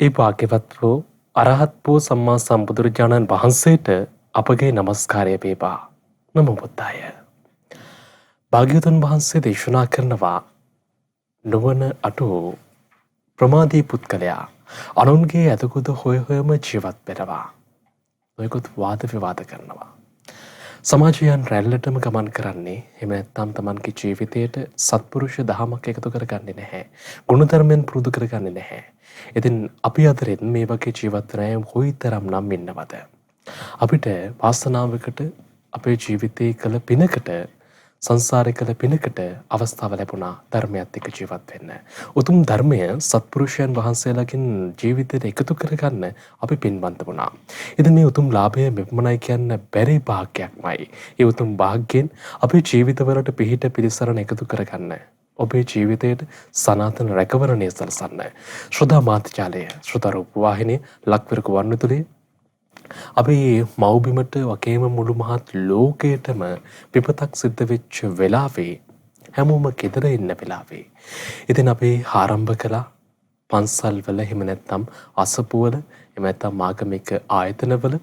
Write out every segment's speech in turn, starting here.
ඒ භාග්‍යවත් වූ අරහත් වූ සම්මා සම්බුදුරජාණන් වහන්සේට අපගේ নমස්කාරය වේවා. නමෝ බුද්දාය. භාග්‍යවතුන් වහන්සේ දේශනා කරනවා නුවණ අටු ප්‍රමාදී පුද්ගලයා අනුන්ගේ ඇතකුද හොය හොයම ජීවත් වෙනවා. නොයෙකුත් වාද විවාද කරනවා. සමාජයන් රැල්ලටම ගමන් කරන්නේ එහෙම නැත්නම් තමන්ගේ ජීවිතයට සත්පුරුෂ දහමක් එකතු කරගන්නේ නැහැ. ගුණධර්මයන් පුරුදු කරගන්නේ නැහැ. ඉතින් අපි අතරින් මේ වගේ ජීවත් වෙන අය කොයිතරම් නම් ඉන්නවද? අපිට වාසනාවකට අපේ ජීවිතයේ කළ පිනකට සංසාරේ කළ පිනකට අවස්ථාව ලැබුණා ධර්මයත් එක්ක ජීවත් වෙන්න. උතුම් ධර්මය සත්පුරුෂයන් වහන්සේලාගෙන් ජීවිතයට එකතු කරගන්න අපි පින්වන්ත වුණා. ඉතින් මේ උතුම් ලාභය මෙපමණයි කියන්න බැරි භාග්‍යයක්මයි. ඒ උතුම් භාග්යෙන් අපේ ජීවිතවලට පිහිට පිළිසරණ එකතු කරගන්න. ඔබේ ජීවිතයට සනාතන රැකවරණය සලසන්න. ශ්‍රද්ධා මාධ්‍යාලය ශ්‍රද්ධා රූප වාහිනිය ලක්විරක වර්ණතුලේ අපි මව්බිමට වගේම මුළු මහත් ලෝකයටම විපතක් සිද්ධ වෙච්ච වෙලාවේ හැමෝම ගෙදර ඉන්න වෙලාවේ ඉතින් අපි ආරම්භ කළා පන්සල්වල එහෙම නැත්නම් අසපුවල එහෙම නැත්නම් ආගමික ආයතනවල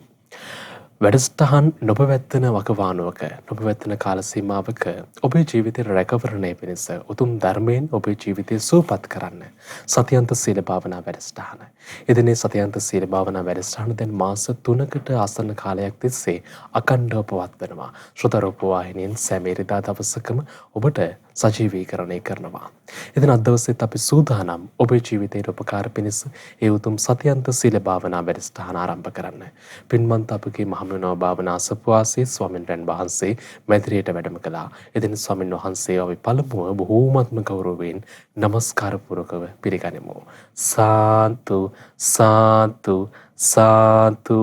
වැඩසටහන් නොපවැත්වෙන වකවානුවක නොපවැත්වෙන කාල සීමාවක ඔබේ ජීවිතේ රැකවරණය පිණිස උතුම් ධර්මයෙන් ඔබේ ජීවිතය සුවපත් කරන්න සතියන්ත සීල භාවනා වැඩසටහන. ඉතින් මේ සතියන්ත සීල භාවනා වැඩසටහන දැන් මාස 3කට ආසන්න කාලයක් තිස්සේ අඛණ්ඩව පවත්වනවා. ශ්‍රොතරූප වාහිනියෙන් සෑම ඉරිදා දවසකම ඔබට සජීවීකරණය කරනවා. ඉතින් අද දවසේත් අපි සූදානම් ඔබේ ජීවිතයට උපකාර පිණිස ඒ උතුම් සතියන්ත සීල භාවනා වැඩසටහන ආරම්භ කරන්න. පින්වන්ත අපගේ මහමෙවුනා භාවනා අසපුවාසී ස්වාමීන් වහන්සේ මැදිරියට වැඩම කළා. ඉතින් ස්වාමීන් වහන්සේ අපි පළමුව බොහෝමත්ම ගෞරවයෙන් নমස්කාර පූර්වකව පිළිගනිමු. සාන්තු සාන්තු සාන්තු.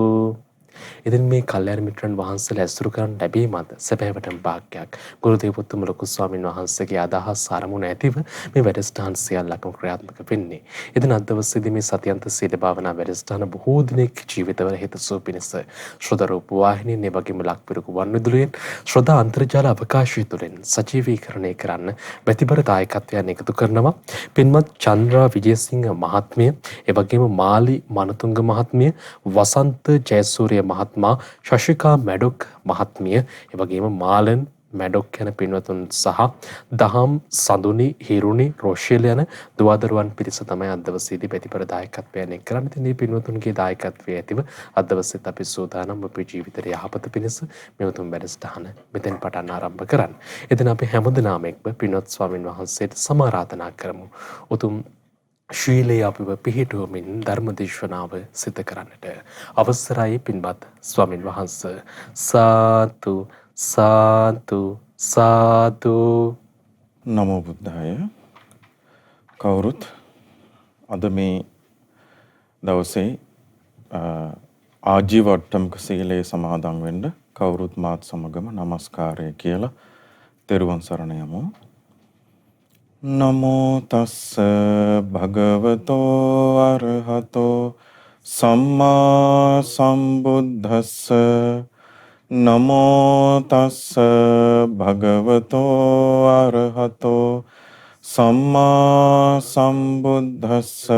ඉතින් මේ කල්යාණ මිත්‍රයන් වහන්සේලා ඇසුරු කරන් ලැබීමත් සැබෑවටම වාක්‍යයක්. ගුරු දේවෝත්තම ලොකු ස්වාමීන් වහන්සේගේ අදහස් අරමුණ ඇතිව මේ වැඩසටහන් සියල්ලක්ම ක්‍රියාත්මක වෙන්නේ. ඉතින් අද දවසේදී මේ සතියන්ත සීල භාවනා වැඩසටහන බොහෝ දිනෙක ජීවිතවල හිතසුව පිණිස ශ්‍රද්ධා රූප වාහිනියෙන් මේ වගේම ලක්විරක වර්ණවිදුලියෙන් ශ්‍රද්ධා අන්තර්ජාල අවකාශය තුළින් සජීවීකරණය කරන්න වැතිබර දායකත්වයන් එකතු කරනවා. පින්වත් චන්ද්‍රා විජේසිංහ මහත්මිය, ඒ වගේම මාලි මනතුංග මහත්මිය, වසන්ත ජයසූරිය මහත්මයා, ශශිකා මැඩොක් මහත්මිය, ඒ වගේම මාලන් මැඩොක් යන පින්වතුන් සහ දහම් සඳුනි හිරුනි රොෂෙල් යන දුවදරුවන් පිරිස තමයි අද දවසේදී ප්‍රතිපර දායකත්වයෙන් එක් කරන්නේ. ඉතින් මේ පින්වතුන්ගේ දායකත්වයේ ඇතිව අද දවසේත් අපි සූදානම් අපේ ජීවිතයේ යහපත පිණිස මේ උතුම් වැඩසටහන මෙතෙන් පටන් ආරම්භ කරන්න. ඉතින් අපි හැමදෙනාම එක්ව පින්වත් ස්වාමින් වහන්සේට සමාරාධනා කරමු. උතුම් ශීලයේ අපිව පිහිටුවමින් ධර්ම දේශනාව සිදු කරන්නට අවසරයි පින්වත් ස්වාමින් වහන්සේ. සාතු සාතු සාතු. නමෝ බුද්ධාය. කවුරුත් අද මේ දවසේ ආජීව අට්ටමක සීලයේ සමාදන් වෙන්න කවුරුත් මාත් සමගම নমස්කාරය කියලා තෙරුවන් සරණ යමු. නමෝ තස්ස භගවතෝ අරහතෝ සම්මා සම්බුද්දස්ස. නමෝ තස්ස භගවතෝ අරහතෝ සම්මා සම්බුද්දස්ස.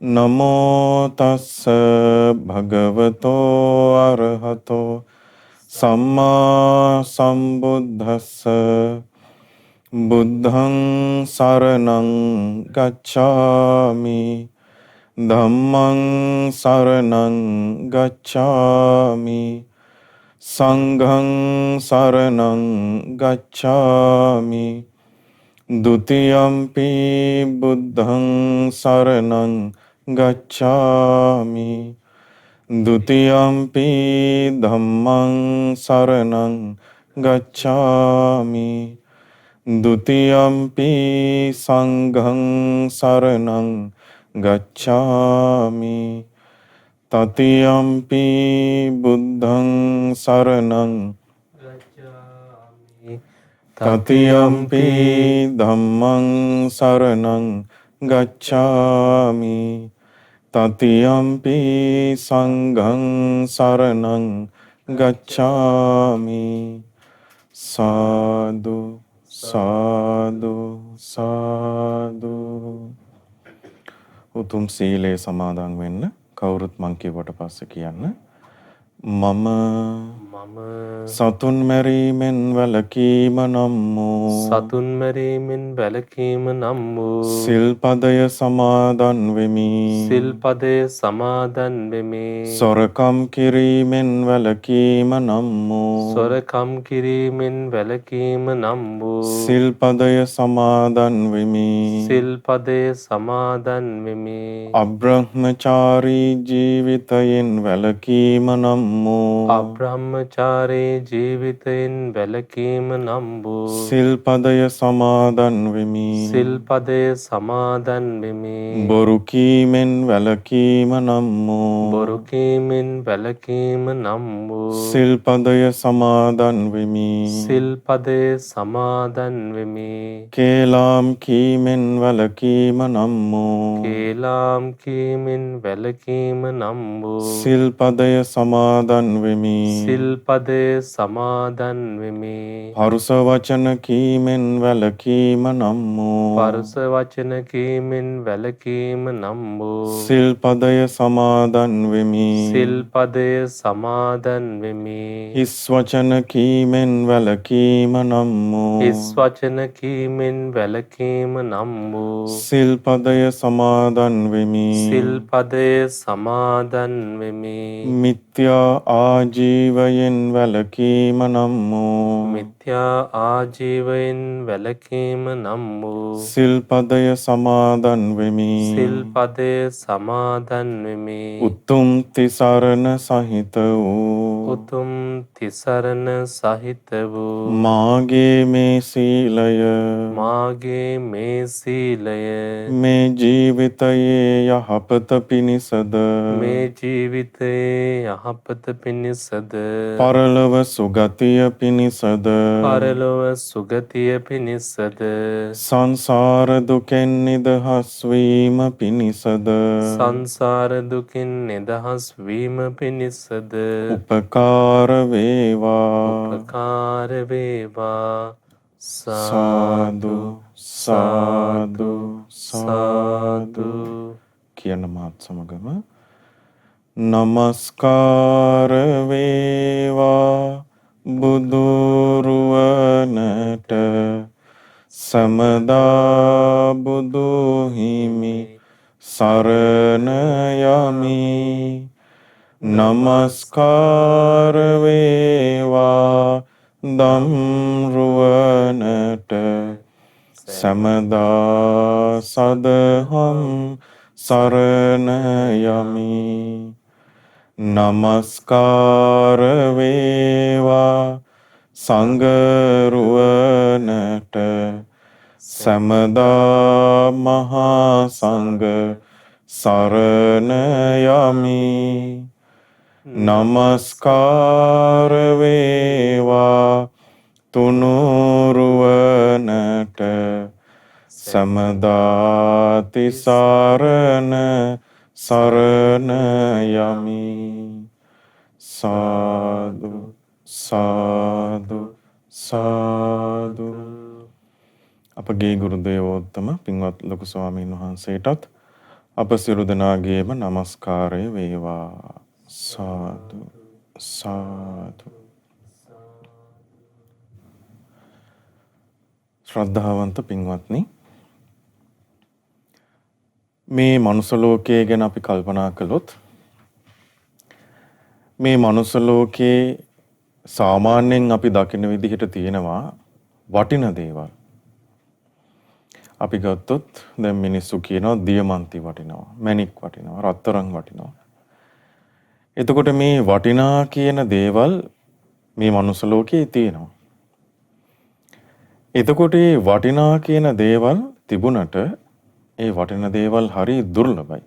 නමෝ තස්ස භගවතෝ අරහතෝ සම්මා සම්බුද්දස්ස. බුද්ධං සරණං ගච්ඡාමි. ධම්මං සරණං ගච්ඡාමි. සංඝං සරණං ගච්ඡාමි. ဒ ුතියම්පි බුද්ධං සරණං ගච්ඡාමි. ဒ ුතියම්පි ධම්මං සරණං ගච්ඡාමි. ဒ ුතියම්පි සංඝං සරණං ගච්ඡාමි. තතියම්පි බුද්ධං සරණං ගච්ඡාමි. තතියම්පි ධම්මං සරණං ගච්ඡාමි. තතියම්පි සංඝං සරණං ගච්ඡාමි. සාදු සාදු සාදු. උතුම් සීලේ සමාදන් වෙන්න කවුරුත් මං කිව්වට පස්සේ කියන්න. මම සතුන් මැරීමෙන් වැළකීම නම් වූ සතුන් මැරීමෙන් වැළකීම නම් වූ සිල්පදය සමාදන් වෙමි. සිල්පදය සමාදන් වෙමි. සොරකම් කිරීමෙන් වැළකීම නම් වූ සොරකම් කිරීමෙන් වැළකීම නම් වූ සිල්පදය සමාදන් වෙමි. සිල්පදය සමාදන් වෙමි. අබ්‍රහ්මචාරී ජීවිතයෙන් වැළකීම නම් වූ අබ්‍රහ්මචාරී ජීවිතයෙන් වැළකීම නම් වූ සිල්පදය සමාදන් වෙමි. සිල්පදය සමාදන් වෙමි. බොරු කීමෙන් වැළකීම නම් වූ බොරු කීමෙන් වැළකීම නම් වූ සිල්පදය සමාදන් වෙමි. සිල්පදය සමාදන් වෙමි. කේලාම් කීමෙන් වැළකීම නම් වූ කේලාම් කීමෙන් වැළකීම නම් වූ සිල්පදය සමාදන් වෙමි. සිල්පදය සමාදන් වෙමි. පරුස වචන කීමෙන් වැළකීම නම් වූ පරුස වචන කීමෙන් වැළකීම නම් වූ සිල්පදය සමාදන් වෙමි. සිල්පදය සමාදන් වෙමි. හිස් වචන කීමෙන් වැළකීම නම් වූ හිස් වචන කීමෙන් වැළකීම නම් වූ සිල්පදය සමාදන් වෙමි. සිල්පදය සමාදන් වෙමි. මිත්‍යා ආජීවයෙන් වැළකීම නම් වූ මිත්‍යා ආජීවයෙන් වැළකීම නම් වූ සිල්පදය සමාදන් වෙමි. සිල්පදය සමාදන් වෙමි. උතුම් තිසරණ සහිත වූ උතුම් තිසරණ සහිත වූ මාගේ මේ සීලය මාගේ මේ සීලය මේ ජීවිතයේ යහපත පිණිසද මේ ජීවිතයේ යහපත පිණිසද පරලොව සුගතිය පිණිසද පරලොව සුගතිය පිණිසද සංසාර දුකෙන් නිදහස් වීම පිණිසද සංසාර දුකින් නිදහස් වීම පිණිසද උපකාර වේවා. උපකාර වේවා. සාදු සාදු සාදු කියන මාත් සමගම නමස්කාර වේවා බුදුරුවනට සමදා බුදු හිමි සරණ යමි. නමස්කාර වේවා දම්රුවනට සමදා සදහම් සරණ යමි. නමස්කාර වේවා සංඝරුවනට සමදා මහා සංඝ සරණ යමි. නමස්කාර වේවා තුනුරුවනට සමදා තිසරණ සරණ යමි. සාදු සාදු සාදු. අපගේ ගුරු දේවෝත්තම පින්වත් ලොකු ස්වාමීන් වහන්සේටත් අප සියලු දෙනාගේම නමස්කාරය වේවා. සාදු සාදු. ශ්‍රද්ධාවන්ත පින්වත්නි, මේ මනුස්ස ලෝකයේ ගැන අපි කල්පනා කළොත් මේ මනුස්ස ලෝකයේ සාමාන්‍යයෙන් අපි දකින විදිහට තියෙනවා වටින දේවල්. අපි ගත්තොත් දැන් මිනිස්සු කියනවා දියමන්ති වටිනවා, මැණික් වටිනවා, රත්තරන් වටිනවා. එතකොට මේ වටිනා කියන දේවල් මේ මනුස්ස ලෝකයේ තියෙනවා. එතකොට මේ වටිනා කියන දේවල් තිබුණට ඒ වටින දේවල් හරි දුර්ලභයි.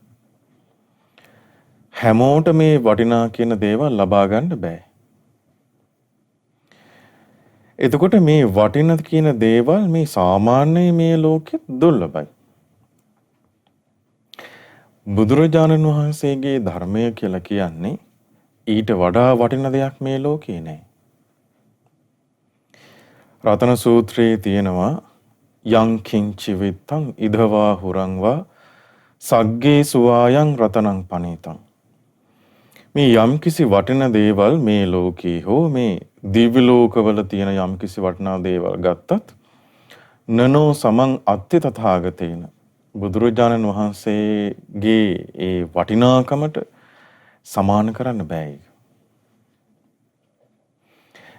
හැමෝට මේ වටිනා කියන දේවල් ලබා ගන්න බෑ. එතකොට මේ වටින කියන දේවල් මේ සාමාන්‍ය මේ ලෝකෙ දුර්ලභයි. බුදුරජාණන් වහන්සේගේ ධර්මය කියලා කියන්නේ ඊට වඩා වටින දෙයක් මේ ලෝකේ නැහැ. රතන සූත්‍රයේ තියෙනවා යං කිංචි විත්තං ඉදවා හුරං වා සග්ගේ සුවායන් රතනං පනීතං. මේ යම්කිසි වටින දේවල් මේ ලෝකේ හෝ මේ දිව්‍ය ලෝකවල තියෙන යම්කිසි වටිනා දේවල් ගත්තත් නනෝ සමං අත්ති තථාගතේන බුදුරජාණන් වහන්සේගේ ඒ වටිනාකමට සමාන කරන්න බෑ.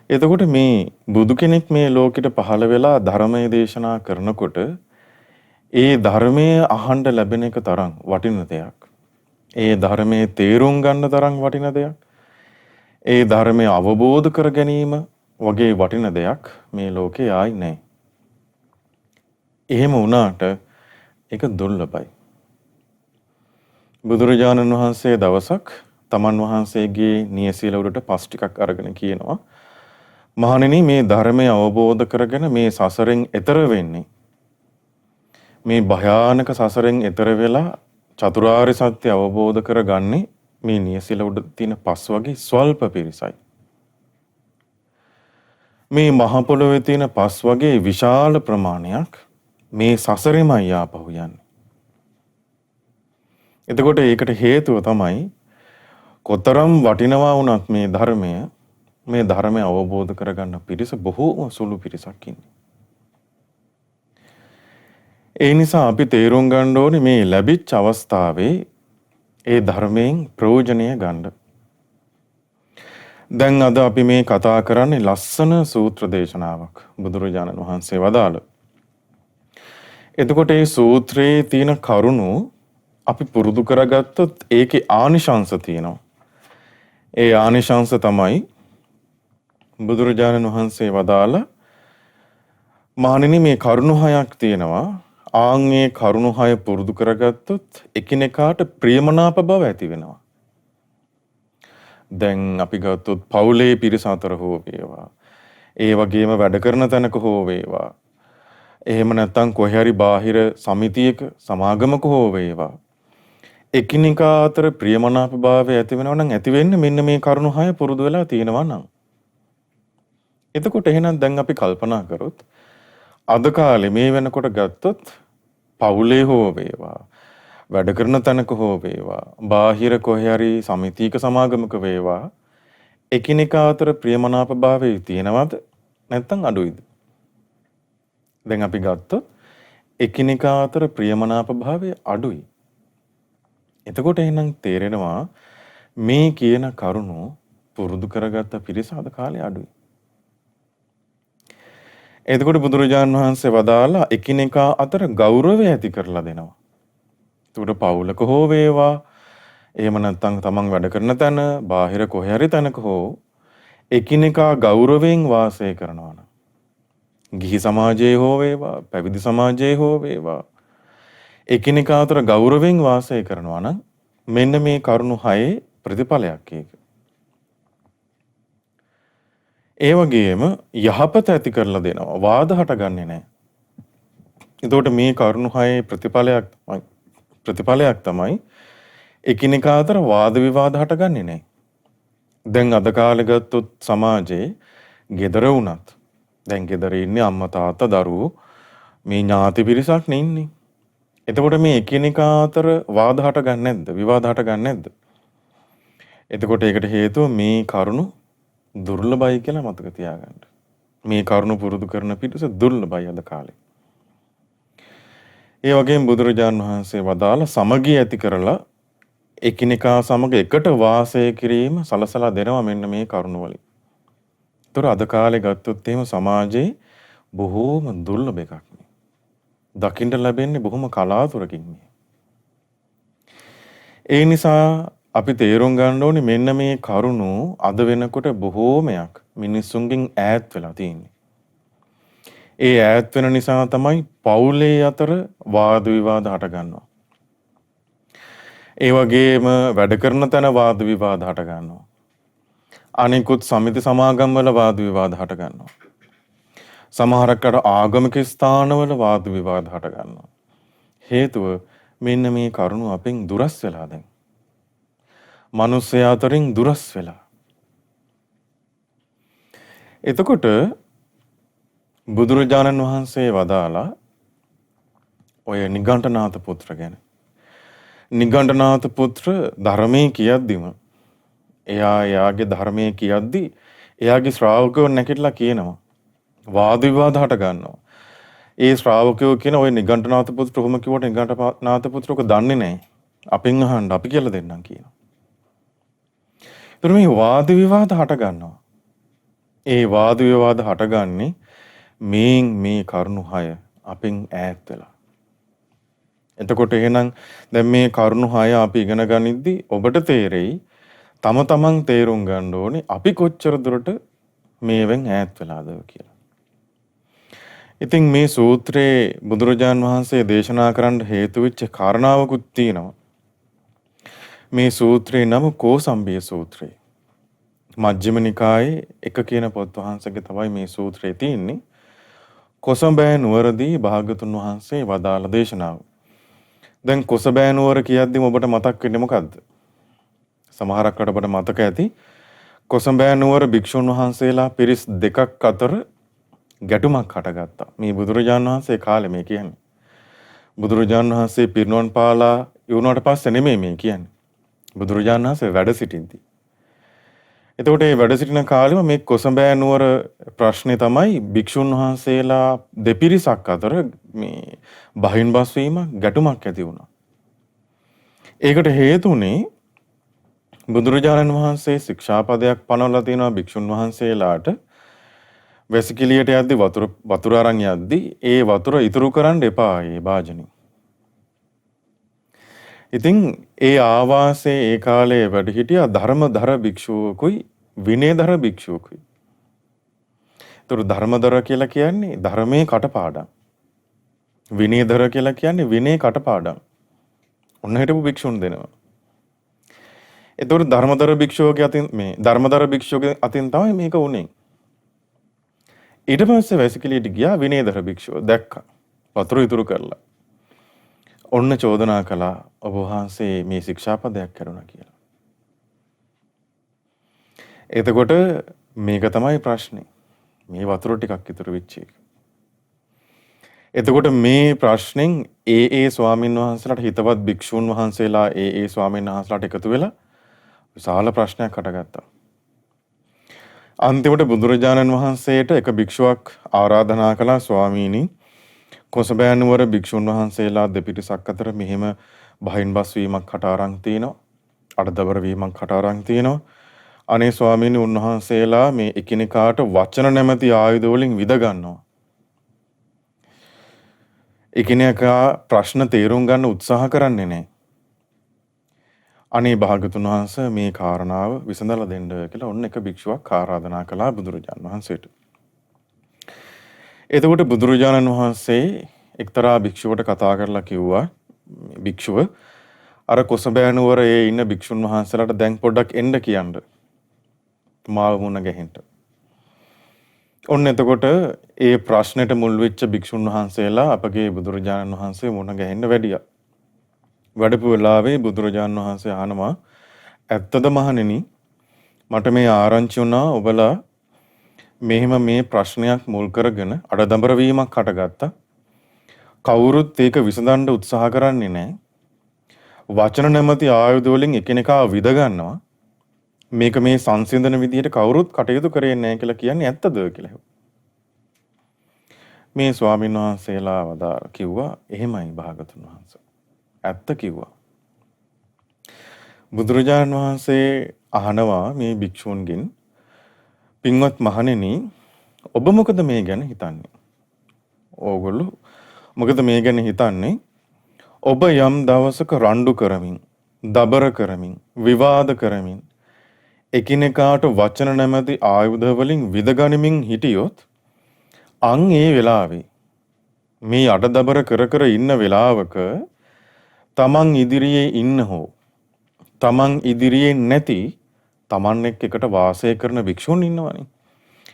එතකොට මේ බුදු කෙනෙක් මේ ලෝකෙට පහළ වෙලා ධර්මයේ දේශනා කරනකොට ඒ ධර්මයේ අහන්න ලැබෙන එක තරම් වටින දෙයක්. ඒ ධර්මයේ තේරුම් ගන්න තරම් වටින දෙයක්. ඒ ධර්මය අවබෝධ කර ගැනීම වගේ වටින දෙයක් මේ ලෝකේ ආයි නැහැ. එහෙම වුණාට ඒක දුර්ලභයි. බුදුරජාණන් වහන්සේ දවසක් තමන් වහන්සේගේ නියසිල උඩට පස් ටිකක් අරගෙන කියනවා, මහණෙනි මේ ධර්මය අවබෝධ කරගෙන මේ සසරෙන් එතර වෙන්නේ, මේ භයානක සසරෙන් එතර වෙලා චතුරාර්ය සත්‍ය අවබෝධ කරගන්නේ මේ නියසිල උඩ තියෙන පස් වගේ ස්වල්ප පිරිසයි. මේ මහ පොළොවේ තියෙන පස් වගේ විශාල ප්‍රමාණයක් මේ සසරෙමයි ආපහු යන්නේ. එතකොට ඒකට හේතුව තමයි කොතරම් වටිනවා වුණත් මේ ධර්මය අවබෝධ කරගන්න පිරිස බොහෝම සුළු පිරිසක් ඉන්නේ. ඒ නිසා අපි තේරුම් ගන්න ඕනේ මේ ලැබිච්ච අවස්ථාවේ ඒ ධර්මයෙන් ප්‍රයෝජනය ගන්න. දැන් අද අපි මේ කතා කරන්නේ ලස්සන සූත්‍ර දේශනාවක් බුදුරජාණන් වහන්සේ වදාළ. එතකොට මේ සූත්‍රයේ තියෙන කරුණු අපි පුරුදු කරගත්තොත් ඒකේ ආනිශංස තියෙනවා. ඒ ආනිශංස තමයි බුදුරජාණන් වහන්සේ වදාළ, මහණෙනි මේ කරුණු හයක් තියෙනවා. ආන්ගේ කරුණු හය පුරුදු කරගත්තොත් එකිනෙකාට ප්‍රියමනාප බව ඇති වෙනවා. දැන් අපි ගත්තොත් පවුලේ පිරිස අතර හෝ වේවා, ඒ වගේම වැඩ කරන තැනක හෝ වේවා, එහෙම නැත්නම් කොහේ හරි බාහිර සමිතියක සමාගමක හෝ වේවා, එකිනෙකා අතර ප්‍රියමනාප භාවය ඇති වෙනවා නම් ඇති වෙන්නේ මෙන්න මේ කරුණු හය පුරුදු වෙලා තියෙනවා නම්. එතකොට එහෙනම් දැන් අපි කල්පනා කරොත් අද කාලේ මේ වෙනකොට ගත්තොත් පවුලේ හෝ වේවා, වැඩ කරන තැනක හෝ වේවා, බාහිර කොහේ හරි සමිතියක සමාගමක වේවා, එකිනෙකා අතර ප්‍රියමනාප භාවය තියෙනවද නැත්නම් අඩුයිද? දැන් අපි ගත්තොත් එකිනෙකා අතර ප්‍රියමනාප භාවය අඩුයි. එතකොට එහෙනම් තේරෙනවා මේ කියන කරුණු පුරුදු කරගත්ත පිරිස අද කාලේ අඩුයි. එතකොට බුදුරජාණන් වහන්සේ වදාලා එකිනෙකා අතර ගෞරවය ඇති කරලා දෙනවා. එතකොට පවුලක හෝ වේවා, එහෙම නැත්නම් තමන් වැඩ කරන තැන, බාහිර කොහේ හරි තැනක හෝ එකිනෙකා ගෞරවයෙන් වාසය කරනවා නම්, ගිහි සමාජයේ හෝ වේවා, පැවිදි සමාජයේ හෝ වේවා, එකිනෙකා අතර ගෞරවයෙන් වාසය කරනවා නම් මෙන්න මේ කරුණු හයේ ප්‍රතිඵලයක් ඒක. ඒ වගේම යහපත ඇති කරලා දෙනවා, වාද හටගන්නේ නැහැ. එතකොට මේ කරුණු හයේ ප්‍රතිඵලයක් තමයි එකිනෙකා අතර වාද විවාද හටගන්නේ නැහැ. දැන් අද කාලේ ගත්තොත් සමාජයේ ගෙදර වුණත්, දැන් ගෙදර ඉන්නේ අම්මා තාත්තා දරුවෝ, මේ ඥාති පිරිසක් නේ ඉන්නේ. එතකොට මේ එකිනෙකා අතර වාද හටගන්නේ නැද්ද? විවාද හටගන්නේ නැද්ද? එතකොට ඒකට හේතුව මේ කරුණු දුර්ලභයි කියලා මතක තියාගන්න. මේ කරුණු පුරුදු කරන පිටස දුර්ලභයි අද කාලේ. ඒ වගේම බුදුරජාණන් වහන්සේ වදාළ සමගිය ඇති කරලා එකිනෙකා සමග එකට වාසය කිරීම සලසලා දෙනවා මෙන්න මේ කරුණ වලින්. ඒතර අද කාලේ ගත්තොත් එහෙම සමාජයේ බොහෝම දුර්ලභ එකක් නේ. දකින්න ලැබෙන්නේ බොහොම කලාතුරකින් නේ. ඒ නිසා අපි තේරුම් ගන්න ඕනේ මෙන්න මේ කරුණු අද වෙනකොට බොහෝමයක් මිනිස්සුන්ගෙන් ඈත් වෙලා තියෙන්නේ. ඒ ඈත් වෙන නිසා තමයි පවුලේ අතර වාද විවාද හට ගන්නවා. ඒ වගේම වැඩ කරන තැන වාද විවාද හට ගන්නවා. අනිකුත් සමිති සමාගම් වල වාද විවාද හට ගන්නවා. සමහරකට ආගමික ස්ථානවල වාද විවාද හට ගන්නවා. හේතුව මෙන්න මේ කරුණු අපෙන් දුරස් වෙලා දැන්. මිනිස්සයා අතරින් දුරස් වෙලා. එතකොට බුදුරජාණන් වහන්සේ වදාලා ඔය නිගණ්ඨනාථ පුත්‍ර ගැන නිගණ්ඨනාථ පුත්‍ර ධර්මයේ කියද්දිම එයාගේ ධර්මයේ කියද්දි එයාගේ ශ්‍රාවකයෝ නැගිටලා කියනවා. වාද විවාද හට ගන්නවා. ඒ ශ්‍රාවකයෝ කියන ඔය නිගණ්ඨනාථ පුත්‍ර කොහොම කිව්වට නිගණ්ඨනාථ පුත්‍රක දන්නේ නැහැ. අපෙන් අහන්න අපි කියලා දෙන්නම් කියනවා. ඒතර මේ වාද විවාද හට ගන්නවා. ඒ වාද විවාද හටගන්නේ මේ කරුණු 6 අපෙන් ඈත් වෙලා. එතකොට එහෙනම් දැන් මේ කරුණු 6 අපි ඉගෙන ගනිද්දි ඔබට තේරෙයි තම තමන් තේරුම් ගන්න ඕනේ අපි කොච්චර දුරට මේවෙන් ඈත් වෙලාද කියලා. ඉතින් මේ සූත්‍රයේ බුදුරජාන් වහන්සේ දේශනා කරන්න හේතු වෙච්ච කාරණාවකුත් තියෙනවා. මේ සූත්‍රේ නම කෝසම්බිය සූත්‍රය. මජ්ක්‍ධිම නිකායේ එක කියන පොත් වහන්සේගේ තමයි මේ සූත්‍රය තියෙන්නේ. කොසඹෑ නුවරදී භාග්‍යතුන් වහන්සේ වදාළ දේශනාව. දැන් කොසඹෑ නුවර කියද්දිම ඔබට මතක් වෙන්නේ මොකද්ද? සමහරක් ඔබට මතක ඇති. කොසඹෑ නුවර භික්ෂුන් වහන්සේලා පිරිස් දෙකක් අතර ගැටුමක් හටගත්තා. මේ බුදුරජාණන් වහන්සේ කාලේ මේ කියන්නේ. බුදුරජාණන් වහන්සේ පිරිනුවන් පාලා ඉවුණාට පස්සේ නෙමෙයි මේ කියන්නේ. බුදුරජාණන් වහන්සේ වැඩ සිටින්දී. එතකොට මේ වැඩ සිටින කාලෙම මේ කොසඹෑ නුවර ප්‍රශ්නේ තමයි භික්ෂුන් වහන්සේලා දෙපිරිසක් අතර මේ බහින්බස් වීම ගැටුමක් ඇති වුණා. ඒකට හේතුනේ බුදුරජාණන් වහන්සේ ශික්ෂාපදයක් පනවලා තියෙනවා භික්ෂුන් වහන්සේලාට වැසිකිළියට යද්දි වතුර අරන් යද්දි ඒ වතුර ඉතුරු කරන්න එපා ඒ භාජනෙ. ඉතින් ඒ ආවාසයේ ඒ කාලේ වැඩ හිටියා ධර්මදර භික්ෂුවකුයි විනයදර භික්ෂුවකුයි. ඒතර ධර්මදර කියලා කියන්නේ ධර්මයේ කටපාඩම්. විනයදර කියලා කියන්නේ විනය කටපාඩම්. ඔන්න හිටපු භික්ෂුන් දෙනවා. ඒතර ධර්මදර භික්ෂුවගේ අතින් මේ ධර්මදර භික්ෂුවගේ අතින් තමයි මේක උනේ. ඊට පස්සේ වැසිකිළියට ගියා විනයදර භික්ෂුව දැක්කා. වතුර ඉතුරු කරලා. ඔන්න චෝදනා කළා ඔබ වහන්සේ මේ ශික්ෂාපදයක් කරුණා කියලා. එතකොට මේක තමයි ප්‍රශ්නේ. මේ වතුර ටිකක් ඉතුරු වෙච්ච එක. එතකොට මේ ප්‍රශ්نين ඒ ස්වාමීන් වහන්සේලාට හිතවත් භික්ෂුන් වහන්සේලා ඒ ස්වාමීන් වහන්සේලාට එකතු වෙලා විශාල ප්‍රශ්නයක් හටගත්තා. අන්තිමට බුදුරජාණන් වහන්සේට එක භික්ෂුවක් ආරාධනා කළා ස්වාමීනි කොසඹෑ නුවර භික්ෂුන් වහන්සේලා දෙපිරිසක් අතර මෙහෙම බහින්බස් වීමක් හට අරන් තිනවා. අඩදබර වීමක් හට අරන් තිනවා. අනේ ස්වාමීනි උන්වහන්සේලා මේ එකිනෙකාට වචන නැමැති ආයුධ වලින් විද ගන්නවා. එකිනෙකා ප්‍රශ්න තේරුම් ගන්න උත්සාහ කරන්නේ නැහැ. අනේ භාගතුන් වහන්සේ මේ කාරණාව විසඳලා දෙන්න කියලා ඔන්න එක භික්ෂුවක් ආරාධනා කළා බුදුරජාණන් වහන්සේට. එතකොට බුදුරජාණන් වහන්සේ එක්තරා භික්ෂුවට කතා කරලා කිව්වා භික්ෂුව අර කොසඹෑ නුවර ඉන්න භික්ෂුන් වහන්සේලාට දැන් පොඩ්ඩක් එන්න කියන්න. මාව මුණ ගැහෙන්න. ඔන්න එතකොට ඒ ප්‍රශ්නෙට මුල් වෙච්ච භික්ෂුන් වහන්සේලා අපගේ බුදුරජාණන් වහන්සේ මුණ ගැහෙන්න වැඩියා. වැඩපු වෙලාවේ බුදුරජාණන් වහන්සේ අහනවා ඇත්තද මහණෙනි මට මේ ආරංචි වුණා ඔබලා මෙහෙම මේ ප්‍රශ්නයක් මුල් කරගෙන අඩදඹර වීමක් හටගත්තා. කවුරුත් ඒක විසඳන්න උත්සාහ කරන්නේ නැහැ. වචන නැමැති ආයුධ වලින් එකිනෙකා විද ගන්නවා. මේක මේ සංසිඳන විදියට කවුරුත් කටයුතු කරේ නැහැ කියලා කියන්නේ ඇත්තද කියලා. මේ ස්වාමීන් වහන්සේලා වදාළ කිව්වා එහෙමයි භාගතුන් වහන්සේ. ඇත්ත කිව්වා. බුදුරජාණන් වහන්සේ අහනවා මේ භික්ෂූන්ගෙන් පින්වත් මහණෙනි ඔබ මොකද මේ ගැන හිතන්නේ? ඕගොල්ලෝ මොකද මේ ගැන හිතන්නේ? ඔබ යම් දවසක රණ්ඩු කරමින්, දබර කරමින්, විවාද කරමින් එකිනෙකාට වචන නැමැති ආයුධ වලින් විදගනිමින් හිටියොත් අන් ඒ වෙලාවේ මේ අඩදබර කර ඉන්න වෙලාවක තමන් ඉදිරියේ ඉන්න හෝ තමන් ඉදිරියේ නැති තමන් එකට වාසය කරන භික්ෂුන් ඉන්නවනේ.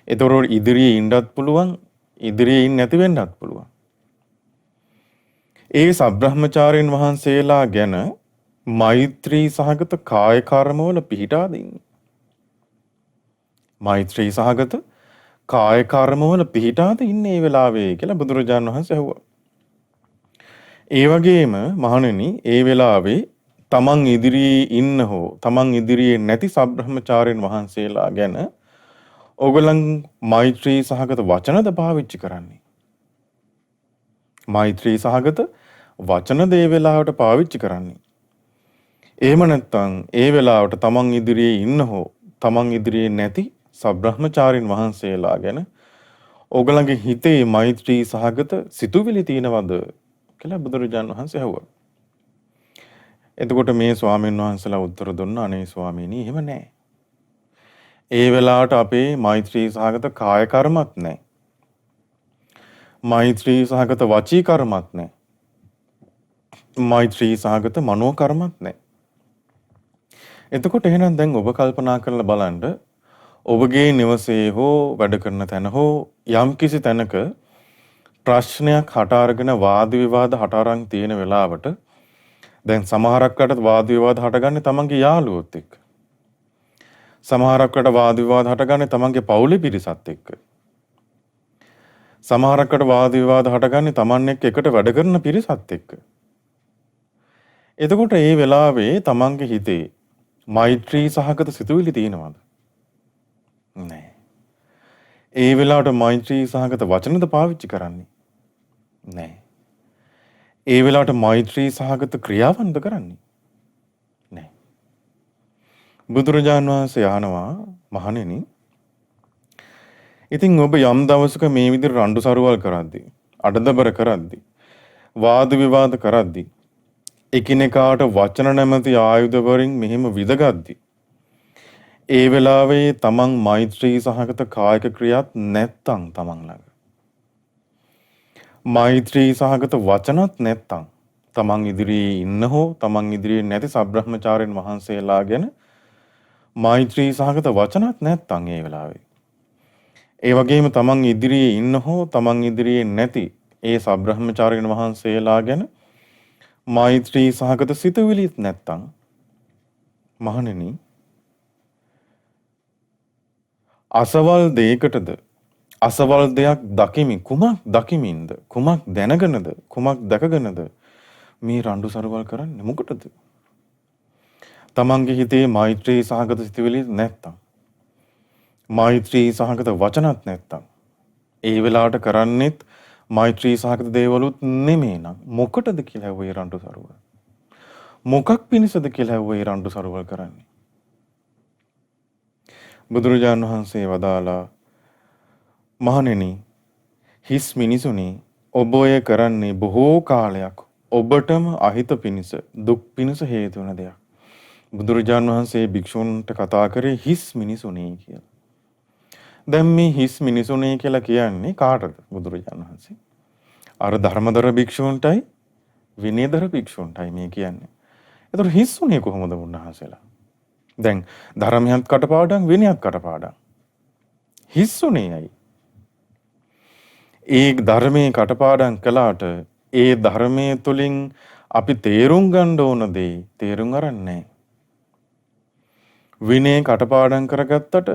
ඒතකොට ඉදිරියේ ඉන්නත් පුළුවන්, ඉදිරියේ ඉන්න නැති වෙන්නත් පුළුවන්. ඒ සබ්‍රහ්මචාරීන් වහන්සේලා ගැන මෛත්‍රී සහගත කාය කර්මවල පිහිටා දෙන්නේ. මෛත්‍රී සහගත කාය කර්මවල පිහිටාද ඉන්නේ මේ වෙලාවේ කියලා බුදුරජාණන් වහන්සේ ඇහුවා. ඒ වගේම මහණෙනි ඒ වෙලාවේ තමන් ඉදිරියේ ඉන්න හෝ තමන් ඉදිරියේ නැති සබ්‍රහ්මචාරීන් වහන්සේලා ගැන ඕගොල්ලන් මෛත්‍රී සහගත වචනද පාවිච්චි කරන්නේ? මෛත්‍රී සහගත වචනද ඒ වෙලාවට පාවිච්චි කරන්නේ? එහෙම නැත්නම් ඒ වෙලාවට තමන් ඉදිරියේ ඉන්න හෝ තමන් ඉදිරියේ නැති සබ්‍රහ්මචාරීන් වහන්සේලා ගැන ඕගොල්ලන්ගේ හිතේ මෛත්‍රී සහගත සිතුවිලි තියෙනවද කියලා බුදුරජාණන් වහන්සේ අහුවා. එතකොට මේ ස්වාමීන් වහන්සේලා උත්තර දුන්නා අනේ ස්වාමීනි එහෙම නැහැ. ඒ වෙලාවට අපේ මෛත්‍රී සහගත කාය කර්මත් නැහැ. මෛත්‍රී සහගත වචී කර්මත් නැහැ. මෛත්‍රී සහගත මනෝ කර්මත් නැහැ. එතකොට එහෙනම් දැන් ඔබ කල්පනා කරලා බලන්න ඔබගේ නිවසේ හෝ වැඩ කරන තැන හෝ යම්කිසි තැනක ප්‍රශ්නයක් හට අරගෙන වාද විවාද හට අරන් තියෙන වෙලාවට දැන් සමහරක් අයට වාද විවාද හටගන්නේ තමන්ගේ යාළුවොත් එක්ක. සමහරක් අයට වාද විවාද හටගන්නේ තමන්ගේ පවුලේ පිරිසත් එක්ක. සමහරක් අයට වාද විවාද හටගන්නේ තමන් එක්ක එකට වැඩ කරන පිරිසත් එක්ක. එතකොට මේ වෙලාවේ තමන්ගේ හිතේ මෛත්‍රී සහගත සිතුවිලි තියෙනවද? නැහැ. ඒ වෙලාවට මෛත්‍රී සහගත වචනද පාවිච්චි කරන්නේ? නැහැ. ඒ වෙලාවට මෛත්‍රී සහගත ක්‍රියාවන්ද කරන්නේ? නැහැ. බුදුරජාණන් වහන්සේ අහනවා මහණෙනි ඉතින් ඔබ යම් දවසක මේ විදිහට රණ්ඩු සරුවල් කරද්දී අඩදබර කරද්දී වාද විවාද කරද්දී එකිනෙකාට වචන නැමැති ආයුධ වලින් මෙහෙම විදගද්දී ඒ වෙලාවේ තමන් මෛත්‍රී සහගත කායික ක්‍රියාවක් නැත්තම් තමන් ළඟ මෛත්‍රී සහගත වචනත් නැත්තම් තමන් ඉදිරියේ ඉන්න හෝ තමන් ඉදිරියේ නැති සබ්‍රහ්මචාරීන් වහන්සේලා ගැන මෛත්‍රී සහගත වචනත් නැත්තම් ඒ වෙලාවේ ඒ වගේම තමන් ඉදිරියේ ඉන්න හෝ තමන් ඉදිරියේ නැති ඒ සබ්‍රහ්මචාරීන් වහන්සේලා ගැන මෛත්‍රී සහගත සිතුවිලිත් නැත්තම් මහණෙනි අසවල් දෙයකටද අසවල් දෙයක් දකිමින් කුමක් දකිමින්ද කුමක් දැනගෙනද කුමක් දැකගෙනද මේ රණ්ඩු සරුවල් කරන්නේ මොකටද? තමන්ගේ හිතේ මෛත්‍රී සහගත සිතුවිලි නැත්තම් මෛත්‍රී සහගත වචනත් නැත්තම් ඒ වෙලාවට කරන්නේත් මෛත්‍රී සහගත දේවලුත් නෙමෙයි නම් මොකටද කියලා ඔය රණ්ඩු සරුවල්? මොකක් පිණිසද කියලා ඔය රණ්ඩු සරුවල් කරන්නේ? බුදුරජාණන් වහන්සේ වදාලා මහණෙනි හිස් මිනිසුනි ඔබ ඔය කරන්නේ බොහෝ කාලයක් ඔබටම අහිත පිණිස දුක් පිණිස හේතු වෙන දෙයක්. බුදුරජාණන් වහන්සේ භික්ෂුන්ට කතා කරේ හිස් මිනිසුනි කියලා. දැන් මේ හිස් මිනිසුනි කියලා කියන්නේ කාටද බුදුරජාණන් වහන්සේ? අර ධර්මදර භික්ෂුන්ටයි විනයදර භික්ෂුන්ටයි මේ කියන්නේ. ඒතර හිස්ුනේ කොහොමද උන්වහන්සේලා? දැන් ධර්මයත් කටපාඩම් විනයත් කටපාඩම්. හිස්ුනේ ඇයි? ඒ ධර්මයේ කටපාඩම් කළාට ඒ ධර්මයේ තුලින් අපි තේරුම් ගන්න ඕන දේ තේරුම් අරන්නේ. විනය කටපාඩම් කරගත්තට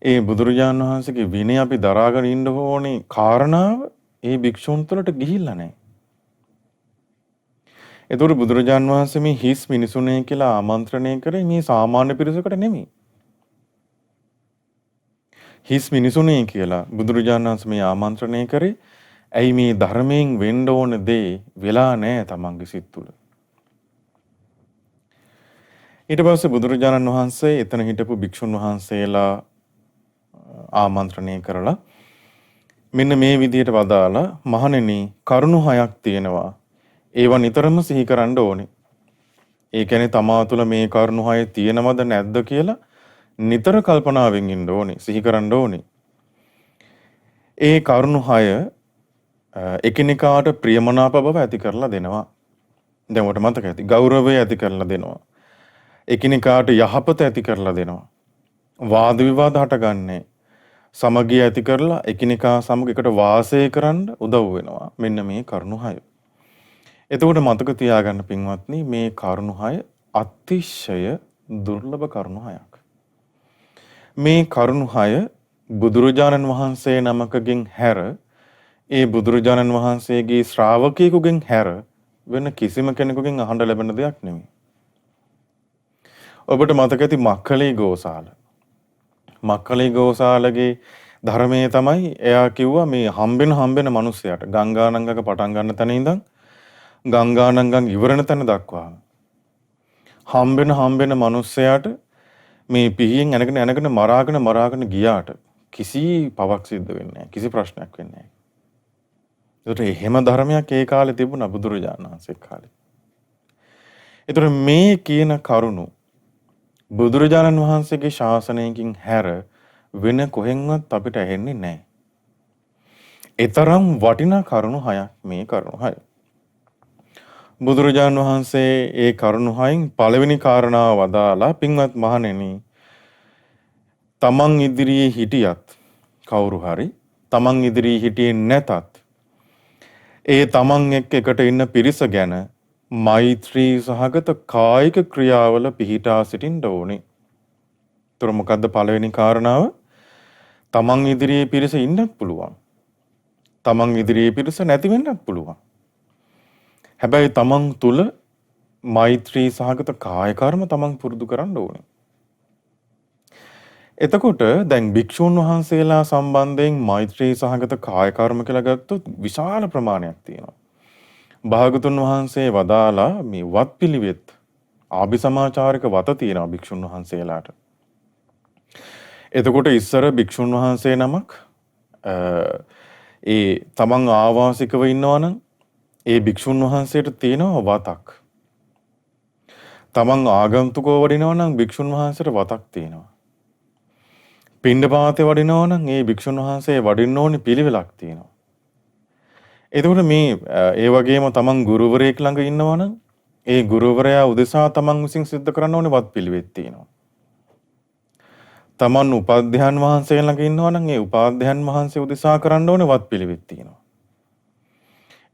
ඒ බුදුරජාණන් වහන්සේගේ විනය අපි දරාගෙන ඉන්න ඕනේ කාරණාව ඒ භික්ෂුන් තුළට ගිහිල්ලා නැහැ. ඒතකොට බුදුරජාණන් වහන්සේ මේ හිස් මිනිසුනේ කියලා ආමන්ත්‍රණය කරේ මේ සාමාන්‍ය පිරිසකට නෙමෙයි. හිස් මිනිසුනේ කියලා බුදුරජාණන් වහන්සේ මේ ආමන්ත්‍රණය කරේ ඇයි මේ ධර්මයෙන් වෙන්න ඕන දේ වෙලා නැහැ තමන්ගේ සිත් තුළ. ඊට පස්සේ බුදුරජාණන් වහන්සේ එතන හිටපු භික්ෂුන් වහන්සේලා ආමන්ත්‍රණය කරලා මෙන්න මේ විදිහට වදාලා මහණෙනි කරුණු හයක් තියෙනවා. ඒවා නිතරම සිහි කරන්න ඕනේ. ඒ කියන්නේ තමා තුළ මේ කරුණු හය තියෙනවද නැද්ද කියලා නිතර කල්පනාවෙන් ඉන්න ඕනේ, සිහි කරන්න ඕනේ. ඒ කරුණු හය එකිනෙකාට ප්‍රියමනාප බව ඇති කරලා දෙනවා. දැන් ඔබට මතක ඇති. ගෞරවය ඇති කරලා දෙනවා. එකිනෙකාට යහපත ඇති කරලා දෙනවා. වාද විවාද හටගන්නේ සමගිය ඇති කරලා එකිනෙකා සමග එකට වාසය කරන්න උදව් වෙනවා. මෙන්න මේ කරුණු හය. එතකොට මතක තියාගන්න පින්වත්නි මේ කරුණු හය අතිශය දුර්ලභ කරුණු හයක්. මේ කරුණු හය බුදුරජාණන් වහන්සේ නමකගෙන් හැර ඒ බුදුරජාණන් වහන්සේගේ ශ්‍රාවකයෙකුගෙන් හැර වෙන කිසිම කෙනෙකුගෙන් අහන්න ලැබෙන දෙයක් නෙමෙයි. ඔබට මතක ඇති මක්කලී ගෝසාල. මක්කලී ගෝසාලගේ ධර්මයේ තමයි එයා කිව්වා මේ හම්බෙන මිනිස්සයාට ගංගානංගක පටන් ගන්න තැන ඉඳන් ගංගානංගන් ඉවරන තැන දක්වාම හම්බෙන මිනිස්සයාට මේ පිහියෙන් යනගෙන මරාගෙන ගියාට කිසි පවක් සිද්ධ වෙන්නේ නැහැ. කිසි ප්‍රශ්නයක් වෙන්නේ නැහැ. ඒකට එහෙම ධර්මයක් ඒ කාලේ තිබුණා බුදුරජාණන් වහන්සේ කාලේ. ඒතර මේ කියන කරුණු බුදුරජාණන් වහන්සේගේ ශාසනයකින් හැර වෙන කොහෙන්වත් අපිට ඇහෙන්නේ නැහැ. ඒතරම් වටිනා කරුණු හයක් මේ කරුණු හය. බුදුරජාණන් වහන්සේ ඒ කරුණු හයින් පළවෙනි කාරණාව වදාලා පින්වත් මහණෙනි තමන් ඉදිරියේ හිටියත් කවුරු හරි තමන් ඉදිරියේ හිටියේ නැතත් ඒ තමන් එක්ක එකට ඉන්න පිරිස ගැන මෛත්‍රී සහගත කායික ක්‍රියාවල පිහිටා සිටින්න ඕනේ. ඒතර මොකද්ද පළවෙනි කාරණාව? තමන් ඉදිරියේ පිරිස ඉන්නත් පුළුවන්. තමන් ඉදිරියේ පිරිස නැති වෙන්නත් පුළුවන්. හැබැයි තමන් තුල මෛත්‍රී සහගත කාය කර්ම තමන් පුරුදු කරන්න ඕනේ. එතකොට දැන් භික්ෂුන් වහන්සේලා සම්බන්ධයෙන් මෛත්‍රී සහගත කාය කර්ම කියලා ගත්තොත් විශාල ප්‍රමාණයක් තියෙනවා. භාගතුන් වහන්සේ වදාලා මේ වත්පිළිවෙත් ආභිසමාචාරික වත තියෙනවා භික්ෂුන් වහන්සේලාට. එතකොට ඉස්සර භික්ෂුන් වහන්සේ නමක් ඒ තමන් ආවාසිකව ඉන්නවනම් ඒ භික්ෂුන් වහන්සේට තියෙනවා වතක්. තමන් ආගන්තුකව වඩිනවා නම් භික්ෂුන් වහන්සේට වතක් තියෙනවා. පිණ්ඩපාතේ වඩිනවා නම් ඒ භික්ෂුන් වහන්සේ වඩින්න ඕනේ පිළිවෙලක් තියෙනවා. එතකොට මේ ඒ වගේම තමන් ගුරුවරයෙක් ළඟ ඉන්නවා නම් ඒ ගුරුවරයා උදෙසා තමන් විසින් සිද්ධ කරන්න ඕනේ වත් පිළිවෙත් තියෙනවා. තමන් උපාධ්‍යයන් වහන්සේ ළඟ ඉන්නවා නම් ඒ උපාධ්‍යයන් වහන්සේ උදෙසා කරන්න ඕනේ වත් පිළිවෙත් තියෙනවා.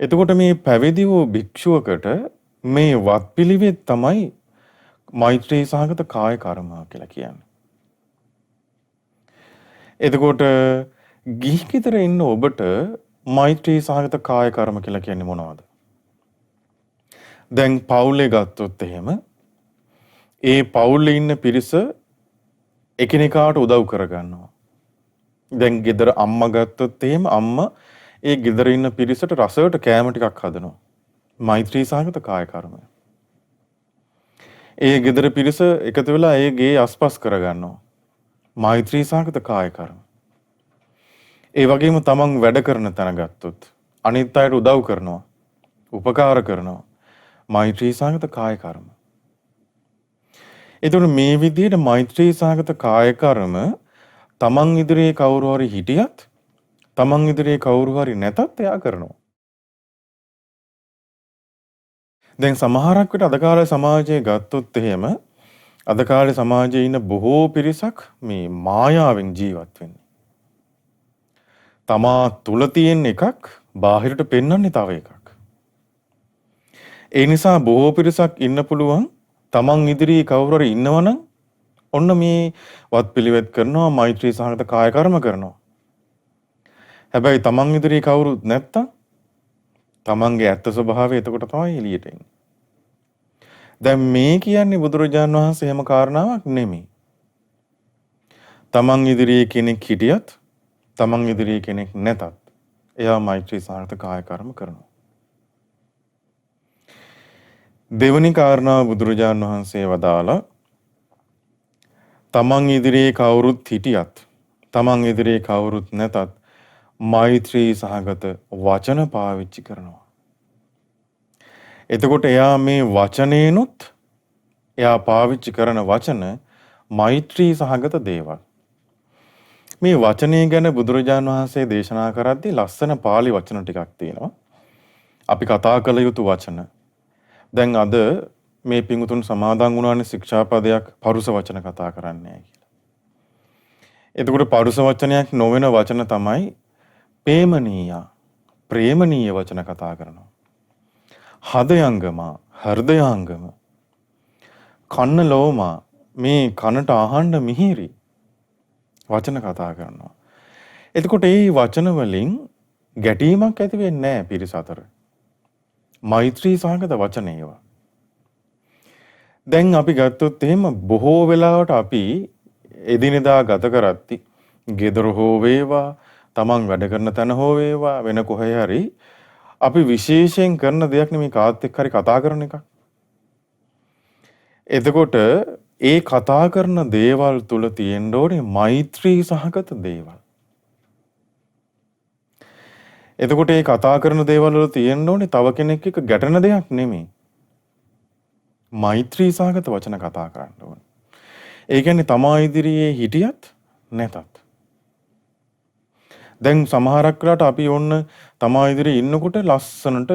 එතකොට මේ පැවිදි වූ භික්ෂුවකට මේ වත්පිළිවෙත් තමයි මෛත්‍රී සහගත කාය කර්ම කියලා කියන්නේ. එතකොට ගිහි ගෙදර ඉන්න ඔබට මෛත්‍රී සහගත කාය කර්ම කියලා කියන්නේ මොනවද? දැන් පවුලේ ගත්තොත් එහෙම ඒ පවුලේ ඉන්න පිරිස එකිනෙකාට උදව් කරගන්නවා. දැන් ගෙදර අම්මා ගත්තොත් එහෙම අම්මා ඒ ගෙදර ඉන්න පිරිසට රසයට කෑම ටිකක් හදනවා. මෛත්‍රී සහගත කාය කර්මය. ඒ ගෙදර පිරිස එකතු වෙලා ඒ ගේ අස්පස් කරගන්නවා. මෛත්‍රී සහගත කාය කර්ම. ඒ වගේම තමන් වැඩ කරන තැන ගත්තොත් අනිත් අයට උදව් කරනවා. උපකාර කරනවා. මෛත්‍රී සහගත කාය කර්ම. එතකොට මේ විදිහට මෛත්‍රී සහගත කාය කර්ම තමන් ඉදිරියේ කවුරු හරි හිටියත් තමන් ඉදිරියේ කවුරු හරි නැතත් එයා කරනවා. දැන් සමහරක් විට අද කාලේ සමාජයේ ගත්තොත් එහෙම අද කාලේ සමාජයේ ඉන්න බොහෝ පිරිසක් මේ මායාවෙන් ජීවත් වෙන්නේ. තමා තුල තියෙන එකක් බාහිරට පෙන්වන්නේ තව එකක්. ඒ නිසා බොහෝ පිරිසක් ඉන්න පුළුවන් තමන් ඉදිරියේ කවුරු හරි ඉන්නවනම් ඔන්න මේ වත්පිළිවෙත් කරනවා මෛත්‍රී සහගත කාය කර්ම කරනවා. හැබැයි තමන් ඉදිරියේ කවුරුත් නැත්තම් තමන්ගේ ඇත්ත ස්වභාවය එතකොට තමයි එළියට එන්නේ. දැන් මේ කියන්නේ බුදුරජාණන් වහන්සේ හැම කාරණාවක් නෙමෙයි. තමන් ඉදිරියේ කෙනෙක් හිටියත් තමන් ඉදිරියේ කෙනෙක් නැතත් එයා මෛත්‍රී සහගත කාය කර්ම කරනවා. දෙවනි කාරණාව බුදුරජාණන් වහන්සේ වදාලා තමන් ඉදිරියේ කවුරුත් හිටියත් තමන් ඉදිරියේ කවුරුත් නැතත් මෛත්‍රී සහගත වචන පාවිච්චි කරනවා. එතකොට එයා මේ වචනේනොත් එයා පාවිච්චි කරන වචන මෛත්‍රී සහගත දේවල්. මේ වචනේ ගැන බුදුරජාණන් වහන්සේ දේශනා කරද්දී ලස්සන පාළි වචන ටිකක් තියෙනවා. අපි කතා කළ යුතු වචන. දැන් අද මේ පිඟුතුන් සමාදන් වුණානේ ශික්ෂාපදයක් පරුස වචන කතා කරන්නේ නැහැ කියලා. එතකොට පරුස වචනයක් නොවන වචන තමයි ප්‍රේමනීය ප්‍රේමනීය වචන කතා කරනවා. හදයංගම හෘදයාංගම කන්න ලෝම මේ කනට අහන්න මිහිරි වචන කතා කරනවා. එතකොට මේ වචන වලින් ගැටීමක් ඇති වෙන්නේ නැහැ පිරිස අතර. මෛත්‍රී සහගත වචන ඒවා. දැන් අපි ගත්තොත් එහෙම බොහෝ වෙලාවට අපි එදිනෙදා ගත කරද්දි ගෙදර හෝ වේවා, තමන් වැඩ කරන තැන හෝ වේවා, වෙන කොහේ හරි අපි විශේෂයෙන් කරන දෙයක් නෙමේ කාත් එක්ක හරි කතා කරන එක. එතකොට ඒ කතා කරන දේවල් තුල තියෙන්න ඕනේ මෛත්‍රී සහගත දේවල්. එතකොට ඒ කතා කරන දේවල් වල තියෙන්න ඕනේ තව කෙනෙක් එක්ක ගැටෙන දෙයක් නෙමෙයි. මෛත්‍රී සහගත වචන කතා කරන්න ඕනේ. ඒ කියන්නේ තමා ඉදිරියේ හිටියත් නැතත්. දැන් සමහරක් වෙලාවට අපි ඔන්න තමා ඉදිරියේ ඉන්නකොට ලස්සනට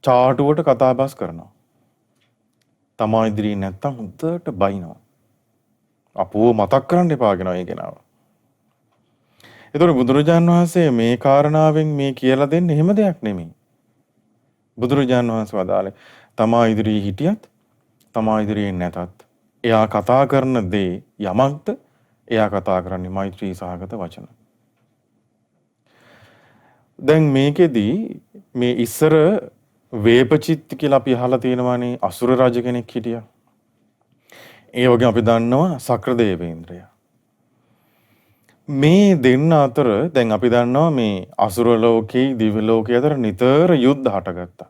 චාටුවට කතා බස් කරනවා. තමා ඉදිරියේ නැත්තම් හොඳට බයිනවා. අපෝ මතක් කරන්න එපා කියනවා ඒ කෙනාව. ඒතර බුදුරජාන් වහන්සේ මේ කාරණාවෙන් මේ කියලා දෙන්නේ එහෙම දෙයක් නෙමෙයි. බුදුරජාන් වහන්සේ වදාළේ තමා ඉදිරියේ හිටියත් තමා ඉදිරියේ නැතත් එයා කතා කරන දේ යමක්ද එයා කතා කරන්නේ මෛත්‍රී සහගත වචන. දැන් මේකෙදි මේ ඉස්සර වේපචිත්ති කියලා අපි අහලා තියෙනවානේ අසුර රජ කෙනෙක් හිටියා. ඒ වගේ අපි දන්නවා සක්‍රදේවේන්ද්‍රය. මේ දෙන්න අතර දැන් අපි දන්නවා මේ අසුර ලෝකේ දිව්‍ය ලෝකේ අතර නිතර යුද්ධ හටගත්තා.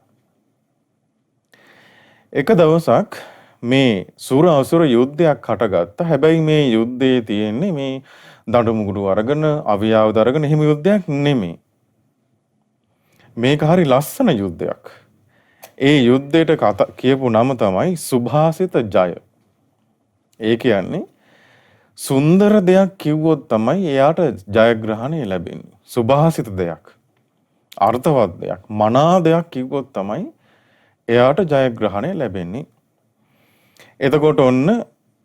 එක දවසක් මේ සුර අසුර යුද්ධයක් හටගත්තා. හැබැයි මේ යුද්ධයේ තියෙන්නේ මේ දඬු මුගුරු අරගෙන අවියාවද අරගෙන එහෙම යුද්ධයක් නෙමෙයි. මේක හරි ලස්සන යුද්ධයක්. ඒ යුද්ධයට කියපු නම තමයි සුභාසිත ජය. ඒ කියන්නේ සුන්දර දෙයක් කිව්වොත් තමයි එයාට ජයග්‍රහණය ලැබෙන්නේ. සුභාසිත දෙයක්, අර්ථවත් දෙයක්, මනා දෙයක් කිව්වොත් තමයි එයාට ජයග්‍රහණය ලැබෙන්නේ. එතකොට ඔන්න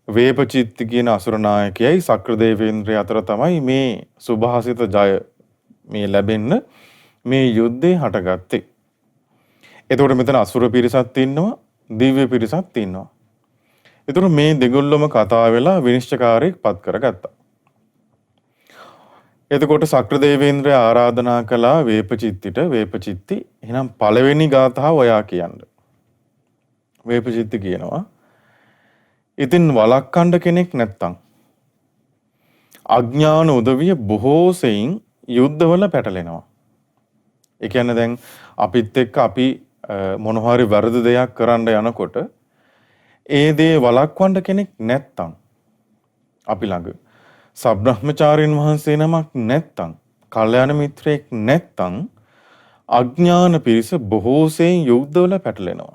වේපචිත්ති කියන අසුර නායකයයි සක්‍රදේවේන්ද්‍රය අතර තමයි මේ සුභාසිත ජය මේ ලැබෙන්න මේ යුද්ධේ හටගත්තේ. එතකොට මෙතන අසුර පිරිසක් ඉන්නවා, දිව්‍ය පිරිසක් ඉන්නවා. එතකොට මේ දෙගොල්ලම කතා වෙලා විනිශ්චයකාරයෙක් පත් කරගත්තා. එතකොට සක්‍රදේවේන්ද්‍රය ආරාධනා කළා වේපචිත්තිට, වේපචිත්ති එහෙනම් පළවෙනි ගාථාව ඔයා කියන්න. වේපචිත්ති කියනවා ඉතින් වළක්වන්න කෙනෙක් නැත්තම් අඥාන උදවිය බොහෝ සෙයින් යුද්ධවල පැටලෙනවා. ඒ කියන්නේ දැන් අපිත් එක්ක අපි මොනවා හරි වැරදි දෙයක් කරන්න යනකොට ඒ දේ වළක්වන්න කෙනෙක් නැත්තම් අපි ළඟ සබ්‍රහ්මචාරින් වහන්සේ නමක් නැත්තම් කල්යාණ මිත්‍රයෙක් නැත්තම් අඥාන පිරිස බොහෝ සෙයින් යුද්ධවල පැටලෙනවා.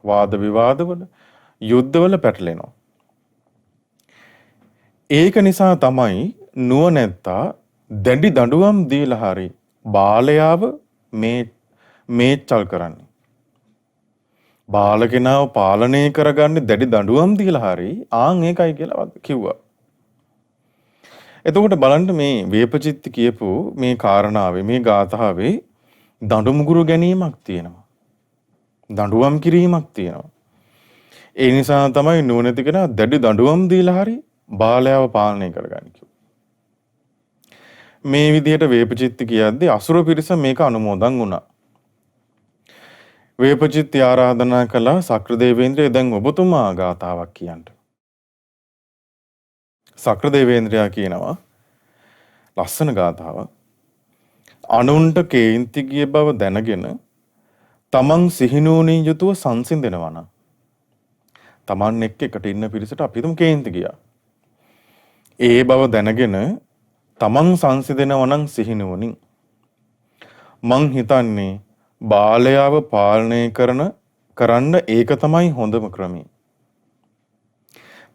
වාද විවාදවල යුද්ධවල පැටලෙනවා. ඒක නිසා තමයි නුවණැත්තා දැඩි දඬුවම් දීලා හරි බාලයාව මේචල් කරන්නේ. බාලකෙනාව පාලනය කරගන්නේ දැඩි දඬුවම් දීලා හරි ආන් ඒකයි කියලා කිව්වා. එතකොට බලන්න මේ වේපචිත්ති කියපු මේ කාරණාවේ මේ ගාථාවේ දඬු මුගුරු ගැනීමක් තියෙනවා. දඬුවම් කිරීමක් තියෙනවා. ඒ නිසා තමයි නුවණැති කෙනා දැඩි දඬුවම් දීලා හරි බාලයාව පාලනය කරගන්නේ කිව්වා. මේ විදිහට වේපචිත්ති කියද්දී අසුර පිරිස මේක අනුමෝදන් වුණා. වේපචිත්ති ආරාධනා කළා සක්‍රදේවේන්ද්‍රය දැන් ඔබතුමා ගාථාවක් කියන්න. සක්‍රදේවේන්ද්‍රයා කියනවා ලස්සන ගාථාවක්. අනුන්ට කේන්ති ගිය බව දැනගෙන තමන් සිහිනුවණින් යුතුව සංසිඳෙනවා නම් තමන් එකට ඉන්න පිරිසට අපි තුම් කේන්ති ගියා. ඒ බව දැනගෙන තමන් සංසිඳෙනවා නම් සිහිනුවණින් මං හිතන්නේ බාලයාව පාලනය කරන්න ඒක තමයි හොඳම ක්‍රමය.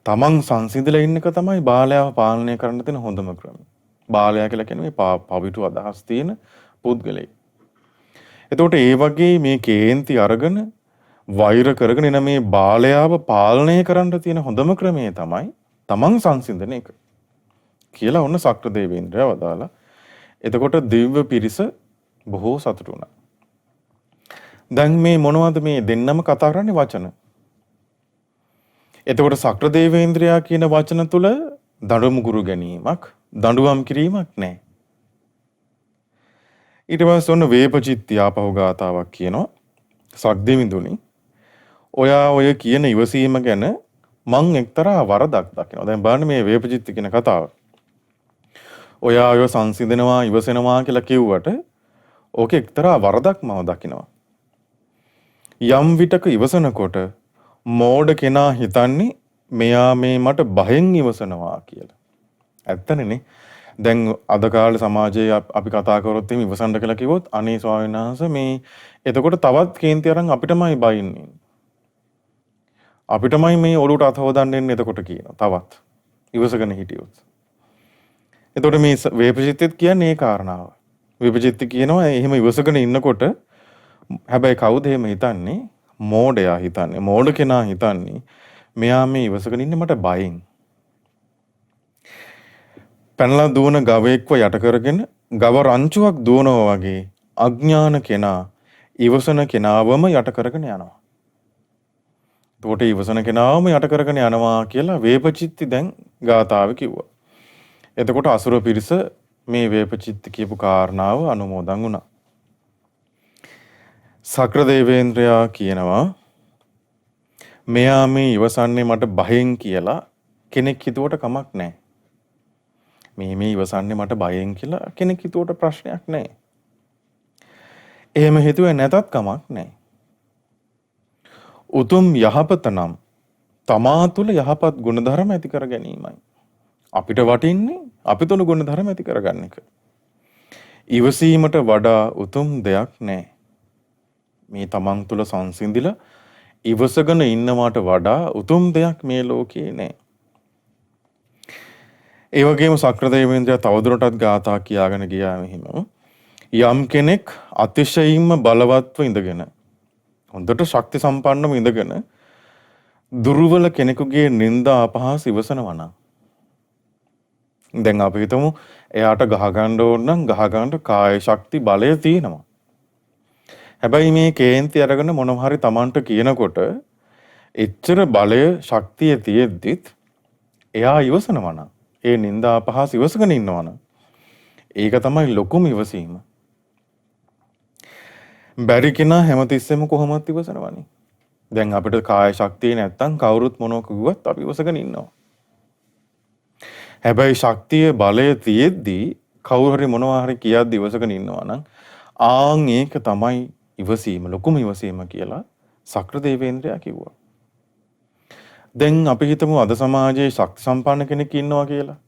තමන් සංසිඳලා ඉන්න එක තමයි බාලයාව පාලනය කරන්න තියෙන හොඳම ක්‍රමය. බාලයා කියලා කියන්නේ පවිතු අදහස් තියෙන පුද්ගලයෙක්. එතකොට ඒ වගේ මේ කේන්ති අරගෙන වෛර කරගෙන එන මේ බාලයාව පාලනය කරන්න තියෙන හොඳම ක්‍රමය තමයි තමන් සංසිඳන එක කියලා ඔන්න සක්‍රදේවේන්ද්‍රයා වදාලා. එතකොට දිව්‍ය පිරිස බොහෝ සතුටු වුණා. දැන් මේ මොනවද මේ දෙන්නම කතා කරන්නේ වචන. එතකොට සක්‍රදේවේන්ද්‍රයා කියන වචන තුල දඬුමුගුරු ගැනීමක්, දඬුවම් කිරීමක් නැහැ. ඊට පස්සේ ඔන්න වේපචිත්ති ආපහු ගාතාවක් කියනවා. සක්දෙවිඳුනි ඔයා ඔය කියන ඉවසීම ගැන මං එක්තරා වරදක් දකිනවා. දැන් බලන්න මේ වේපචිත්ති කියන කතාව. ඔයා ඔය සංසිඳනවා ඉවසෙනවා කියලා කිව්වට ඕකේ එක්තරා වරදක් මම දකිනවා. යම් විටක ඉවසනකොට මෝඩ කෙනා හිතන්නේ මෙයා මේ මට බයෙන් ඉවසනවා කියලා. ඇත්තනේ. දැන් අද කාලේ සමාජයේ අපි කතා කරොත් එimhe ඉවසන්න කියලා කිව්වොත් අනේ ස්වාමීන් වහන්සේ මේ එතකොට තවත් කේන්ති අරන් අපිටමයි බයින්නේ. අපිටමයි මේ ඔළුවට අත හොදන්න එන්නේ එතකොට කියනවා. තවත් ඉවසගෙන හිටියොත්. එතකොට මේ වේපචිත්තෙත් කියන්නේ ඒ කාරණාව. වේපචිත්ති කියනවා එහෙම ඉවසගෙන ඉන්නකොට හැබැයි කවුද එහෙම හිතන්නේ? මෝඩයා හිතන්නේ. මෝඩ කෙනා හිතන්නේ මෙයා මේ ඉවසගෙන ඉන්නේ මට බයෙන්. පැනලා දුවන ගවයෙක්ව යට කරගෙන ගව රංචුවක් දුවනවා වගේ අඥාන කෙනා ඉවසන කෙනාවම යට කරගෙන යනවා. එතකොට ඉවසන කෙනාවම යට කරගෙන යනවා කියලා වේපචිත්ති දැන් ගාථාවේ කිව්වා. එතකොට අසුර පිරිස මේ වේපචිත්ති කියපු කාරණාව අනුමෝදන් වුණා. සක්‍ර දේවේන්ද්‍රයා කියනවා මෙයා මේ ඉවසන්නේ මට බයෙන් කියලා කෙනෙක් හිතුවට කමක් නැහැ. මේ ඉවසන්නේ මට බයෙන් කියලා කෙනෙක් හිතුවට ප්‍රශ්නයක් නැහැ. එහෙම හිතුවේ නැතත් කමක් නැහැ. උතුම් යහපත නම් තමා තුළ යහපත් ගුණධර්ම ඇති කර ගැනීමයි. අපිට වටින්නේ අපි තුළ ගුණධර්ම ඇති කරගන්න එක. ඉවසීමට වඩා උතුම් දෙයක් නැහැ. මේ තමන් තුළ සංසිඳිලා ඉවසගෙන ඉන්නවට වඩා උතුම් දෙයක් මේ ලෝකේ නැහැ. ඒ වගේම සක්‍ර දේවේන්ද්‍රයා තවදුරටත් ගාථා කියාගෙන ගියා මෙහිම. යම් කෙනෙක් අතිශයින්ම බලවත්ව ඉඳගෙන හොඳට ශක්ති සම්පන්නව ඉඳගෙන දුර්වල කෙනෙකුගේ නිନ୍ଦා අපහාස ඉවසනවා නම් දැන් අපි හිතමු එයාට ගහ ගන්න ඕන නම් ගහ ගන්න කාය ශක්ති බලය තියෙනවා. හැබැයි මේ කේන්ති අරගෙන මොනව හරි Tamanට කියනකොට එච්චර බලය ශක්තිය තියෙද්දිත් එයා ඉවසනවා නම් ඒ නිନ୍ଦා අපහාස ඉවසගෙන ඉන්නවා නම් ඒක තමයි ලොකුම ඉවසීම. බැරි කෙනා හැමතිස්සෙම කොහොමවත් ඉවසනවනේ. දැන් අපිට කාය ශක්තිය නැත්තම් කවුරුත් මොනව කිව්වත් අපි ඉවසගෙන ඉන්නවා. හැබැයි ශක්තිය බලය තියෙද්දී කවුරු හරි මොනවා හරි කියද්දි ඉවසගෙන ඉන්නවා නම් ආන් ඒක තමයි ඉවසීම, ලොකුම ඉවසීම කියලා සක්‍ර දේවේන්ද්‍රයා කිව්වා. දැන් අපි හිතමු අද සමාජයේ ශක්ති සම්පන්න කෙනෙක් ඉන්නවා කියලා.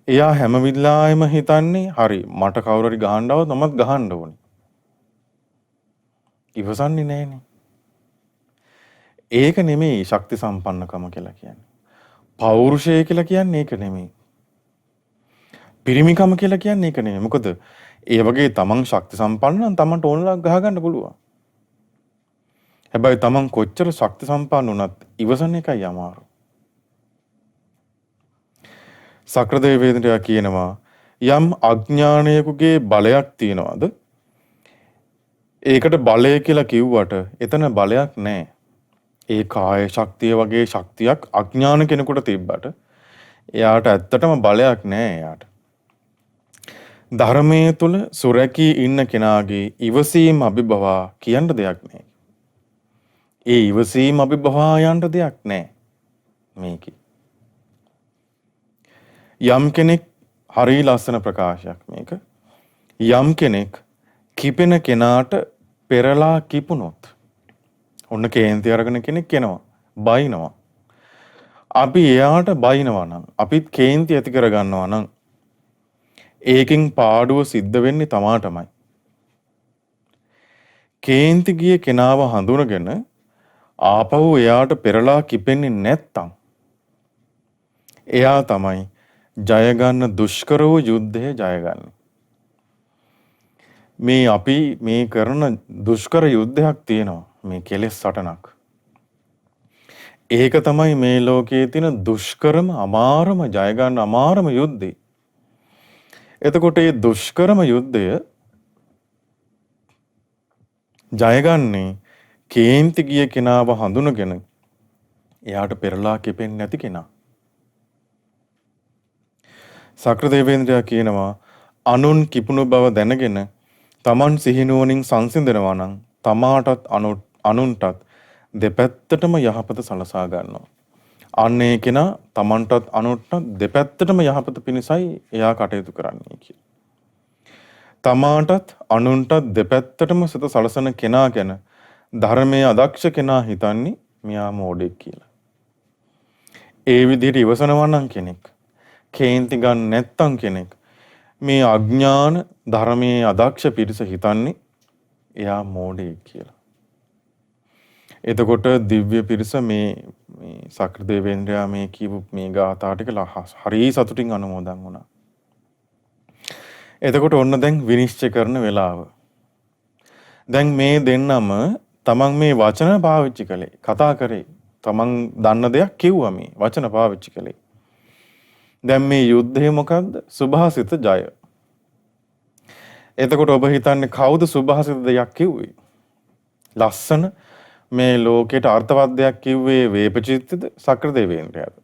එයා හැම වෙලාවෙම හිතන්නේ හරි මට කවුරු හරි ගහන්න આવොත් මමත් ගහන්න ඕනේ. ඉවසන්නේ නැහනේ. ඒක නෙමෙයි ශක්ති සම්පන්නකම කියලා කියන්නේ. පෞරුෂය කියලා කියන්නේ ඒක නෙමෙයි. පිරිමිකම කියලා කියන්නේ ඒක නෙමෙයි. මොකද ඒ වගේ තමන් ශක්ති සම්පන්න නම් තමන්ට ඕනලා ගහ ගන්න පුළුවන්. හැබැයි තමන් කොච්චර ශක්ති සම්පන්න වුණත් ඉවසන එකයි අමාරු. සක්‍ර දේවේන්ද්‍රයා කියනවා යම් අඥානයෙකුගේ බලයක් තියනවාද ඒකට බලය කියලා කිව්වට එතන බලයක් නැහැ. ඒ කාය ශක්තිය වගේ ශක්තියක් අඥාන කෙනෙකුට තිබ්බට එයාට ඇත්තටම බලයක් නැහැ එයාට. ධර්මයේ තුල සුරැකී ඉන්න කෙනාගේ ඉවසීම අභිභවා කියන්න දෙයක් නැහැ. ඒ ඉවසීම අභිභවා යන්න දෙයක් නැහැ මේකේ. යම් කෙනෙක් හරි ලස්සන ප්‍රකාශයක් මේක. යම් කෙනෙක් කිපෙන කෙනාට පෙරලා කිපුණොත් ඔන්න කේන්ති අරගෙන කෙනෙක් එනවා බයිනවා. අපි එයාට බයිනවා නම් අපිත් කේන්ති ඇති කරගන්නවා නම් ඒකෙන් පාඩුව සිද්ධ වෙන්නේ තමාටමයි. කේන්ති ගිය කෙනාව හඳුනගෙන ආපහු එයාට පෙරලා කිපෙන්නේ නැත්තම් එයා තමයි ජය ගන්න දුෂ්කර වූ යුද්ධය ජයගන්නේ. මේ අපි මේ කරන දුෂ්කර යුද්ධයක් තියෙනවා මේ කෙලෙස් සටනක්. ඒක තමයි මේ ලෝකයේ තියෙන දුෂ්කරම අමාරුම ජය ගන්න අමාරුම යුද්ධය. එතකොට මේ දුෂ්කරම යුද්ධය ජයගන්නේ කේන්ති ගිය කෙනාව හඳුනගෙන එයාට පෙරලා කිපෙන්නේ නැති කෙනා. සක්‍ර දේවේන්ද්‍රයා කියනවා අනුන් කිපුණු බව දැනගෙන තමන් සිහිනුවණින් සංසිඳනවා නම් තමාටත් අනුන්ටත් දෙපැත්තටම යහපත සලසා ගන්නවා. අන්න ඒ කෙනා Tamanටත් අනුන්ටත් දෙපැත්තටම යහපත පිණිසයි එයා කටයුතු කරන්නේ කියලා. තමාටත් අනුන්ටත් දෙපැත්තටම සිත සලසන කෙනා ගැන ධර්මයේ අදක්ෂ කෙනා හිතන්නේ මෙයා මෝඩෙක් කියලා. ඒ විදිහට ඉවසනවා නම් කෙනෙක්, කේන්ති ගන්න නැත්තම් කෙනෙක්, මේ අඥාන ධර්මයේ අදක්ෂ පිරිස හිතන්නේ එයා මෝඩෙක් කියලා. එතකොට දිව්‍ය පිරිස මේ සක්‍රදේවේන්ද්‍රයා මේ කියපු මේ ගාථා ටික හරි සතුටින් අනුමෝදන් වුණා. එතකොට ඔන්න දැන් විනිශ්චය කරන වෙලාව. දැන් මේ දෙන්නම තමන් මේ වචන පාවිච්චි කළේ, කතා කරේ. තමන් දන්න දෙයක් කිව්වා මේ වචන පාවිච්චි කළේ. දැන් මේ යුද්ධය මොකද්ද? සුභාසිත ජය. එතකොට ඔබ හිතන්නේ කවුද සුභාසිත දෙයක් කිව්වේ? ලස්සන මේ ලෝකයට අර්ථවත් දෙයක් කිව්වේ වේපචිත්තද සක්‍රදේවේන්ද්‍රයාද?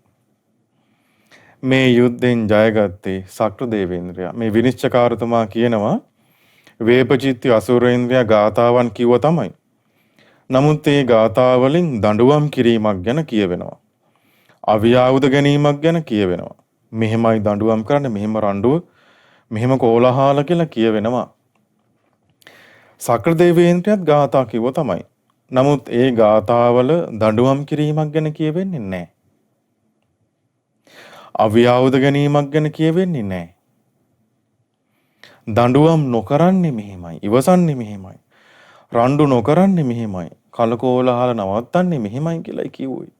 මේ යුද්ධෙන් ජයගත්තේ සක්‍රදේවේන්ද්‍රයා. මේ විනිශ්චයකාරතුමා කියනවා වේපචිත්ති අසුරේන්ද්‍රයා ගාථාවන් කිව්ව තමයි. නමුත් ඒ ගාථාවලින් දඬුවම් කිරීමක් ගැන කියවෙනවා. අවියාවුද ගැනීමක් ගැන කියවෙනවා. මෙහෙමයි දඬුවම් කරන්න, මෙහෙම රණ්ඩුව, මෙහෙම කෝලහල කියලා කියවෙනවා. සක්‍රදේවේන්ද්‍රයාත් ගාථා කිව්ව තමයි. නමුත් ඒ ගාථාවල දඬුවම් කිරීමක් ගැන කියවෙන්නේ නැහැ. අවියාවුද ගැනීමක් ගැන කියවෙන්නේ නැහැ. දඬුවම් නොකරන්නේ මෙහෙමයි, ඉවසන්නේ මෙහෙමයි. රණ්ඩු නොකරන්නේ මෙහෙමයි, කලකෝලහල නවත්තන්නේ මෙහෙමයි කියලායි කිව්වේ.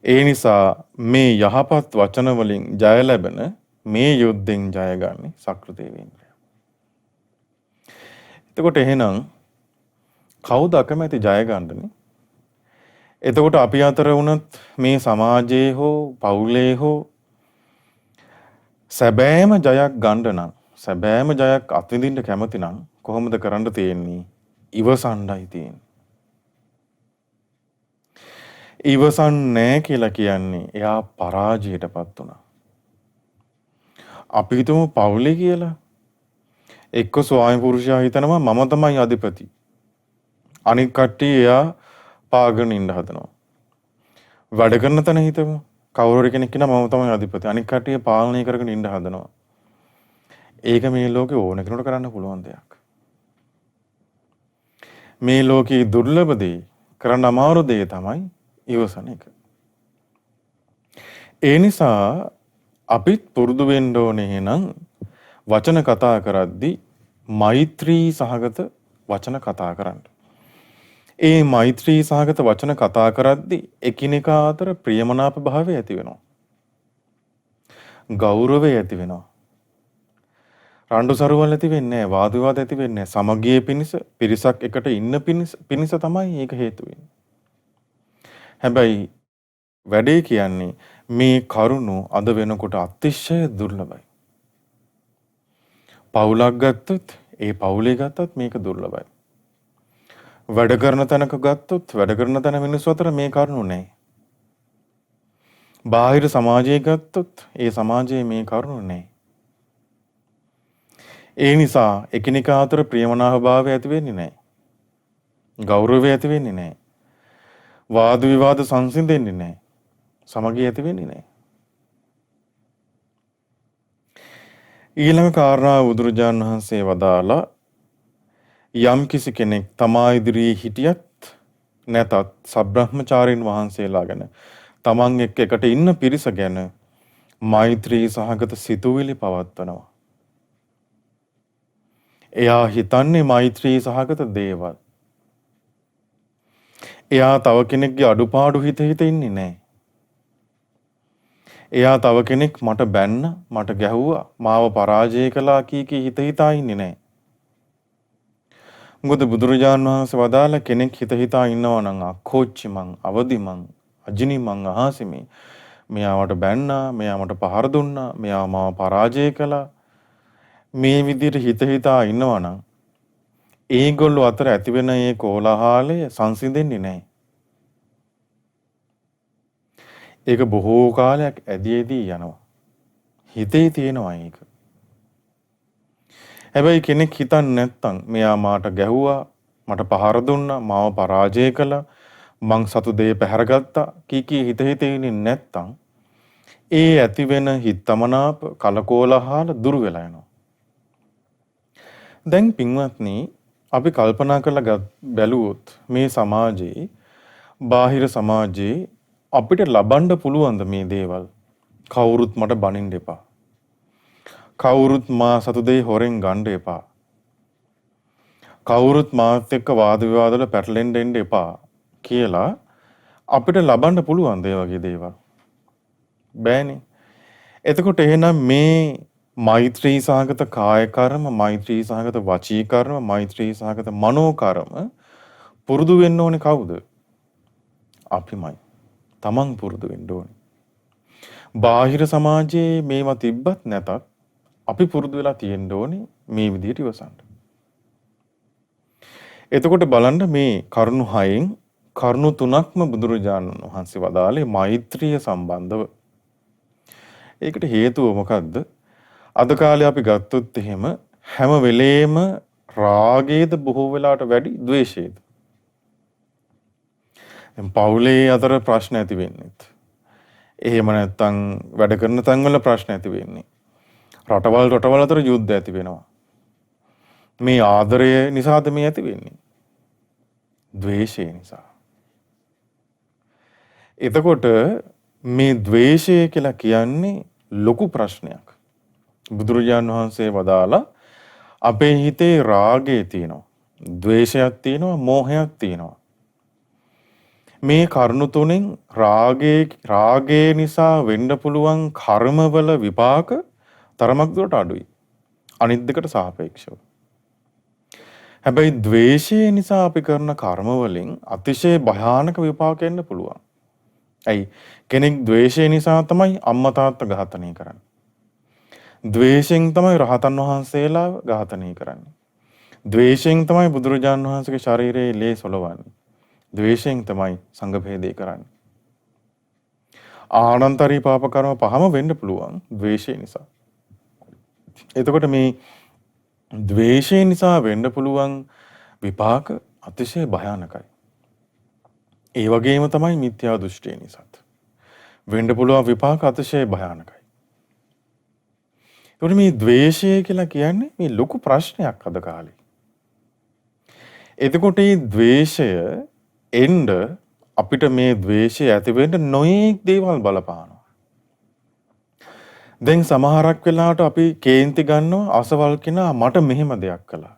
ඒ නිසා මේ යහපත් වචන වලින් ජය ලැබෙන මේ යුද්ධෙන් ජයගන්නේ සක්‍රදේවේන්ද්‍රයා. එතකොට එහෙනම් කවුද අකමැති ජය ගන්නනේ? එතකොට අපි අතර වුණත් මේ සමාජයේ හෝ පවුලේ හෝ සැබෑම ජයක් ගන්න නම්, සැබෑම ජයක් අත්විඳින්න කැමති නම් කොහොමද කරන්න තියෙන්නේ? ඉවසන්නයි තියෙන්නේ. ඉවසන්නේ කියලා කියන්නේ එයා පරාජයටපත් වුණා. අපි හිතමු පවුලේ කියලා. එක්ක ස්වාමි පුරුෂයා හිතනවා මම තමයි අධිපති. අනික් කට්ටිය එයා පාගගෙන ඉන්න හදනවා. වැඩ කරන තැන හිතමු කවුරු කෙනෙක් කියනවා මම තමයි අධිපති. අනික් කට්ටිය පාලනය කරගෙන ඉන්න හදනවා. ඒක මේ ලෝකේ ඕන කෙනෙකුට කරන්න පුළුවන් දෙයක්. මේ ලෝකේ දුර්ලභ දේ, කරන්න අමාරු දේ තමයි ඉවසන එක. ඒ නිසා අපිත් පුරුදු වෙන්න ඕනේ එහෙනම් වචන කතා කරද්දී මෛත්‍රී සහගත වචන කතා කරන්න. ඒ මෛත්‍රී සහගත වචන කතා කරද්දී එකිනෙකා අතර ප්‍රියමනාප භාවය ඇති වෙනවා. ගෞරවය ඇති වෙනවා. රණ්ඩු සරුවල් ඇති වෙන්නේ නැහැ, වාද විවාද ඇති වෙන්නේ නැහැ. සමගියේ පිණිස, පිරිසක් එකට ඉන්න පිණිස තමයි ඒක හේතු වෙන්නේ. හැබැයි වැඩේ කියන්නේ මේ කරුණු අද වෙනකොට අතිශය දුර්ලභයි. පවුලක් ගත්තොත්, ඒ පවුලේ ගත්තත් මේක දුර්ලභයි. වැඩ කරන තැනක ගත්තොත්, වැඩ කරන තැන මිනිස්සු අතර මේ කරුණු නැහැ. බාහිර සමාජයේ ගත්තොත්, ඒ සමාජයේ මේ කරුණු නැහැ. ඒ නිසා එකිනෙකා අතර ප්‍රියමනාප භාවය ඇති වෙන්නේ නැහැ. ගෞරවය ඇති වෙන්නේ නැහැ. වාද විවාද සංසිඳෙන්නේ නැහැ. සමගිය ඇති වෙන්නේ නැහැ. ඊළඟ කාරණාව බුදුරජාණන් වහන්සේ වදාලා යම් කිසි කෙනෙක් තමා ඉදිරියේ හිටියත් නැතත් සබ්‍රහ්මචාරීන් වහන්සේලා ගැන, තමන් එක්ක එකට ඉන්න පිරිස ගැන මෛත්‍රී සහගත සිතුවිලි පවත්වනවා. එයා හිතන්නේ මෛත්‍රී සහගත දේවල්. එයා තව කෙනෙක්ගේ අඩුපාඩු හිත ඉන්නේ නැහැ. එයා තව කෙනෙක් මට බැන්න, මට ගැහුවා, මාව පරාජය කළා කී හිත හිතා ඉන්නේ නැහැ. මොකද බුදුරජාණන් වහන්සේ වදාළ කෙනෙක් හිත හිතා ඉන්නවා නම් අක්කෝච්චි මං, අවදි මං, අජිනි මං අහසිමි. මෙයා මට බැන්නා, මෙයා මට පහර දුන්නා, මෙයා මාව පරාජය කළා. මේ විදිහට හිත හිතා ඉන්නවා නම් ඒගොල්ලෝ අතර ඇතිවෙන මේ කෝලහලය සංසිඳෙන්නේ නැහැ. ඒක බොහෝ කාලයක් ඇදී යනවා. හිතේ තියෙනවා ඒක. හැබැයි කෙනෙක් හිතන්නේ නැත්තම් මෙයා මාට ගැහුවා, මට පහර දුන්නා, මාව පරාජය කළා, මං සතු දේ පැහැරගත්තා කී හිත ඉන්නේ නැත්තම් ඒ ඇති වෙන හිතමනාප කලකෝලහල දුර වෙලා යනවා. දැන් පින්වත්නි, අපි කල්පනා කරලා බැලුවොත් මේ සමාජයේ, බාහිර සමාජයේ අපිට ලබන්න පුළුවන්ද මේ දේවල්? කවුරුත් මට බනින්න එපා. කවුරුත් මා සතු දෙය හොරෙන් ගන්න එපා. කවුරුත් මාත් එක්ක වාද විවාද වල පැටලෙන්න දෙන්න එපා කියලා අපිට ලබන්න පුළුවන් ඒ වගේ දේවල්? බෑනේ. එතකොට එහෙනම් මේ මෛත්‍රී සහගත කාය කර්ම, මෛත්‍රී සහගත වචී කර්ම, මෛත්‍රී සහගත මනෝ කර්ම පුරුදු වෙන්න ඕනේ කවුද? අපිමයි. තමන් පුරුදු වෙන්න ඕනේ. බාහිර සමාජයේ මේවා තිබ්බත් නැතත් අපි පුරුදු වෙලා තියෙන්න ඕනේ මේ විදිහට ඉවසන්න. එතකොට බලන්න මේ කරුණු 6න් කරුණු 3ක්ම බුදුරජාණන් වහන්සේ වදාළේ මෛත්‍රිය සම්බන්ධව. ඒකට හේතුව මොකද්ද? අද කාලේ අපි ගත්තොත් එහෙම හැම වෙලේම රාගයේද බොහෝ වෙලාවට වැඩි ද්වේෂයේද? දැන් පවුලේ අතර ප්‍රශ්න ඇති වෙන්නේත්. එහෙම නැත්නම් වැඩ කරන තැන්වල ප්‍රශ්න ඇති වෙන්නේ. රටවල් අතර යුද්ධ ඇති වෙනවා. මේ ආදරය නිසාද මේ ඇති වෙන්නේ? ද්වේෂය නිසා. එතකොට මේ ද්වේෂය කියලා කියන්නේ ලොකු ප්‍රශ්නයක්. බුදුරජාණන් වහන්සේ වදාලා අපේ හිතේ රාගය තියෙනවා, ද්වේෂයක් තියෙනවා, මෝහයක් තියෙනවා. මේ කරුණු තුනෙන් රාගයේ නිසා වෙන්න පුළුවන් කර්මවල විපාක තරමක් දුරට අඩුයි අනිත් දෙකට සාපේක්ෂව. හැබැයි ද්වේෂය නිසා අපි කරන කර්ම වලින් අතිශය භයානක විපාක එන්න පුළුවන්. ඇයි? කෙනෙක් ද්වේෂය නිසා තමයි අම්මා තාත්තා ඝාතනය කරන්නේ. ද්වේෂයෙන් තමයි රහතන් වහන්සේලා ඝාතනය කරන්නේ. ද්වේෂයෙන් තමයි බුදුරජාණන් වහන්සේගේ ශරීරයේ ලේ සොලවන්නේ. ද්වේෂයෙන් තමයි සංඝ භේදය කරන්නේ. ආනන්තරී පාප කර්ම පහම වෙන්න පුළුවන් ද්වේෂය නිසා. එතකොට මේ ද්වේෂය නිසා වෙන්න පුළුවන් විපාක අතිශය භයානකයි. ඒ වගේම තමයි මිත්‍යා දෘෂ්ටිය නිසාත් වෙන්න පුළුවන් විපාක අතිශය භයානකයි. ඒකට මේ ද්වේෂය කියලා කියන්නේ මේ ලොකු ප්‍රශ්නයක් අද කාලේ. එතකොට මේ ද්වේෂය එන්න අපිට මේ ද්වේෂය ඇති වෙන්න නොයෙක් දේවල් බලපානවා. දැන් සමහරක් වෙලාවට අපි කේන්ති ගන්නවා අසවල් කෙනා මට මෙහෙම දෙයක් කළා.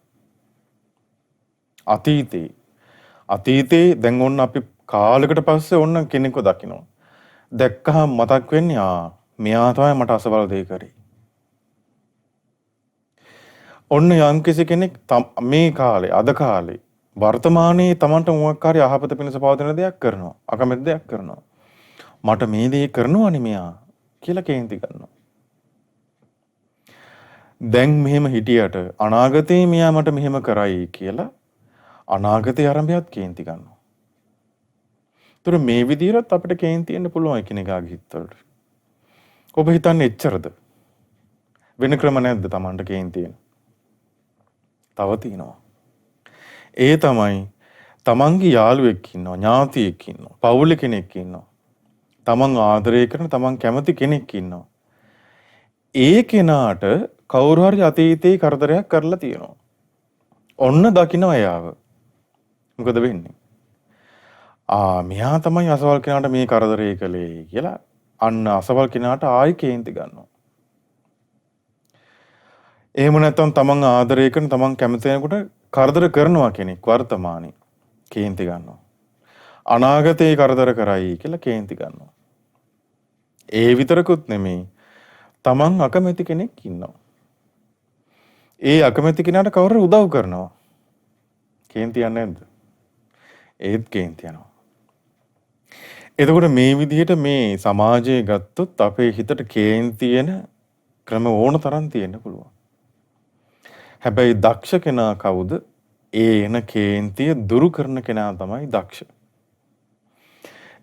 අතීතේ දැන් ඔන්න අපි කාලයකට පස්සේ ඔන්න කෙනෙක්ව දකිනවා. දැක්කහම මතක් වෙන්නේ මෙයා තමයි මට අසවල් දෙය කරේ. ඔන්න යම්කිසි කෙනෙක් මේ කාලේ අද කාලේ වර්තමානයේ Tamanට මොකක් හරි අහපත පිණිස පවතින දෙයක් කරනවා. අකමැති දෙයක් කරනවා. මට මේ දේ කරනවනේ මෙයා කියලා කේන්ති ගන්නවා. දැන් මෙහෙම හිටියට අනාගතේ මෙයා මට මෙහෙම කරයි කියලා අනාගතේ ආරම්භයත් කේන්ති ගන්නවා. ඒතර මේ විදිහට අපිට කේන්ති එන්න පුළුවන් එකිනෙකාගේ හිතවලට. ඔබ හිතන්නේ එච්චරද? වෙන ක්‍රම නැද්ද Tamanට කේන්ති එන්න? තව තියෙනවා. ඒ තමයි තමන්ගේ යාළුවෙක් ඉන්නවා, ඥාතියෙක් ඉන්නවා, පවුලේ කෙනෙක් ඉන්නවා. තමන් ආදරය කරන, තමන් කැමති කෙනෙක් ඉන්නවා. ඒ කෙනාට කවුරු හරි අතීතේ කරදරයක් කරලා තියෙනවා. ඔන්න දකින්න එයාව. මොකද වෙන්නේ? මෙයා තමයි අසවල් කෙනාට මේ කරදරේ කළේ කියලා අන්න අසවල් කෙනාට ආයි කේන්ති ගන්නවා. එහෙම නැත්නම් තමන් ආදරය කරන, තමන් කැමති කෙනෙකුට කරදර කරනවා කෙනෙක් වර්තමානයේ කේන්ති ගන්නවා. අනාගතේ කරදර කරයි කියලා කේන්ති ගන්නවා. ඒ විතරකුත් නෙමෙයි, තමන් අකමැති කෙනෙක් ඉන්නවා. ඒ අකමැති කෙනාට කවුරු උදව් කරනවා. කේන්ති යන්නේ නැද්ද? ඒත් කේන්ති යනවා. එතකොට මේ විදිහට මේ සමාජයේ ගත්තොත් අපේ හිතට කේන්ති එන ක්‍රම ඕන තරම් තියෙන්න පුළුවන්. හැබැයි දක්ෂ කෙනා කවුද? ඒ එන කේන්තිය දුරු කරන කෙනා තමයි දක්ෂ.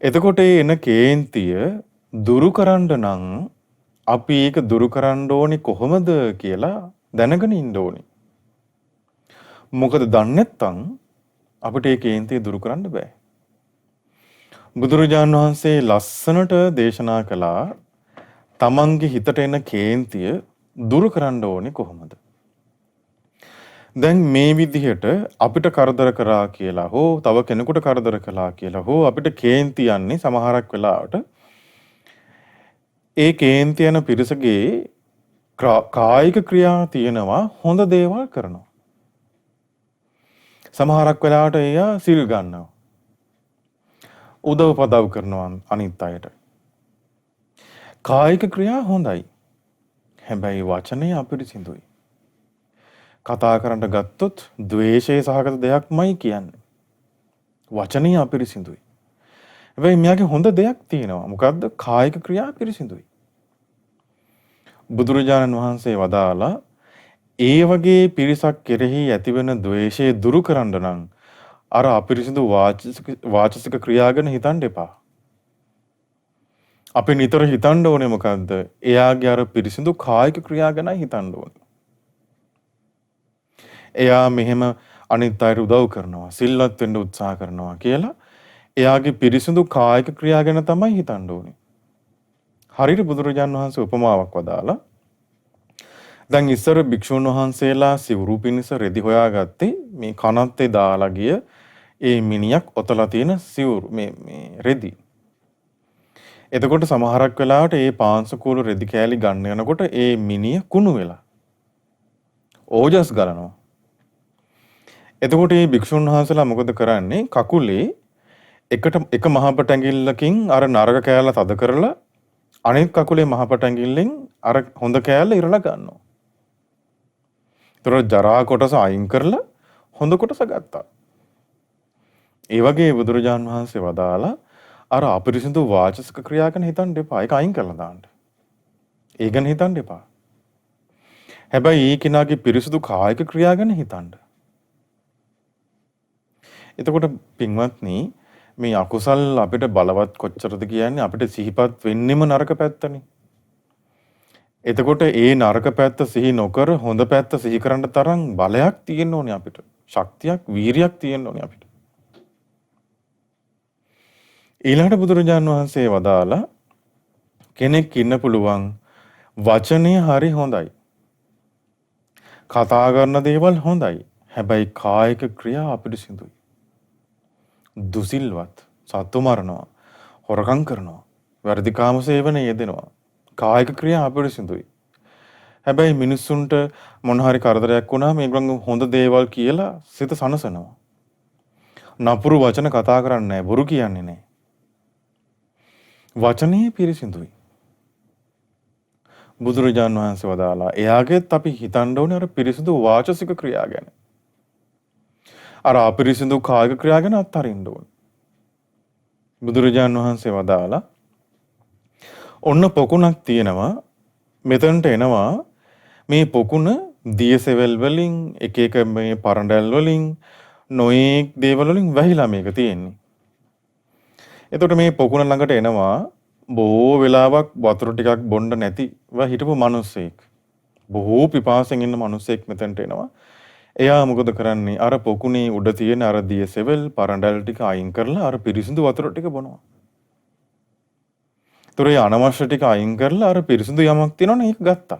එතකොට ඒ එන කේන්තිය දුරු කරන්න නම් අපි ඒක දුරු කරන්න ඕනි කොහොමද කියලා දැනගෙන ඉන්න ඕනි. මොකද දන්නේ නැත්නම් අපිට ඒ කේන්තිය දුරු කරන්න බෑ. බුදුරජාණන් වහන්සේ ලස්සනට දේශනා කළා තමන්ගේ හිතට එන කේන්තිය දුරු කරන්න ඕනේ කොහොමද? දැන් මේ විදිහට අපිට කරදර කරා කියලා හෝ තව කෙනෙකුට කරදර කළා කියලා හෝ අපිට කේන්ති යන්නේ සමහරක් වෙලාවට ඒ කේන්ති යන පිරිසගේ කායික ක්‍රියා තියෙනවා හොඳ දේවල් කරනවා. සමහරක් වෙලාවට එයා සිල් ගන්නවා. උදව් පදව් කරනවා අනිත් අයට. කායික ක්‍රියා හොඳයි. හැබැයි වචනේ අපිරිසිදුයි. කතා කරන්න ගත්තොත් ද්වේෂය සහගත දෙයක්මයි කියන්නේ. වචනේ අපිරිසිදුයි. හැබැයි මෙයාගේ හොඳ දෙයක් තියෙනවා. මොකද්ද? කායික ක්‍රියා පිරිසිදුයි. බුදුරජාණන් වහන්සේ වදාලා ඒ වගේ පිරිසක් කෙරෙහි ඇතිවෙන ද්වේෂය දුරු කරන්න නම් අර අපිරිසිදු වාචසික ක්‍රියා ගැන හිතන්න එපා. අපි නිතර හිතන්න ඕනේ මොකද්ද? එයාගේ අර පිරිසිදු කායික ක්‍රියා ගැනයි හිතන්න ඕනේ. එයා මෙහෙම අනිත් අයට උදව් කරනවා, සිල්වත් වෙන්න උත්සාහ කරනවා කියලා එයාගේ පිරිසිදු කායික ක්‍රියා ගැන තමයි හිතන්න ඕනේ. හරියට බුදුරජාණන් වහන්සේ උපමාවක් වදාලා දැන් ඉස්සර භික්ෂුන් වහන්සේලා සිවුරු පිණිස රෙදි හොයාගත්තේ මේ කනත්තේ දාලා ගිය ඒ මිනියක් ඔතලා තියෙන සිවුරු මේ රෙදි. එතකොට සමහරක් වෙලාවට ඒ පාංශකූල රෙදි කෑලි ගන්න යනකොට ඒ මිනිය කුණු වෙලා ඕජස් ගලනවා. එතකොට මේ භික්ෂුන් වහන්සේලා මොකද කරන්නේ? කකුලේ එක මහපට ඇඟිල්ලකින් අර නරක කෑල්ල තද කරලා අනෙක් කකුලේ මහපට ඇඟිල්ලෙන් අර හොඳ කෑල්ල ඉරලා ගන්නවා. ඒතර ජරා කොටස අයින් කරලා හොඳ කොටස ගත්තා. ඒ වගේ බුදුරජාන් වහන්සේ වදාලා අර අපිරිසිදු වාචසික ක්‍රියා ගැන හිතන්න එපා. ඒක අයින් කරලා දාන්න. ඒ ගැන හිතන්න එපා. හැබැයි ඒ කෙනාගේ පිරිසිදු කායික ක්‍රියා ගැන හිතන්න. එතකොට පින්වත්නි මේ අකුසල් අපිට බලවත් කොච්චරද කියන්නේ අපිට සිහිපත් වෙන්නෙම නරක පැත්තනේ. එතකොට ඒ නරක පැත්ත සිහි නොකර හොඳ පැත්ත සිහි කරන්න තරම් බලයක් තියෙන්න ඕනේ අපිට. ශක්තියක්, වීරියක් තියෙන්න ඕනේ අපිට. ඊළඟට බුදුරජාණන් වහන්සේ වදාලා කෙනෙක් ඉන්න පුළුවන් වචනය හරි හොඳයි. කතා කරන දේවල් හොඳයි. හැබැයි කායික ක්‍රියා අපිරිසිදුයි. දුසිල්වත්, සත්තු මරනවා, හොරකම් කරනවා, වැරදි කාම සේවනයේ යෙදෙනවා. කායික ක්‍රියා අපිරිසිදුයි. හැබැයි මිනිස්සුන්ට මොන හරි කරදරයක් වුණාම මේගොල්ලෝ හොඳ දේවල් කියලා සිත සනසනවා. නපුරු වචන කතා කරන්නේ නැහැ, බොරු කියන්නේ නැහැ. වචනේ පිරිසිදුයි. බුදුරජාණන් වහන්සේ වදාලා එයාගෙත් අපි හිතන්න ඕනේ අර පිරිසිදු වාචසික ක්‍රියා ගැන. අර අපිරිසිදු කායික ක්‍රියා ගැන අත්හරින්න ඕනේ. බුදුරජාණන් වහන්සේ වදාලා ඔන්න පොකුණක් තියෙනවා. මෙතනට එනවා මේ පොකුණ දියසෙවල් වලින් එක එක මේ පරඬල් වලින් නොයෙක් දේවල් වලින් වැහිලා මේක තියෙන්නේ. එතකොට මේ පොකුණ ළඟට එනවා බොහෝ වෙලාවක් වතුර ටිකක් බොන්න නැතිව හිටපු මිනිස්සෙක්. බොහෝ පිපාසයෙන් ඉන්න මිනිස්සෙක් මෙතනට එනවා. එයා මොකද කරන්නේ? අර පොකුණේ උඩ තියෙන අර දියසෙවල් පරඬල් ටික අයින් කරලා අර පිරිසිදු වතුර ටික බොනවා. ඒතර ඒ අනවශ්‍ය ටික අයින් කරලා අර පිරිසිදු යමක් තියෙනවනේ ඒක ගත්තා.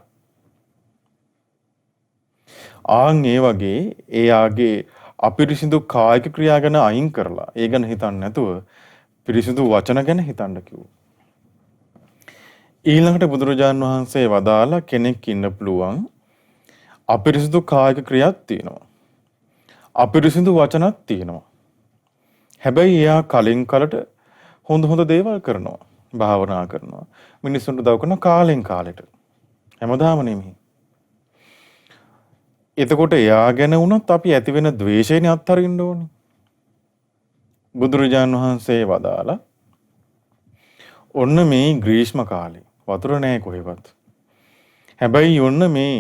ආන් ඒ වගේ එයාගේ අපිරිසිදු කායික ක්‍රියා ගැන අයින් කරලා ඒ ගැන හිතන්නේ නැතුව පිරිසිදු වචන ගැන හිතන්න කිව්වා. ඊළඟට බුදුරජාණන් වහන්සේ වදාලා කෙනෙක් ඉන්න පුළුවන් අපිරිසිදු කායික ක්‍රියාවක් තියෙනවා. අපිරිසිදු වචනක් තියෙනවා. හැබැයි එයා කලින් කලට හොඳ දේවල් කරනවා. භාවනා කරනවා. මිනිස්සුන්ට උදව් කරන කාලෙන් කාලෙට. හැමදාම නෙමෙයි. එතකොට එයා ගැන වුණත් අපි ඇති වෙන ද්වේෂයනේ අත්හරින්න ඕනේ. බුදුරජාණන් වහන්සේ වදාලා ඔන්න මේ ග්‍රීෂ්ම කාලේ වතුර නැහැ කොහෙවත්. හැබැයි ඔන්න මේ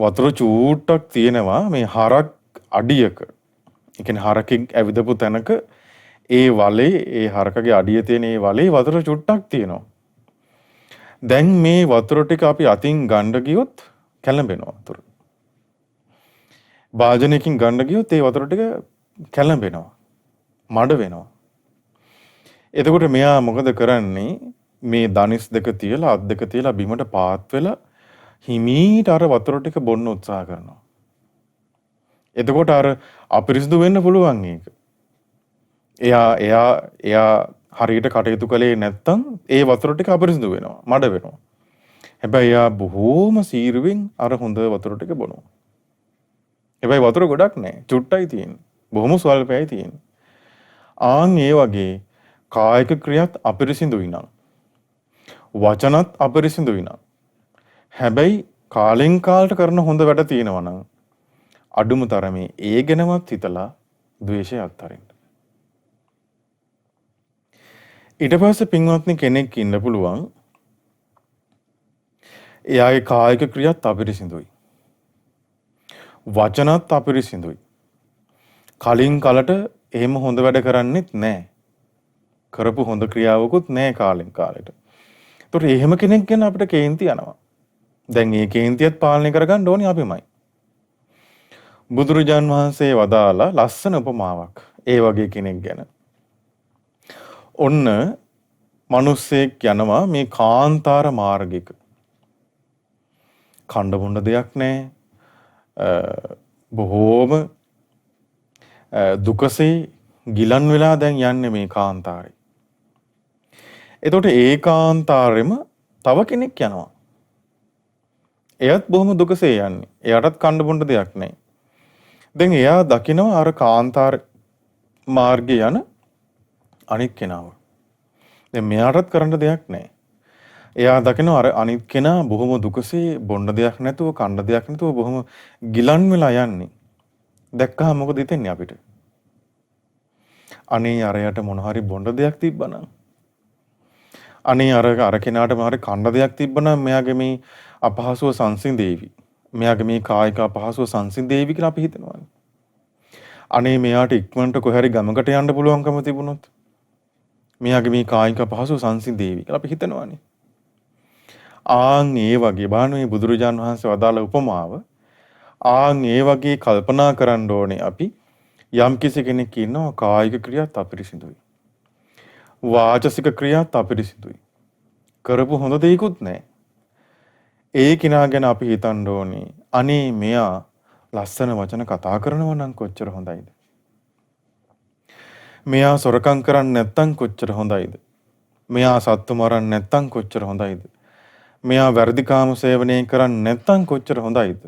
වතුර චූට්ටක් තියෙනවා මේ හරක් අඩියක. ඒ කියන්නේ හරකෙක් ඇවිදපු තැනක ඒ වලේ ඒ හරකගේ අඩිය තියෙන ඒ වලේ වතුර චුට්ටක් තියෙනවා. දැන් මේ වතුර ටික අපි අතින් ගන්න ගියොත් කැළඹෙනවා වතුර. භාජනයකින් ගන්න ගියොත් ඒ වතුර ටික කැළඹෙනවා. මඩ වෙනවා. එතකොට මෙයා මොකද කරන්නේ? මේ දනිස් දෙක තියලා අත් දෙක තියලා බිමට පාත් වෙලා හිමීට අර වතුර ටික බොන්න උත්සාහ කරනවා. එතකොට අර අපිරිසිදු වෙන්න පුළුවන් ඒක. එයා හරියට කටයුතු කළේ නැත්තම් ඒ වතුර ටික අපිරිසිදු වෙනවා, මඩ වෙනවා. හැබැයි එයා බොහෝම සීරුවෙන් අර හොඳ වතුර ටික බොනවා. හැබැයි වතුර ගොඩක් නැහැ, චුට්ටයි තියෙන්නේ. බොහොම ස්වල්පයි තියෙන්නේ. ආන් ඒ වගේ කායික ක්‍රියාත් අපිරිසිදුයි නම්, වචනත් අපිරිසිදුයි නම්, හැබැයි කාලෙන් කාලට කරන හොඳ වැඩ තියෙනවා නම් අඩුම තරමේ ඒ ගැනවත් හිතලා ද්වේෂය අත්හරින්න. ඊට පස්සේ පින්වත්නි කෙනෙක් ඉන්න පුළුවන් එයාගේ කායික ක්‍රියාත් අපිරිසිදුයි, වචනත් අපිරිසිදුයි, කලින් කලට එහෙම හොඳ වැඩ කරන්නෙත් නැහැ, කරපු හොඳ ක්‍රියාවකුත් නැහැ කාලෙන් කාලෙට. ඒතකොට එහෙම කෙනෙක් ගැන අපිට කේන්ති යනවා. දැන් මේ කේන්තියත් පාලනය කරගන්න ඕනේ අපිමයි. බුදුරජාන් වහන්සේ වදාලා ලස්සන උපමාවක් ඒ වගේ කෙනෙක් ගැන. ඔන්න මිනිස්සෙක් යනවා මේ කාන්තාර මාර්ගයක. කණ්ඩ බොණ්ඩ දෙයක් නැහැ. බොහෝම දුකසේ ගිලන් වෙලා දැන් යන්නේ මේ කාන්තාරේ. එතකොට ඒ කාන්තාරෙම තව කෙනෙක් යනවා. එයත් බොහොම දුකසේ යන්නේ. එයාටත් කණ්ඩ බොණ්ඩ දෙයක් නැහැ. දැන් එයා දකිනවා අර කාන්තාර මාර්ගේ යන අනිත් කෙනාව. දැන් මෙයාටත් කරන්න දෙයක් නැහැ. එයා දකිනවා අර අනිත් කෙනා බොහොම දුකසේ බොණ්ඩ දෙයක් නැතුව කණ්ඩ දෙයක් නැතුව බොහොම ගිලන් වෙලා යන්නේ. දැක්කහම මොකද හිතෙන්නේ අපිට? අනේ අරයට මොන හරි බොණ්ඩ දෙයක් තිබ්බනම්, අනේ අර කෙනාට මොන හරි කණ්ඩ දෙයක් තිබ්බනම් මෙයාගේ මේ අපහසුව සංසිඳේවි. මෙයාගේ මේ කායික අපහසුව සංසිඳේවි කියලා අපි හිතනවානේ. අනේ මෙයාට ඉක්මනට කොහේ හරි ගමකට යන්න පුළුවන්කම තිබුණොත් මෙයාගේ මේ කායික අපහසුව සංසිඳේවි කියලා අපි හිතනවානේ. ආන් ඒ වගේ බලන්න මේ බුදුරජාන් වහන්සේ වදාළ උපමාව. ආන් ඒ වගේ කල්පනා කරන්න ඕනේ අපි. යම් කිසි කෙනෙක් ඉන්නවා කායික ක්‍රියාත් අපිරිසිදුයි, වාචසික ක්‍රියාත් අපිරිසිදුයි, කරපු හොඳ දෙයක්වත් නැහැ. ඒ කෙනා ගැන අපි හිතන්න ඕනේ අනේ මෙයා ලස්සන වචන කතා කරනවා නම් කොච්චර හොඳයිද? මෙයා සොරකම් කරන්නේ නැත්තම් කොච්චර හොඳයිද? මෙයා සත්තු මරන්නේ නැත්තම් කොච්චර හොඳයිද? මෙයා වැරදිකාම සේවනය කරන්නේ නැත්තම් කොච්චර හොඳයිද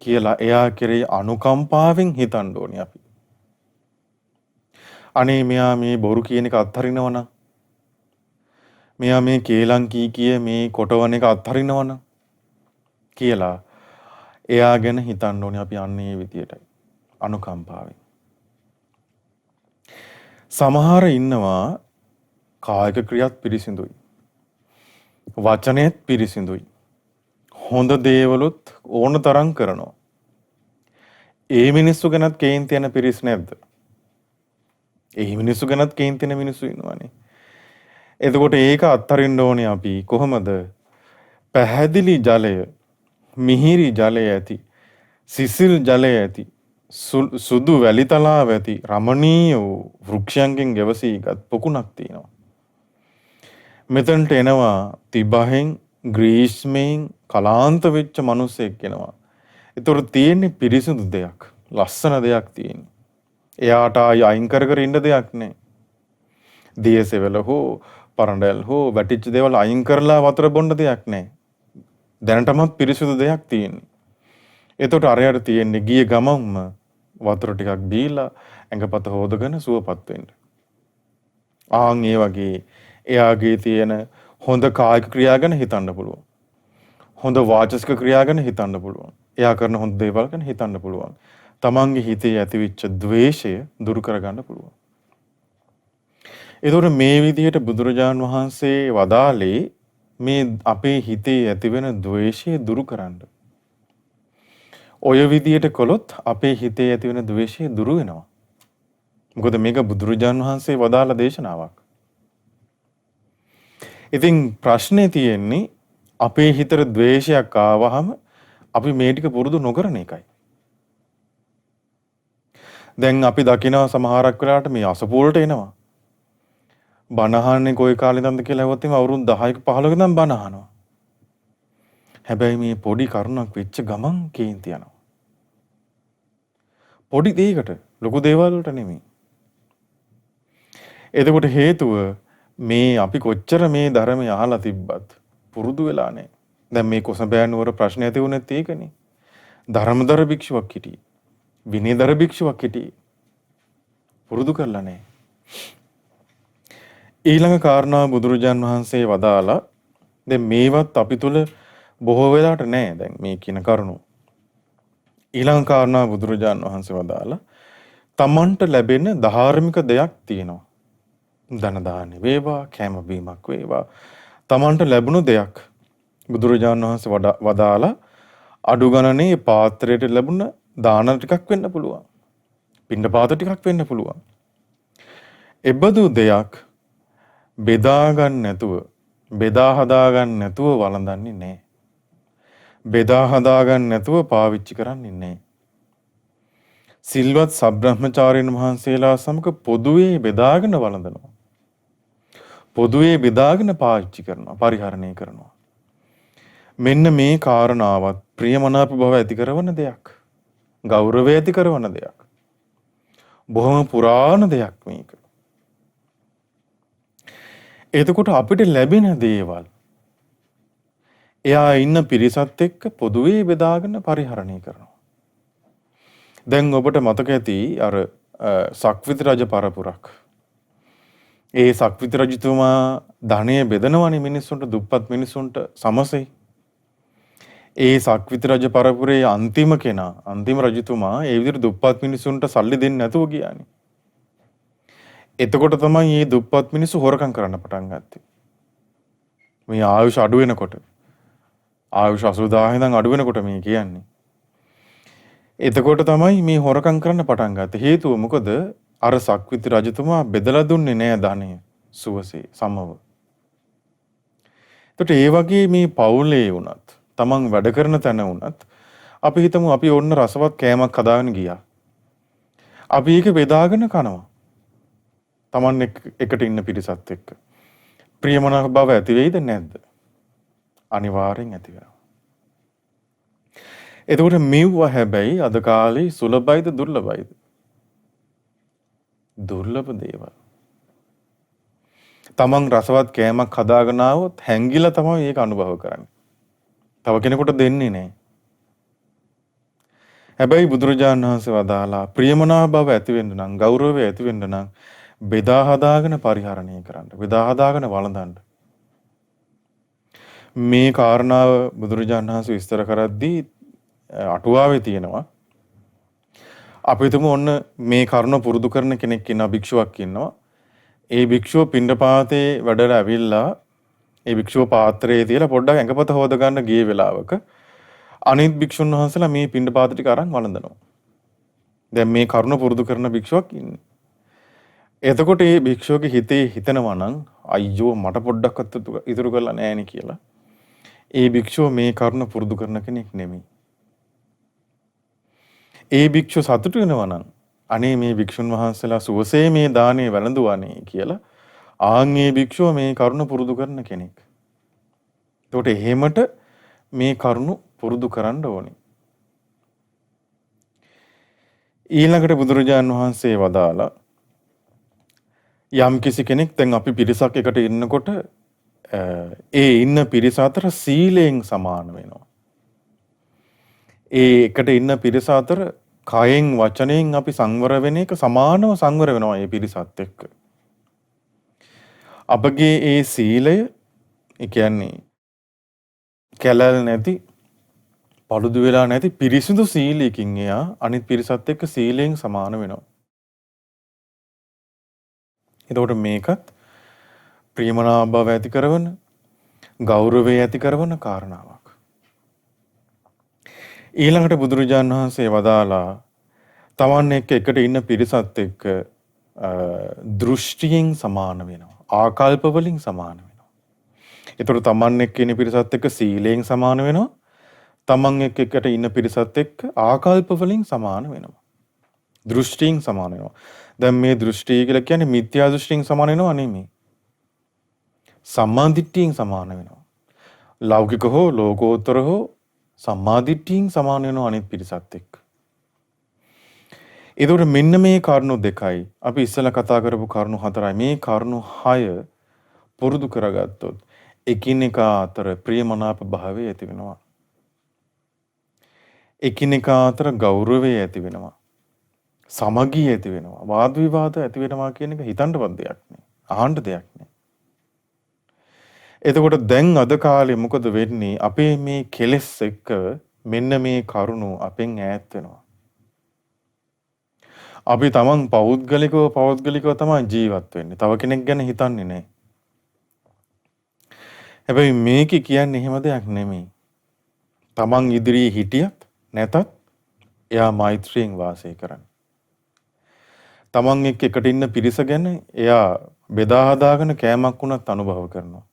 කියලා එයා කෙරෙහි අනුකම්පාවෙන් හිතන්න ඕනේ අපි. අනේ මෙයා මේ බොරු කියන එක අත්හරිනවා නම්, මෙයා මේ කේලම් කී මේ කොටවන එක අත්හරිනවා නම් කියලා එයා ගැන හිතන්න ඕනේ අපි අන්නේ විදියටයි අනුකම්පාවෙන්. සමහර ඉන්නවා කායික ක්‍රියාත් පිරිසිදුයි, වචනයත් පිරිසිදුයි, හොඳ දේවලුත් ඕන තරම් කරනවා. ඒ මිනිස්සු ගැනත් කේන්ති යන පිරිස් නැද්ද? ඒ මිනිස්සු ගැනත් කේන්ති යන මිනිස්සු ඉන්නවානේ. එතකොට ඒක අත්හරින්න ඕනේ අපි කොහොමද? පැහැදිලි ජලය, මිහිරි ජලය ඇති, සිසිල් ජලය ඇති, සුදු වැලිතලාව ඇති රමණීය වූ වෘක්ෂයන්ගෙන් ගැවසීගත් පොකුණක් තියෙනවා. මෙතනට එනවා තිබහෙන් ග්‍රීස්මෙන් කලාන්ත වෙච්ච මිනිසෙක් එනවා. ඒතර තියෙන්නේ පිරිසිදු දෙයක්, ලස්සන දෙයක් තියෙන්නේ. එයාට අයින් කර ඉන්න දෙයක් නැහැ. දියසෙවල හෝ පරණඩල් හෝ වැටිච්ච දේවල් අයින් කරලා වතුර බොන්න දෙයක් නැහැ. දැනටමත් පිරිසිදු දෙයක් තියෙන්නේ. එතකොට අරයට තියෙන්නේ ගිය ගමන්ම වතුර ටිකක් බීලා ඇඟපත හොදගෙන සුවපත් වෙන්න. ආන් ඒ වගේ එයාගේ තියෙන හොඳ කායික ක්‍රියා ගැන හිතන්න පුළුවන්. හොඳ වාචික ක්‍රියා ගැන හිතන්න පුළුවන්. එයා කරන හොඳ දේවල් ගැන හිතන්න පුළුවන්. තමන්ගේ හිතේ ඇතිවෙච්ච ද්වේෂය දුරු කරගන්න පුළුවන්. ඒතකොට මේ විදිහට බුදුරජාන් වහන්සේ වදාළේ මේ අපේ හිතේ ඇතිවෙන ද්වේෂය දුරු කරන්න. ඔය විදිහට කළොත් අපේ හිතේ ඇතිවෙන ද්වේෂය දුරු වෙනවා. මොකද මේක බුදුරජාන් වහන්සේ වදාළ දේශනාවක්. ඉතින් ප්‍රශ්නේ තියෙන්නේ අපේ හිතට ද්වේෂයක් ආවහම අපි මේ ටික පුරුදු නොකරන එකයි. දැන් අපි දකිනවා සමහරක් වෙලාවට මේ අසපුවලට එනවා. බණ අහන්නේ කොයි කාලේ ඉඳන්ද කියලා ඇහුවොත් එimhe අවුරුදු 10ක 15ක ඉඳන් බණ අහනවා. හැබැයි මේ පොඩි කරුණක් වෙච්ච ගමන් කේන්ති යනවා. පොඩි දෙයකට ලොකු දේවල් වලට නෙමෙයි. එතකොට හේතුව මේ අපි කොච්චර මේ ධර්මය අහලා තිබ්බත් පුරුදු වෙලා නැහැ. දැන් මේ කොසඹෑ නුවර ප්‍රශ්න ඇති වුණෙත් ඒකනේ. ධර්මදර භික්ෂුවක් හිටියේ. විනයදර භික්ෂුවක් හිටියේ. පුරුදු කරලා නැහැ. ඊළඟ කාරණා බුදුරජාන් වහන්සේ වදාලා දැන් මේවත් අපි තුල බොහෝ වෙලාවට නැහැ දැන් මේ කියන කරුණු. ඊළඟ කාරණා බුදුරජාන් වහන්සේ වදාලා තමන්ට ලැබෙන ධාර්මික දෙයක් තියෙනවා. ධන දාන්නේ වේවා, කැම බීමක් වේවා. තමන්ට ලැබුණු දෙයක් බුදුරජාණන් වහන්සේ වදාලා අඩු ගණනේ පාත්‍රයට ලැබුණ දාන ටිකක් වෙන්න පුළුවන්. පිණ්ඩපාත ටිකක් වෙන්න පුළුවන්. එබඳු දෙයක් බෙදා ගන්න නැතුව, බෙදා හදා ගන්න නැතුව වළඳන්නේ නැහැ. බෙදා හදා ගන්න නැතුව පාවිච්චි කරන්නේ නැහැ. සිල්වත් සබ්‍රහ්මචාරීන් වහන්සේලා සමග පොදුවේ බෙදාගෙන වළඳනවා. පොදුවේ බෙදාගෙන පාවිච්චි කරනවා, පරිහරණය කරනවා. මෙන්න මේ කාරණාවත් ප්‍රියමනාප බව ඇති කරන දෙයක්. ගෞරවය ඇති කරන දෙයක්. බොහොම පුරාණ දෙයක් මේක. එතකොට අපිට ලැබෙන දේවල් එයා ඉන්න පිරිසත් එක්ක පොදුවේ බෙදාගෙන පරිහරණය කරනවා. දැන් ඔබට මතක ඇති අර සක්විති රජ පරපුරක්. ඒ සක්විති රජතුමා ධනය බෙදනවනේ මිනිස්සුන්ට, දුප්පත් මිනිස්සුන්ට සමසේ. ඒ සක්විති රජ පරපුරේ අන්තිම කෙනා, අන්තිම රජතුමා ඒ විදිහට දුප්පත් මිනිස්සුන්ට සල්ලි දෙන්නේ නැතුව ගියානේ. එතකොට තමයි මේ දුප්පත් මිනිස්සු හොරකම් කරන්න පටන් ගත්තේ. මේ ආයුෂ අඩු වෙනකොට, ආයුෂ 80000 ඉඳන් අඩු වෙනකොට මේ කියන්නේ. එතකොට තමයි මේ හොරකම් කරන්න පටන් ගත්තේ. හේතුව මොකද? අර සක්විති රජතුමා බෙදලා දුන්නේ නෑ ධනය සුවසේ සමව. එතකොට ඒ වගේ මේ පවුලේ වුණත්, තමන් වැඩ කරන තැන වුණත්, අපි හිතමු අපි ඕන්න රසවත් කෑමක් හදාගෙන ගියා. අපි ඒක බෙදාගෙන කනවා. තමන් එකට ඉන්න පිරිසත් එක්ක. ප්‍රියමනාප බව ඇති වෙයිද නැද්ද? අනිවාර්යෙන් ඇති වෙනවා. එතකොට මෙව්ව හැබැයි අද කාලේ සුලභයිද දුර්ලභයිද? දුර්ලභ දේවල්. තමන් රසවත් කෑමක් හදාගෙන ආවොත් හැංගිලා තමයි ඒක අනුභව කරන්නේ. තව කෙනෙකුට දෙන්නේ නැහැ. හැබැයි බුදුරජාණන් වහන්සේ වදාලා ප්‍රියමනාප බව ඇති වෙන්න නම්, ගෞරවය ඇති වෙන්න නම් බෙදා හදාගෙන පරිහරණය කරන්න. බෙදා හදාගෙන වළඳන්න. මේ කාරණාව බුදුරජාණන් වහන්සේ විස්තර කරද්දී අටුවාවේ තියෙනවා. අපි හිතමු ඔන්න මේ කරුණ පුරුදු කරන කෙනෙක් ඉන්නවා, භික්ෂුවක් ඉන්නවා. ඒ භික්ෂුව පිණ්ඩපාතේ වැඩලා ඇවිල්ලා ඒ භික්ෂුව පාත්‍රයේ තියලා පොඩ්ඩක් ඇඟපත හොද ගන්න ගිය වෙලාවක අනිත් භික්ෂුන් වහන්සේලා මේ පිණ්ඩපාත ටික අරන් වළඳනවා. දැන් මේ කරුණ පුරුදු කරන භික්ෂුවක් ඉන්නේ. එතකොට මේ භික්ෂුවගේ හිතේ හිතනවා නම් අයියෝ මට පොඩ්ඩක්වත් ඉතුරු කරලා නැහැ නේ කියලා. ඒ භික්ෂුව මේ කරුණ පුරුදු කරන කෙනෙක් නෙමෙයි. ඒ භික්ෂුව සතුටු වෙනවා නම් අනේ මේ භික්ෂුන් වහන්සේලා සුවසේ මේ දානේ වැළඳුවානේ කියලා ආන් මේ භික්ෂුව මේ කරුණ පුරුදු කරන කෙනෙක්. එතකොට එහෙමට මේ කරුණ පුරුදු කරන්න ඕනේ. ඊළඟට බුදුරජාණන් වහන්සේ වදාලා යම් කිසි කෙනෙක් දැන් අපි පිරිසක් එකට ඉන්නකොට ඒ ඉන්න පිරිස අතර සීලයෙන් සමාන වෙනවා. ඒ එකට ඉන්න පිරිස අතර කයෙන් වචනයෙන් අපි සංවර වෙන එක සමානව සංවර වෙනවා ඒ පිරිසත් එක්ක. අපගේ ඒ සීලය ඒ කියන්නේ කැලල් නැති, paludu වෙලා නැති පිරිසිදු සීලයකින් එයා අනිත් පිරිසත් එක්ක සීලයෙන් සමාන වෙනවා. එතකොට මේකත් ප්‍රියමනාප බව ඇති කරන, ගෞරවය ඇති කරන කාරණාවක්. ඊළඟට බුදුරජාණන් වහන්සේ වදාලා තමන් එකට ඉන්න පිරිසත් එක්ක දෘෂ්ටියෙන් සමාන වෙනවා. ආකල්ප වලින් සමාන වෙනවා. ඒතර තමන් එක්ක ඉන්න පිරිසත් එක්ක සීලයෙන් සමාන වෙනවා. තමන් එකට ඉන්න පිරිසත් එක්ක ආකල්ප වලින් සමාන වෙනවා. දෘෂ්ටීන් සමාන වෙනවා. දැන් මේ දෘෂ්ටි කියලා කියන්නේ මිත්‍යා දෘෂ්ටීන් සමාන වෙනවා නෙමෙයි. සම්මා දිට්ඨියෙන් සමාන වෙනවා. ලෞකික හෝ ලෝකෝත්තර හෝ සම්මා දිට්ඨියෙන් සමාන වෙනවා අනිත් පිරිසත් එක්ක. ඒතකොට මෙන්න මේ කරුණු දෙකයි අපි ඉස්සෙල්ලා කතා කරපු කරුණු හතරයි. මේ කරුණු 6 පුරුදු කරගත්තොත් එකිනෙකා අතර ප්‍රියමනාප භාවය ඇති වෙනවා. එකිනෙකා අතර ගෞරවය ඇති වෙනවා. සමගිය ඇති වෙනවා. වාද විවාද ඇති වෙනවා කියන එක හිතන්නවත් දෙයක් නෑ. අහන්න දෙයක් නෑ. එතකොට දැන් අද කාලේ මොකද වෙන්නේ? අපේ මේ කෙලෙස් එක්ක මෙන්න මේ කරුණු අපෙන් ඈත් වෙනවා. අපි තමන් පෞද්ගලිකව තමයි ජීවත් වෙන්නේ. තව කෙනෙක් ගැන හිතන්නේ නැහැ. හැබැයි මේක කියන්නේ එහෙම දෙයක් නෙමෙයි. තමන් ඉදිරියේ හිටියත් නැතත් එයා මෛත්‍රියෙන් වාසය කරන්නේ. තමන් එක්ක එකට ඉන්න පිරිස ගැන එයා බෙදා හදාගෙන කෑමක් වුණත් අනුභව කරනවා.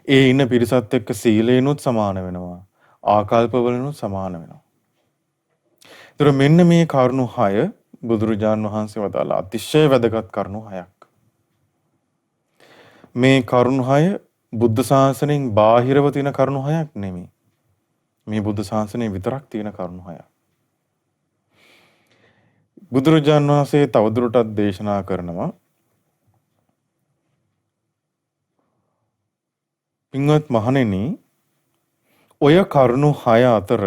ඒ ඉන්න පිරිසත් එක්ක සීලේනුත් සමාන වෙනවා. ආකල්පවලනුත් සමාන වෙනවා. ඒතර මෙන්න මේ කරුණු 6 බුදුරජාන් වහන්සේ වදාළ අතිශය වැදගත් කරුණු 6ක්. මේ කරුණු 6 බුද්ධ ශාසනයෙන් බාහිරව තියෙන කරුණු 6ක් නෙමෙයි. මේ බුද්ධ ශාසනයේ විතරක් තියෙන කරුණු 6ක්. බුදුරජාන් වහන්සේ තවදුරටත් දේශනා කරනවා පින්වත් මහණෙනි ඔය කරුණු 6 අතර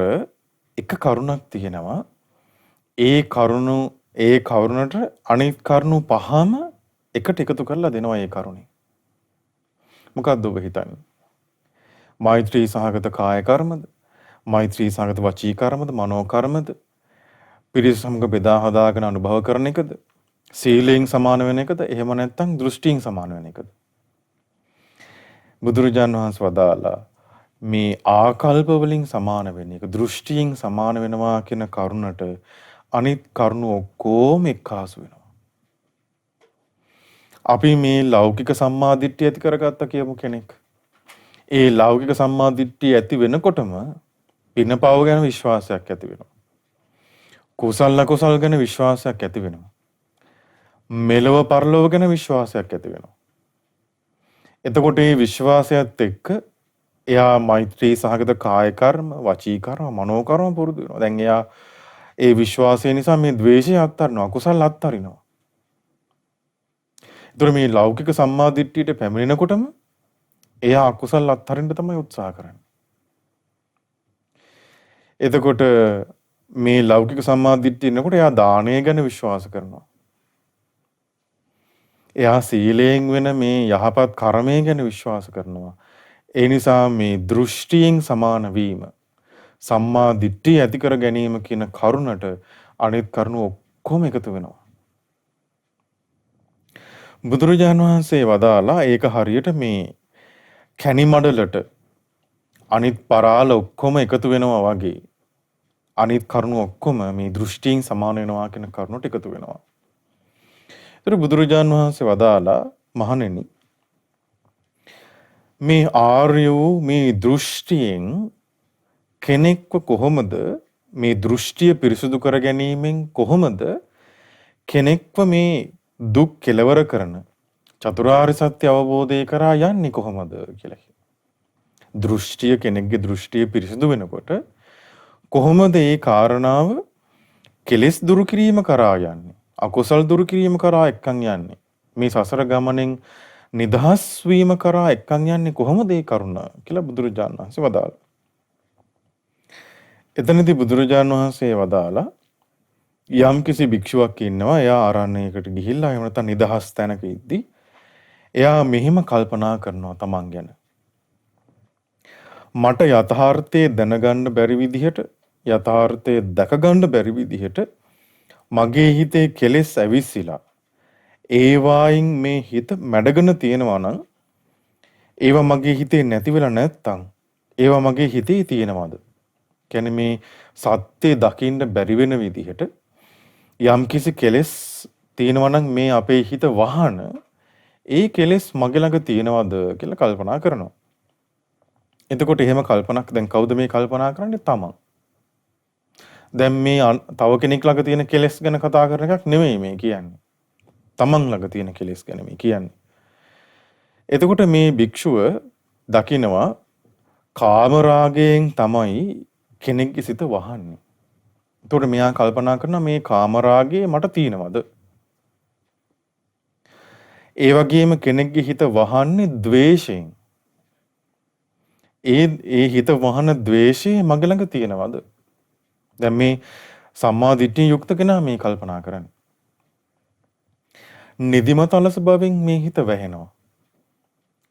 එක කරුණක් තියෙනවා. ඒ කරුණට අනිත් කරුණු 5ම එකට එකතු කරලා දෙනවා ඒ කරුණේ. මොකක්ද ඔබ හිතන්නේ? මෛත්‍රී සහගත කාය කර්මද? මෛත්‍රී සහගත වචී කර්මද? මනෝ කර්මද? පිරිස සමග බෙදා හදාගෙන අනුභව කරන එකද? සීලයෙන් සමාන වෙන එකද? එහෙම නැත්නම් දෘෂ්ටියෙන් සමාන වෙන එකද? බුදුරජාණන් වහන්සේ වදාලා මේ ආකල්ප වලින් සමාන වෙන එක දෘෂ්ටියෙන් සමාන වෙනවා කියන කරුණට අනිත් කරුණු ඔක්කොම එක්කාසු වෙනවා. අපි මේ ලෞකික සම්මාදිට්ඨිය ඇති කරගත්ත කියමු කෙනෙක්. ඒ ලෞකික සම්මාදිට්ඨිය ඇති වෙනකොටම පිනපව ගැන විශ්වාසයක් ඇති වෙනවා. කුසල අකුසල ගැන විශ්වාසයක් ඇති වෙනවා. මෙලව පරලොව ගැන විශ්වාසයක් ඇති වෙනවා. එතකොට මේ විශ්වාසයත් එක්ක එයා මෛත්‍රී සහගත කාය කර්ම, වචී කර්ම, මනෝ කර්ම පුරුදු වෙනවා. දැන් එයා ඒ විශ්වාසය නිසා මේ ද්වේෂය අත්හරිනවා, අකුසල අත්හරිනවා. ඒතර මේ ලෞකික සම්මාදිට්ඨියට පැමිණෙනකොටම එයා අකුසල අත්හරින්න තමයි උත්සාහ කරන්නේ. එතකොට මේ ලෞකික සම්මාදිට්ඨිය එනකොට එයා දානය ගැන විශ්වාස කරනවා. එයා සීලයෙන් වෙන මේ යහපත් කර්මය ගැන විශ්වාස කරනවා. ඒ නිසා මේ දෘෂ්ටියෙන් සමාන වීම සම්මා දිට්ඨිය ඇති කර ගැනීම කියන කරුණට අනිත් කරුණු ඔක්කොම එකතු වෙනවා. බුදුරජාණන් වහන්සේ වදාලා ඒක හරියට මේ කැණි මඩලට අනිත් පරාල ඔක්කොම එකතු වෙනවා වගේ අනිත් කරුණු ඔක්කොම මේ දෘෂ්ටියෙන් සමාන වෙනවා කියන කරුණට එකතු වෙනවා. ඒතර බුදුරජාණන් වහන්සේ වදාලා මහණෙනි මේ ආර්ය වූ මේ දෘෂ්ටියෙන් කෙනෙක්ව කොහොමද මේ දෘෂ්ටිය පිරිසුදු කර ගැනීමෙන් කොහොමද කෙනෙක්ව මේ දුක් කෙලවර කරන චතුරාර්ය සත්‍ය අවබෝධය කරා යන්නේ කොහොමද කියලා. දෘෂ්ටිය කෙනෙක්ගේ දෘෂ්ටිය පිරිසුදු වෙනකොට කොහොමද ඒ කාරණාව කෙලෙස් දුරු කිරීම කරා යන්නේ? අකුසල් දුරු කිරීම කරා එක්කන් යන්නේ. මේ සසර ගමනෙන් නිදහස් වීම කරා එක්කන් යන්නේ කොහොමද ඒ කරුණ කියලා බුදුරජාණන් වහන්සේ වදාළා. එතනදී බුදුරජාණන් වහන්සේ වදාලා යම්කිසි භික්ෂුවක් ඉන්නවා එයා ආරණ්‍යයකට ගිහිල්ලා එහෙම නැත්නම් නිදහස් තැනක ඉද්දි එයා මෙහිම කල්පනා කරනවා තමන් ගැන. මට යථාර්ථයේ දැනගන්න බැරි විදිහට යථාර්ථයේ දැක ගන්න බැරි විදිහට මගේ හිතේ කෙලෙස් ඇවිස්සීලා ඒ වයින් මේ හිත මැඩගෙන තියෙනවා නම් ඒවා මගේ හිතේ නැති වෙලා නැත්තම් ඒවා මගේ හිතේ තියෙනවද? කියන්නේ මේ සත්‍ය දකින්න බැරි වෙන විදිහට යම්කිසි කෙලෙස් තියෙනවා නම් මේ අපේ හිත වහන ඒ කෙලෙස් මගේ ළඟ තියෙනවද කියලා කල්පනා කරනවා. එතකොට එහෙම කල්පනාක් දැන් කවුද මේ කල්පනා කරන්නේ? තමන්. දැන් මේ තව කෙනෙක් ළඟ තියෙන කෙලෙස් ගැන කතා කරන එකක් නෙමෙයි මේ කියන්නේ. තමන් ළඟ තියෙන කෙලෙස් ගැන මේ කියන්නේ. එතකොට මේ භික්ෂුව දකිනවා කාමරාගයෙන් තමයි කෙනෙක්ගේ සිත වහන්නේ. එතකොට මෙයා කල්පනා කරනවා මේ කාමරාගය මට තියෙනවද? ඒ වගේම කෙනෙක්ගේ හිත වහන්නේ ද්වේෂයෙන්. ඒ හිත වහන ද්වේෂය මගේ ළඟ තියෙනවද? දැන් මේ සම්මා දිට්ඨිය යුක්ත කෙනා මේ කල්පනා කරන්නේ. නිදිමත අලස බවෙන් මේ හිත වැහෙනවා.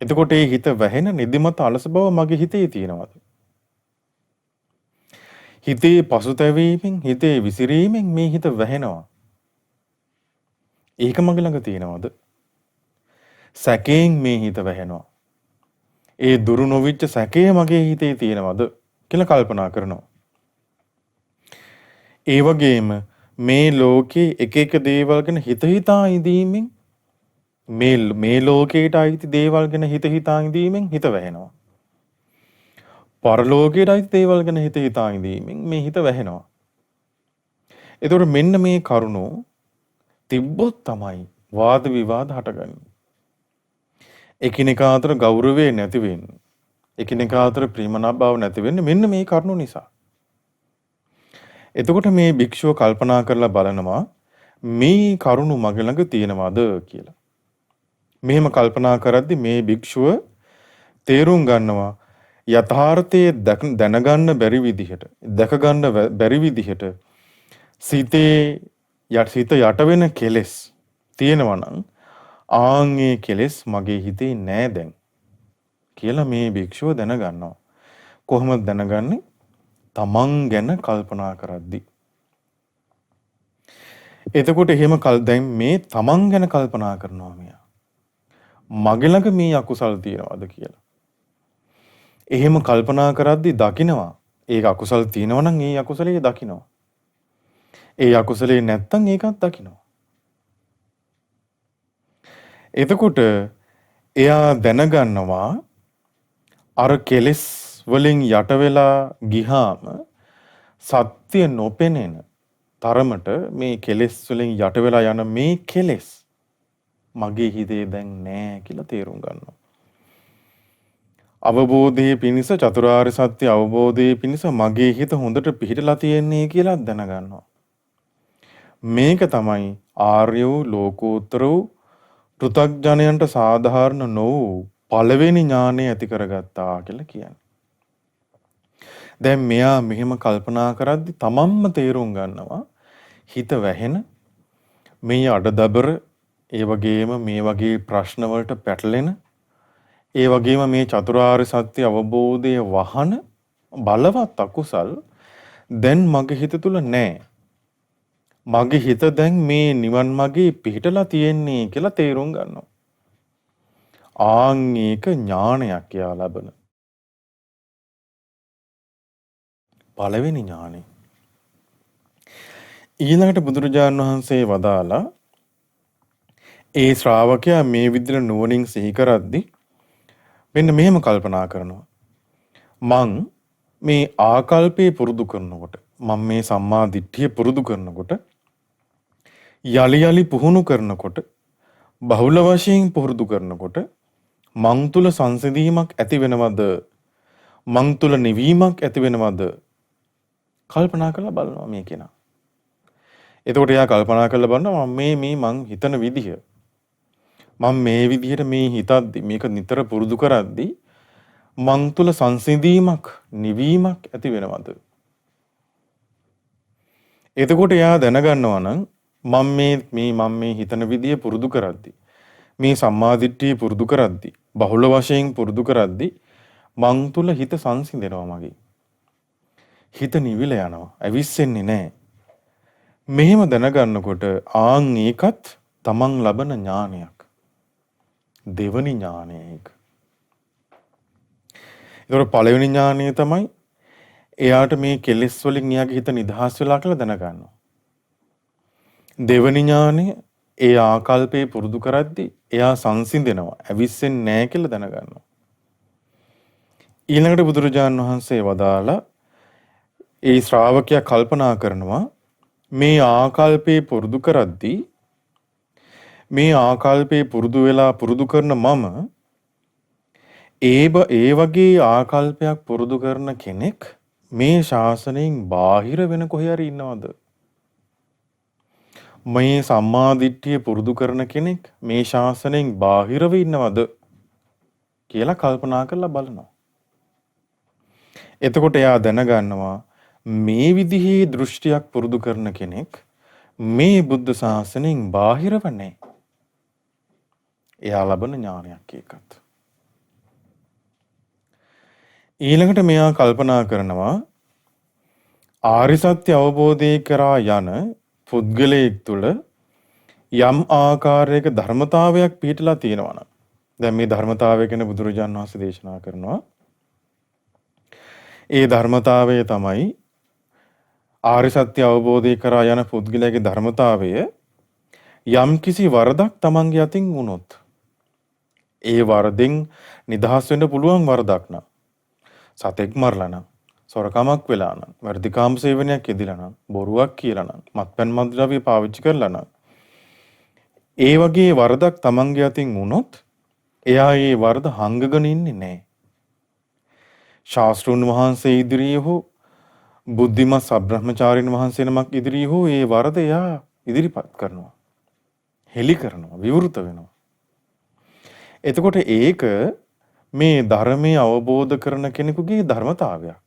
එතකොට ඒ හිත වැහෙන නිදිමත අලස බව මගේ හිතේ තියෙනවද? හිතේ පසුතැවීමෙන් හිතේ විසිරීමෙන් මේ හිත වැහෙනවා. ඒක මගේ ළඟ තියෙනවද? සැකයෙන් මේ හිත වැහෙනවා. ඒ දුරු නොවිච්ච සැකය මගේ හිතේ තියෙනවද කියලා කල්පනා කරනවා. ඒ වගේම මේ ලෝකේ එක එක දේවල් ගැන හිත හිතා ඉඳීමෙන් මේ ලෝකයට අයිති දේවල් ගැන හිත හිතා ඉඳීමෙන් හිත වැහෙනවා. පරලෝකයට අයිති දේවල් ගැන හිත හිතා ඉඳීමෙන් මේ හිත වැහෙනවා. ඒතකොට මෙන්න මේ කරුණෝ තිබ්බොත් තමයි වාද විවාද හටගන්නේ. එකිනෙකා අතර ගෞරවය නැති වෙන්නේ. එකිනෙකා අතර ප්‍රේමනාභාව නැති වෙන්නේ මෙන්න මේ කරුණු නිසා. එතකොට මේ භික්ෂුව කල්පනා කරලා බලනවා මේ කරුණු මගේ ළඟ තියෙනවද කියලා. මෙහෙම කල්පනා කරද්දි මේ භික්ෂුව තේරුම් ගන්නවා යථාර්ථයේ දැනගන්න බැරි විදිහට, දැක ගන්න බැරි විදිහට සිත යට වෙන කෙලෙස් තියෙනවා නම් ආන්ගේ කෙලෙස් මගේ හිතේ නෑ දැන් කියලා මේ භික්ෂුව දැනගන්නවා. කොහොමද දැනගන්නේ? තමන් ගැන කල්පනා කරද්දි. එතකොට එහෙම දැන් මේ තමන් ගැන කල්පනා කරනවා මෙයා. මගේ ළඟ මේ අකුසල් තියෙනවද කියලා. එහෙම කල්පනා කරද්දි දකිනවා ඒක අකුසල් තියෙනවා නම් ඒ අකුසලයේ දකිනවා. ඒ අකුසලයේ නැත්තම් ඒකත් දකිනවා. එතකොට එයා දැනගන්නවා අර කෙලෙස් වලින් යට වෙලා ගිහාම සත්‍ය නොපෙනෙන තරමට මේ කෙලෙස් වලින් යට වෙලා යන මේ කෙලෙස් මගේ හිතේ දැන් නෑ කියලා තේරුම් ගන්නවා. අවබෝධයේ පිණිස චතුරාර්ය සත්‍ය අවබෝධයේ පිණිස මගේ හිත හොඳට පිහිටලා තියෙන්නේ කියලා දැනගන්නවා. මේක තමයි ආර්ය වූ ලෝකෝත්තර වූ පෘථග්ජනයන්ට සාධාරණ නොවූ පළවෙනි ඥානය ඇති කරගත්තා කියලා කියන්නේ. දැන් මෙයා මෙහෙම කල්පනා කරද්දි තමන්ම තේරුම් ගන්නවා හිත වැහෙන මේ අඩදබර ඒ වගේම මේ වගේ ප්‍රශ්න වලට පැටලෙන ඒ වගේම මේ චතුරාර්ය සත්‍ය අවබෝධය වහන බලවත් අකුසල් දැන් මගේ හිත තුල නැහැ. මගේ හිත දැන් මේ නිවන් මාගේ පිහිටලා තියෙන්නේ කියලා තේරුම් ගන්නවා. ආන් ඒක ඥානයක් යා ලබන. පළවෙනි ඥානෙ. ඊළඟට බුදුරජාණන් වහන්සේ වදාලා ඒ ශ්‍රාවකයා මේ විදිහට නුවණින් සිහි කරද්දි මෙන්න මෙහෙම කල්පනා කරනවා. මං මේ ආකල්පේ පුරුදු කරනකොට මම මේ සම්මා දිට්ඨිය පුරුදු කරනකොට යලි යලි පුහුණු කරනකොට බහුල වශයෙන් පුරුදු කරනකොට මං තුල සංසිඳීමක් ඇති වෙනවද? මං තුල නිවීමක් ඇති වෙනවද? කල්පනා කරලා බලනවා මේ කෙනා. එතකොට එයා කල්පනා කරලා බලනවා මං හිතන විදිහ. මම මේ විදිහට මේ හිතද්දි මේක නිතර පුරුදු කරද්දි මං තුල සංසිඳීමක් නිවීමක් ඇති වෙනවද? එතකොට එයා දැනගන්නවා නම් මම මේ හිතන විදිය පුරුදු කරද්දි මේ සම්මාදිට්ඨිය පුරුදු කරද්දි බහුල වශයෙන් පුරුදු කරද්දි මං තුල හිත සංසිඳෙනවා මගේ. හිත නිවිල යනවා. ඇවිස්සෙන්නේ නැහැ. මෙහෙම දැනගන්නකොට ආන් ඒකත් තමන් ලබන ඥානයක්. දෙවනි ඥානය ඒක. ඒතර පළවෙනි ඥානය තමයි එයාට මේ කෙලෙස් වලින් එයාගේ හිත නිදහස් වෙලා කියලා දැනගන්නවා. දෙවනි ඥානය ඒ ආකල්පේ පුරුදු කරද්දි එයා සංසිඳෙනවා. ඇවිස්සෙන්නේ නැහැ කියලා දැනගන්නවා. ඊළඟට බුදුරජාණන් වහන්සේ වදාලා ඒ ශ්‍රාවකයා කල්පනා කරනවා මේ ආකල්පේ පුරුදු කරද්දී මේ ආකල්පේ පුරුදු වෙලා පුරුදු කරන මම ඒ වගේ ආකල්පයක් පුරුදු කරන කෙනෙක් මේ ශාසනයෙන් බාහිර වෙන කොහේ හරි ඉන්නවද? මේ සම්මාදිට්ඨිය පුරුදු කරන කෙනෙක් මේ ශාසනයෙන් බාහිරව ඉන්නවද කියලා කල්පනා කරලා බලනවා. එතකොට එයා දැනගන්නවා මේ විදිහේ දෘෂ්ටියක් පුරුදු කරන කෙනෙක් මේ බුද්ධ ශාසනයෙන් බාහිරව නැහැ. එයා ලබන ඥානයක් ඒකත්. ඊළඟට මෙයා කල්පනා කරනවා ආරි සත්‍ය අවබෝධය කරා යන පුද්ගලයෙක් තුළ යම් ආකාරයක ධර්මතාවයක් පිහිටලා තියෙනවා නම් දැන් මේ ධර්මතාවය ගැන බුදුරජාණන් වහන්සේ දේශනා කරනවා. ඒ ධර්මතාවය තමයි ආරි සත්‍ය අවබෝධය කරා යන පුද්ගලයාගේ ධර්මතාවය යම් කිසි වරදක් තමන්ගේ අතින් වුණොත් ඒ වරදෙන් නිදහස් වෙන්න පුළුවන් වරදක් නම් සතෙක් මරලා නම් සොරකමක් වෙලා නම් වර්ධිකාම් සේවනයක් යෙදিলা නම් බොරුවක් කියලා නම් මත්පැන් මත්ද්‍රව්‍ය පාවිච්චි කරලා නම් ඒ වගේ වරදක් තමන්ගේ අතින් වුණොත් එයා ඒ වරද හංගගෙන ඉන්නේ නැහැ. ශාස්ත්‍රඥ වහන්සේ ඉදිරියේ හෝ බුද්ධිමත් සබ්‍රහ්මචාරින් වහන්සේ නමක් ඉදිරියේ හෝ ඒ වරද එයා ඉදිරිපත් කරනවා. හෙලි කරනවා, විවෘත වෙනවා. එතකොට ඒක මේ ධර්මයේ අවබෝධ කරන කෙනෙකුගේ ධර්මතාවයක්.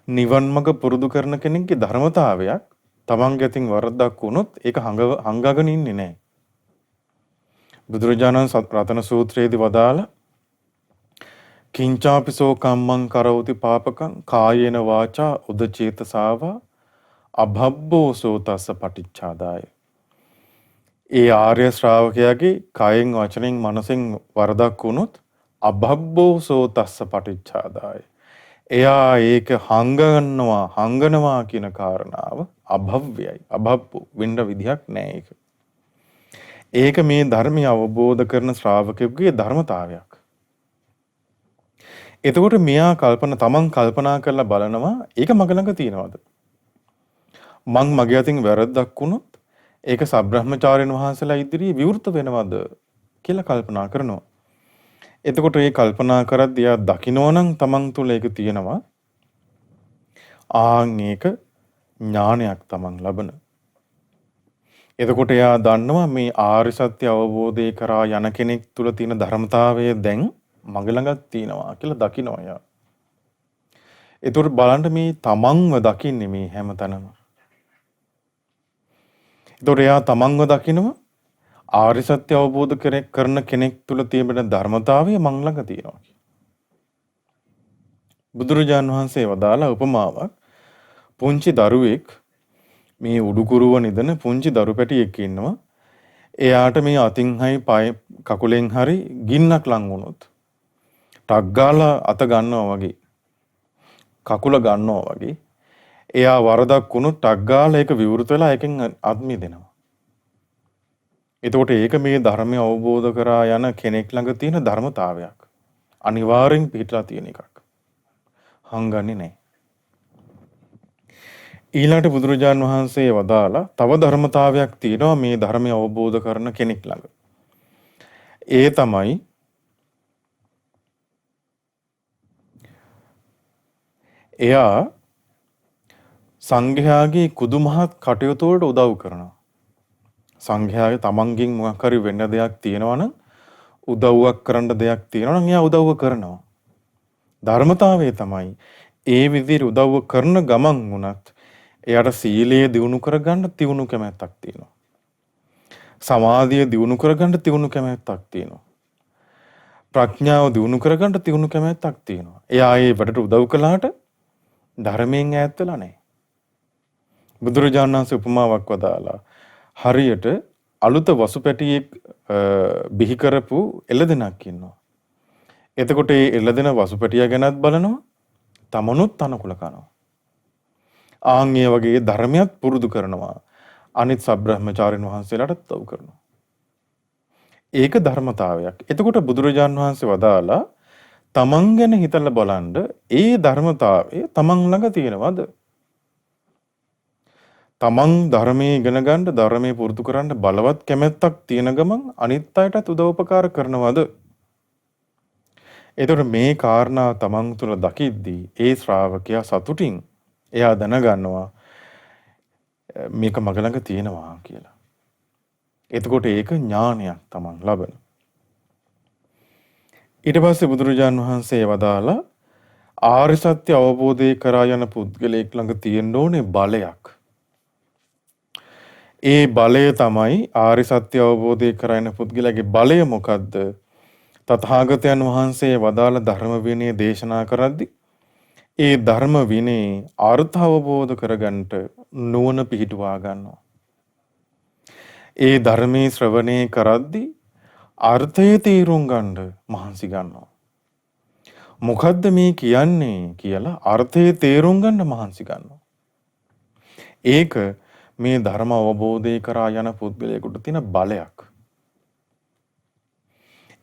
නිවන් මඟ පුරුදු කරන කෙනෙක්ගේ ධර්මතාවයක්. තමන්ගේ අතින් වරදක් වුණොත් ඒක හංගගෙන ඉන්නේ නැහැ. බුදුරජාණන් රතන සූත්‍රයේදී වදාළ කිංචාපිසෝ කම්මං කරෝති පාපකං කායේන වාචා උදචේතසාවා අභබ්බෝ සෝතස්ස පටිච්චාදාය. ඒ ආර්ය ශ්‍රාවකයාගේ කායෙන් වචනෙන් මනසෙන් වරදක් වුණොත් අභබ්බෝ සෝතස්ස පටිච්චාදාය. එයා ඒක හංගනවා කියන කාරණාව අභව්‍යයි. අභබ්බු වෙන්න විදිහක් නැහැ ඒක. ඒක මේ ධර්මය අවබෝධ කරන ශ්‍රාවකයෙකුගේ ධර්මතාවයක්. එතකොට මෙයා තමන් කල්පනා කරලා බලනවා ඒක මග ළඟ තියෙනවද? මගේ අතින් වැරද්දක් වුණොත් ඒක සබ්‍රහ්මචාරින් වහන්සේලා ඉදිරියේ විවෘත වෙනවද කියලා කල්පනා කරනවා. එතකොට මේ කල්පනා කරද්දී එයා දකින්නවනම් තමන් තුළ ඒක තියෙනවා. ඒක ඥානයක් තමන් ලබන. එතකොට එයා දන්නවා මේ ආර්ය සත්‍ය අවබෝධය කරා යන කෙනෙක් තුළ තියෙන ධර්මතාවය දැන් මගේ ළඟත් තියෙනවා කියලා දකිනවා එයා. ඒතර බලන්න මේ තමන්ව දකින්නේ මේ හැමතැනම. ඒතර එයා තමන්ව දකිනවා ආර්ය සත්‍ය අවබෝධ කරන කෙනෙක් තුළ තියෙන ධර්මතාවය මං ළඟ තියෙනවා. බුදුරජාන් වහන්සේ වදාළ උපමාවක් පුංචි දරුවෙක් මේ උඩුකුරුව නිදන පුංචි දරු පැටියෙක් ඉන්නවා. එයාට මේ අතින් හයි කකුලෙන් හරි ගින්නක් ලං වුණොත් ටක් ගාලා අත ගන්නවා වගේ කකුල ගන්නවා වගේ එයා වරදක් වුණොත් ටක් ගාලා ඒක විවෘත වෙලා එකෙන් අත් මිදෙනවා. එතකොට ඒක මේ ධර්මය අවබෝධ කරා යන කෙනෙක් ළඟ තියෙන ධර්මතාවයක්. අනිවාර්යෙන් පිටලා තියෙන එකක්. හංගන්නේ නැහැ. ඊළඟට බුදුරජාන් වහන්සේ වදාලා තව ධර්මතාවයක් තියෙනවා මේ ධර්මය අවබෝධ කරන කෙනෙක් ළඟ. ඒ තමයි එයා සංඝයාගේ කුදුමහත් කටයුතු වලට උදව් කරනවා. සංඝයාගේ තමන්ගෙන් මොකක් හරි වෙන්න දෙයක් තියෙනවා නම් උදව්වක් කරන්න දෙයක් තියෙනවා නම් එයා උදව්ව කරනවා. ධර්මතාවය තමයි ඒ විදිහට උදව්ව කරන ගමන් වුණත් එයාට සීලය දියුණු කරගන්න තියුණු කැමැත්තක් තියෙනවා. සමාධිය දියුණු කරගන්න තියුණු කැමැත්තක් තියෙනවා. ප්‍රඥාව දියුණු කරගන්න තියුණු කැමැත්තක් තියෙනවා. එයා ඒ වැඩට උදව් කළාට ධර්මයෙන් ඈත් වෙලා නැහැ. බුදුරජාණන් වහන්සේ උපමාවක් වදාලා හරියට අලුත වසුපැටියෙක් බිහි කරපු එළදෙනක් ඉන්නවා. එතකොට ඒ එළදෙන වසුපැටියා ගැනත් බලනවා, තමනුත් තනකොළ කනවා. ඒ වගේ ධර්මයක් පුරුදු කරනවා. අනිත් සබ්‍රහ්මචාරින් වහන්සේලාට උදව් කරනවා. ඒක ධර්මතාවයක්. එතකොට බුදුරජාණන් වහන්සේ වදාලා තමන් ගැන හිතලා බලන්න ඒ ධර්මතාවය තමන් ළඟ තියෙනවද? තමන් ධර්මයේ ඉගෙන ගන්න ධර්මයේ පුරුදු කරන්න බලවත් කැමැත්තක් තියෙන ගමන් අනිත් අයටත් උදව්පකාර කරනවද? එතකොට මේ කාරණා තමන් තුළ දකිද්දී ඒ ශ්‍රාවකයා සතුටින් එයා දැනගන්නවා මේක මග ළඟ තියෙනවා කියලා. එතකොට ඒක ඥානයක් තමන් ලබන. ඊට පස්සේ බුදුරජාන් වහන්සේ වදාලා ආර්ය සත්‍ය අවබෝධය කරා යන පුද්ගලයෙක් ළඟ තියෙන්න ඕනේ බලයක්. ඒ බලය තමයි ආර්ය සත්‍ය අවබෝධය කරා යන පුද්ගලයාගේ බලය මොකද්ද? තථාගතයන් වහන්සේ වදාළ ධර්ම විනය දේශනා කරද්දී ඒ ධර්ම විනේ අර්ථ අවබෝධ කරගන්නට නුවණ පිහිටුවා ගන්නවා. ඒ ධර්මයේ ශ්‍රවණය කරද්දී අර්ථය තේරුම් ගන්න මහන්සි ගන්නවා. මොකද්ද මේ කියන්නේ කියලා අර්ථය තේරුම් ගන්න මහන්සි ගන්නවා. ඒක මේ ධර්ම අවබෝධය කරා යන පුද්ගලයෙකුට තියෙන බලයක්.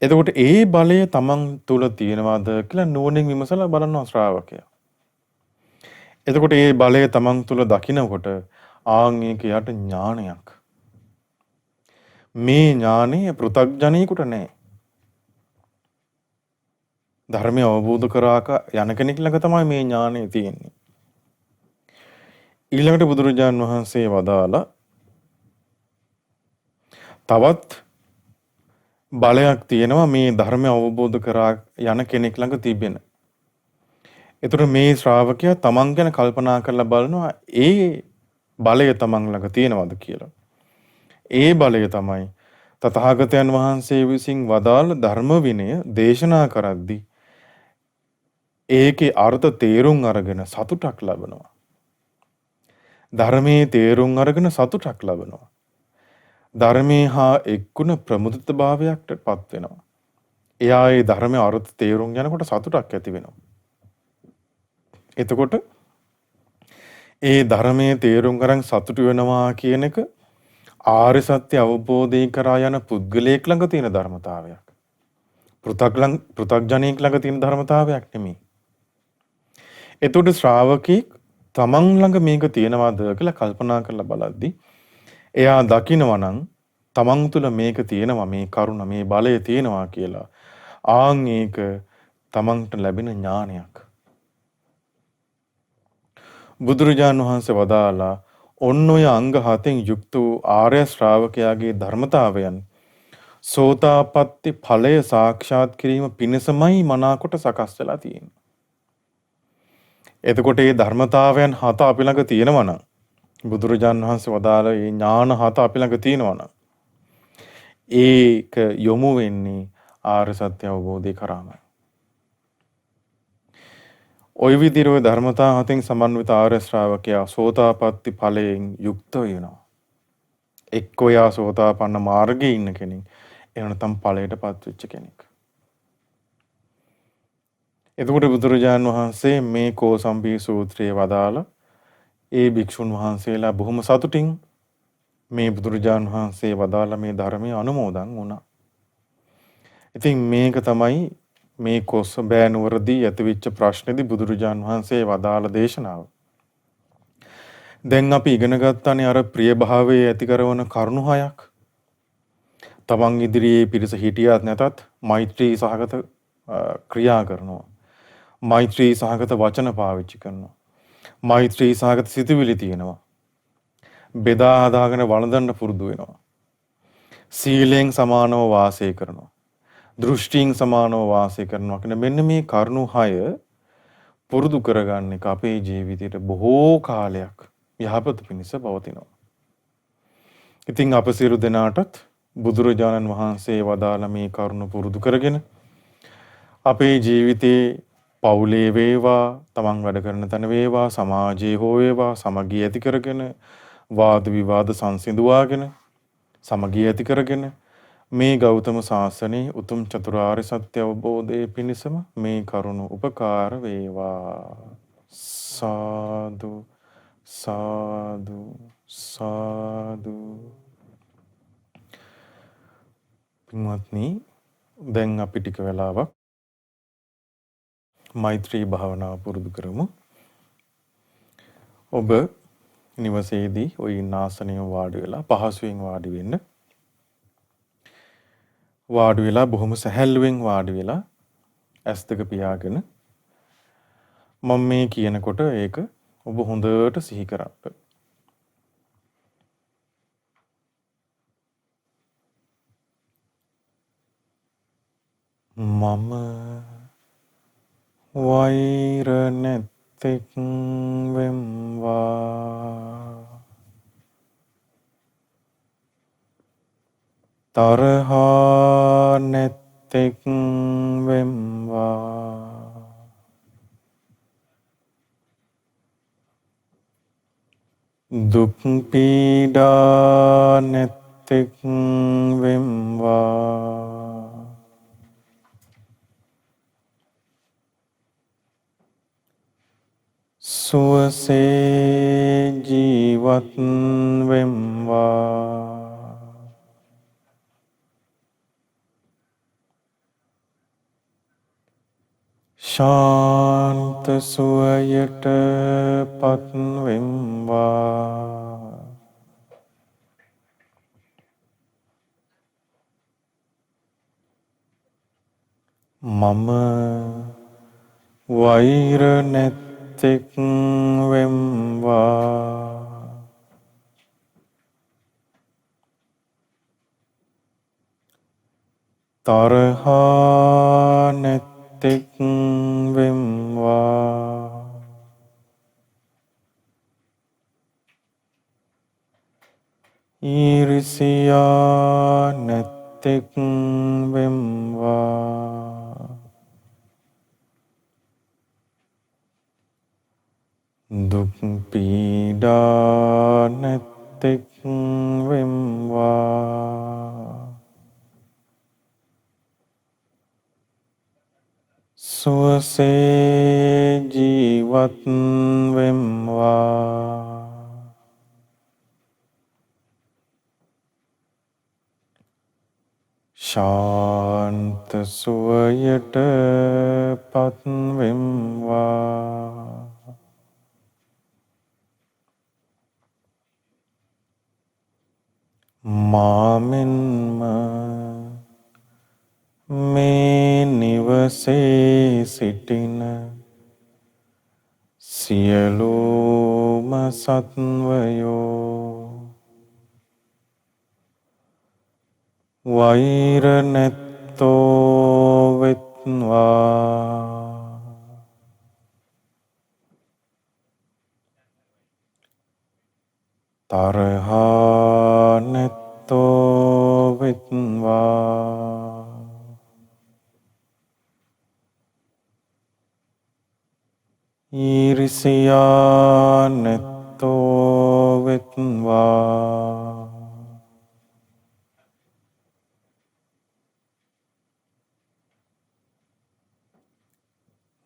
එතකොට ඒ බලය තමන් තුළ තියෙනවද කියලා නුවණින් විමසලා බලනවා ශ්‍රාවකයා. එතකොට ඒ බලය තමන් තුළ දකිනකොට ආන් ඒක යට ඥානයක්. මේ ඥානය පෘථග්ජනයෙකුට නැහැ. ධර්මය අවබෝධ කරාක යන කෙනෙක් ළඟ තමයි මේ ඥානය තියෙන්නේ. ඊළඟට බුදුරජාන් වහන්සේ වදාලා තවත් බලයක් තියෙනවා මේ ධර්මය අවබෝධ කරා යන කෙනෙක් ළඟ තිබෙන. ඒතර මේ ශ්‍රාවකයා තමන් ගැන කල්පනා කරලා බලනවා ඒ බලය තමන් ළඟ තියෙනවද කියලා. ඒ බලය තමයි තථාගතයන් වහන්සේ විසින් වදාළ ධර්ම විනය දේශනා කරද්දී ඒකේ අර්ථ තේරුම් අරගෙන සතුටක් ලබනවා. ධර්මයේ තේරුම් අරගෙන සතුටක් ලබනවා. ධර්මයේ හා එක්ුණ ප්‍රමුදිත භාවයකට පත් වෙනවා. එයා ඒ ධර්මයේ අර්ථ තේරුම් යනකොට සතුටක් ඇති වෙනවා. එතකොට ඒ ධර්මයේ තේරුම් ගන්න සතුටු වෙනවා කියන එක ආර්ය සත්‍ය අවබෝධය කරා යන පුද්ගලයෙක් ළඟ තියෙන ධර්මතාවයක්. පෘථග්ජනයෙක් ළඟ තියෙන ධර්මතාවයක් නෙමෙයි. එතකොට ශ්‍රාවකෙක් තමන් ළඟ මේක තියෙනවද කියලා කල්පනා කරලා බලද්දී එයා දකිනවා නම් තමන් තුළ මේක තියෙනවා මේ කරුණ මේ බලය තියෙනවා කියලා. ආන් ඒක තමන්ට ලැබෙන ඥානයක්. බුදුරජාණන් වහන්සේ වදාලා ඔන්න ඔය අංග 7න් යුක්ත වූ ආර්ය ශ්‍රාවකයාගේ ධර්මතාවයන් සෝතාපට්ටි ඵලය සාක්ෂාත් කිරීම පිණිසමයි මනාකොට සකස් වෙලා තියෙන්නේ. එතකොට මේ ධර්මතාවයන් 7 අපි ළඟ තියෙනවා නම් බුදුරජාණන් වහන්සේ වදාළ මේ ඥාන 7 අපි ළඟ තියෙනවා නම් ඒක යොමු වෙන්නේ ආර්ය සත්‍ය අවබෝධය කරාමයි. ওই විදිහට ওই ධර්මතා 7න් සමන්විත ආර්ය ශ්‍රාවකයා සෝතාපට්ටි ඵලයෙන් යුක්ත වෙනවා. එක්කෝ යා සෝතාපන්න මාර්ගයේ ඉන්න කෙනෙක් එහෙම නැත්නම් ඵලයටපත් වෙච්ච කෙනෙක්. එතකොට බුදුරජාණන් වහන්සේ මේ කෝසම්බී සූත්‍රයේ වදාළ ඒ භික්ෂුන් වහන්සේලා බොහොම සතුටින් මේ බුදුරජාණන් වහන්සේ වදාළ මේ ධර්මයේ අනුමෝදන් වුණා. ඉතින් මේක තමයි මේ කොසඹෑ නුවරදී ඇතිවෙච්ච ප්‍රශ්නේදී බුදුරජාණන් වහන්සේ වදාළ දේශනාව. දැන් අපි ඉගෙන ගත්තානේ අර ප්‍රිය භාවයේ ඇති කරන කරුණු 6ක්. තමන් ඉදිරියේ පිරිස හිටියත් නැතත් මෛත්‍රී සහගත ක්‍රියා කරනවා. මෛත්‍රී සහගත වචන පාවිච්චි කරනවා. මෛත්‍රී සහගත සිතුවිලි තියෙනවා. බෙදා හදාගෙන වළඳන්න පුරුදු වෙනවා. සීලෙන් සමානව වාසය කරනවා. දෘෂ්ටියෙන් සමානව වාසය කරනවා කියන මෙන්න මේ කරුණු 6 පුරුදු කරගන්න එක අපේ ජීවිතයට බොහෝ කාලයක් යහපත පිණිස පවතිනවා. ඉතින් අප සියලු දෙනාටත් බුදුරජාණන් වහන්සේ වදාළ මේ කරුණු පුරුදු කරගෙන අපේ ජීවිතේ පවුලේ වේවා, තමන් වැඩ කරන තැන වේවා, සමාජයේ හෝ වේවා සමගිය ඇති කරගෙන වාද විවාද සංසිඳුවාගෙන සමගිය ඇති කරගෙන මේ ගෞතම සාසනයේ උතුම් චතුරාර්ය සත්‍ය අවබෝධයේ පිණිසම මේ කරුණ උපකාර වේවා. සාදු සාදු සාදු. පින්වත්නි, දැන් අපි ටික වෙලාවක් මෛත්‍රී භාවනාව පුරුදු කරමු. ඔබ නිවසේදී ওই නාසනයේ වාඩි වෙලා පහසුවෙන් වාඩි වෙන්න. වාඩි වෙලා බොහොම සැහැල්ලුවෙන් වාඩි වෙලා ඇස් දෙක පියාගෙන මම මේ කියනකොට ඒක ඔබ හොඳට සිහි කරන්න. මම වෛර නැත්තෙක් වෙම්වා තරහා නැත්තෙක් වෙම්වා දුක් පීඩා නැත්තෙක් වෙම්වා සුවසේ ජීවත් වෙම්වා ශාන්ත සුවයට පත් වෙම්වා මම වෛර නැත්තෙක් වෙම්වා තරහා නැත්තෙක් වෙම්වා ඊර්ෂියා නැත්තෙක් වෙම්වා දුක් පීඩා නැත්තෙක් වෙම්වා සුවසේ ජීවත් වෙම්වා ශාන්ත සුවයට පත් වෙම්වා මාමෙන්ම මේ නිවසේ සිටින සියලුම සත්වයෝ වෛර නැත්තෝ වෙත්වා තරහා නැත්තෝ වෙත්වා ඊර්ෂියා නැත්තෝ වෙත්වා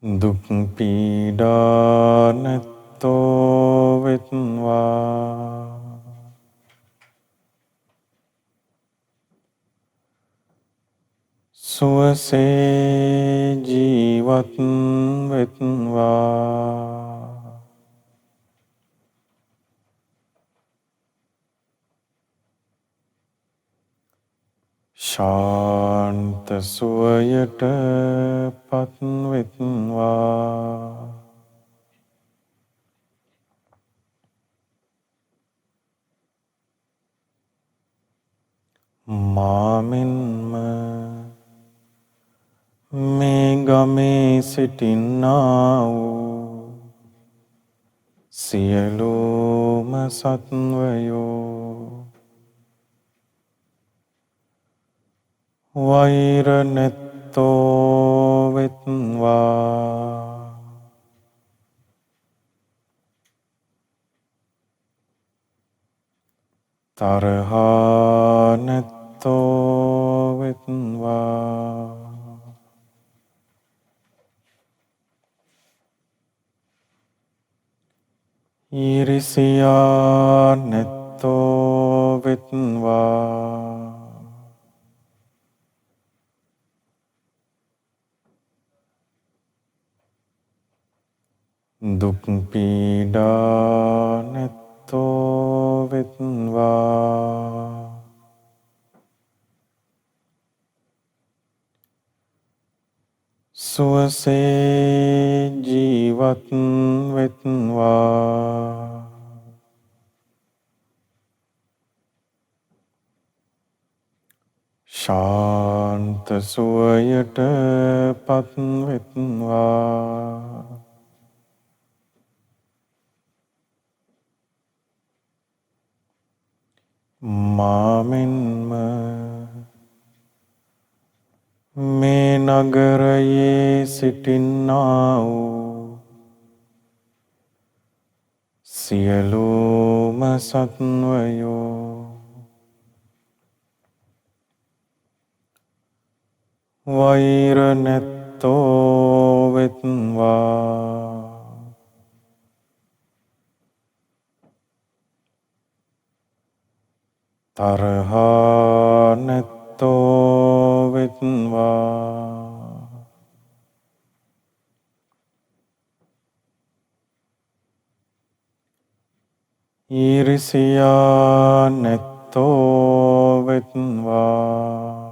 දුක් පීඩා නැත්තෝ වෙත්වා සුවසේ ජීවත් වෙත්වා ශාන්ත සුවයට පත් වෙත්වා මාමෙන්ම මේ ගමේ සිටින්නා වූ සියලුම සත්වයෝ වෛර නැත්තෝ වෙත්වා තරහා නැත්තෝ වෙත්වා ඊර්ෂියා නැත්තෝ වෙත්වා දුක් පීඩා නැත්තෝ වෙත්වා. සුවසේ ජීවත් වෙත්වා. ශාන්ත සුවයට පත් වෙත්වා. මාමෙන්ම මේ නගරයේ සිටින්නා වූ සියලුම සත්වයෝ වෛර නැත්තෝ වෙත්වා. තරහා නැත්තෝ වෙත්වා. ඊර්ෂියා නැත්තෝ වෙත්වා.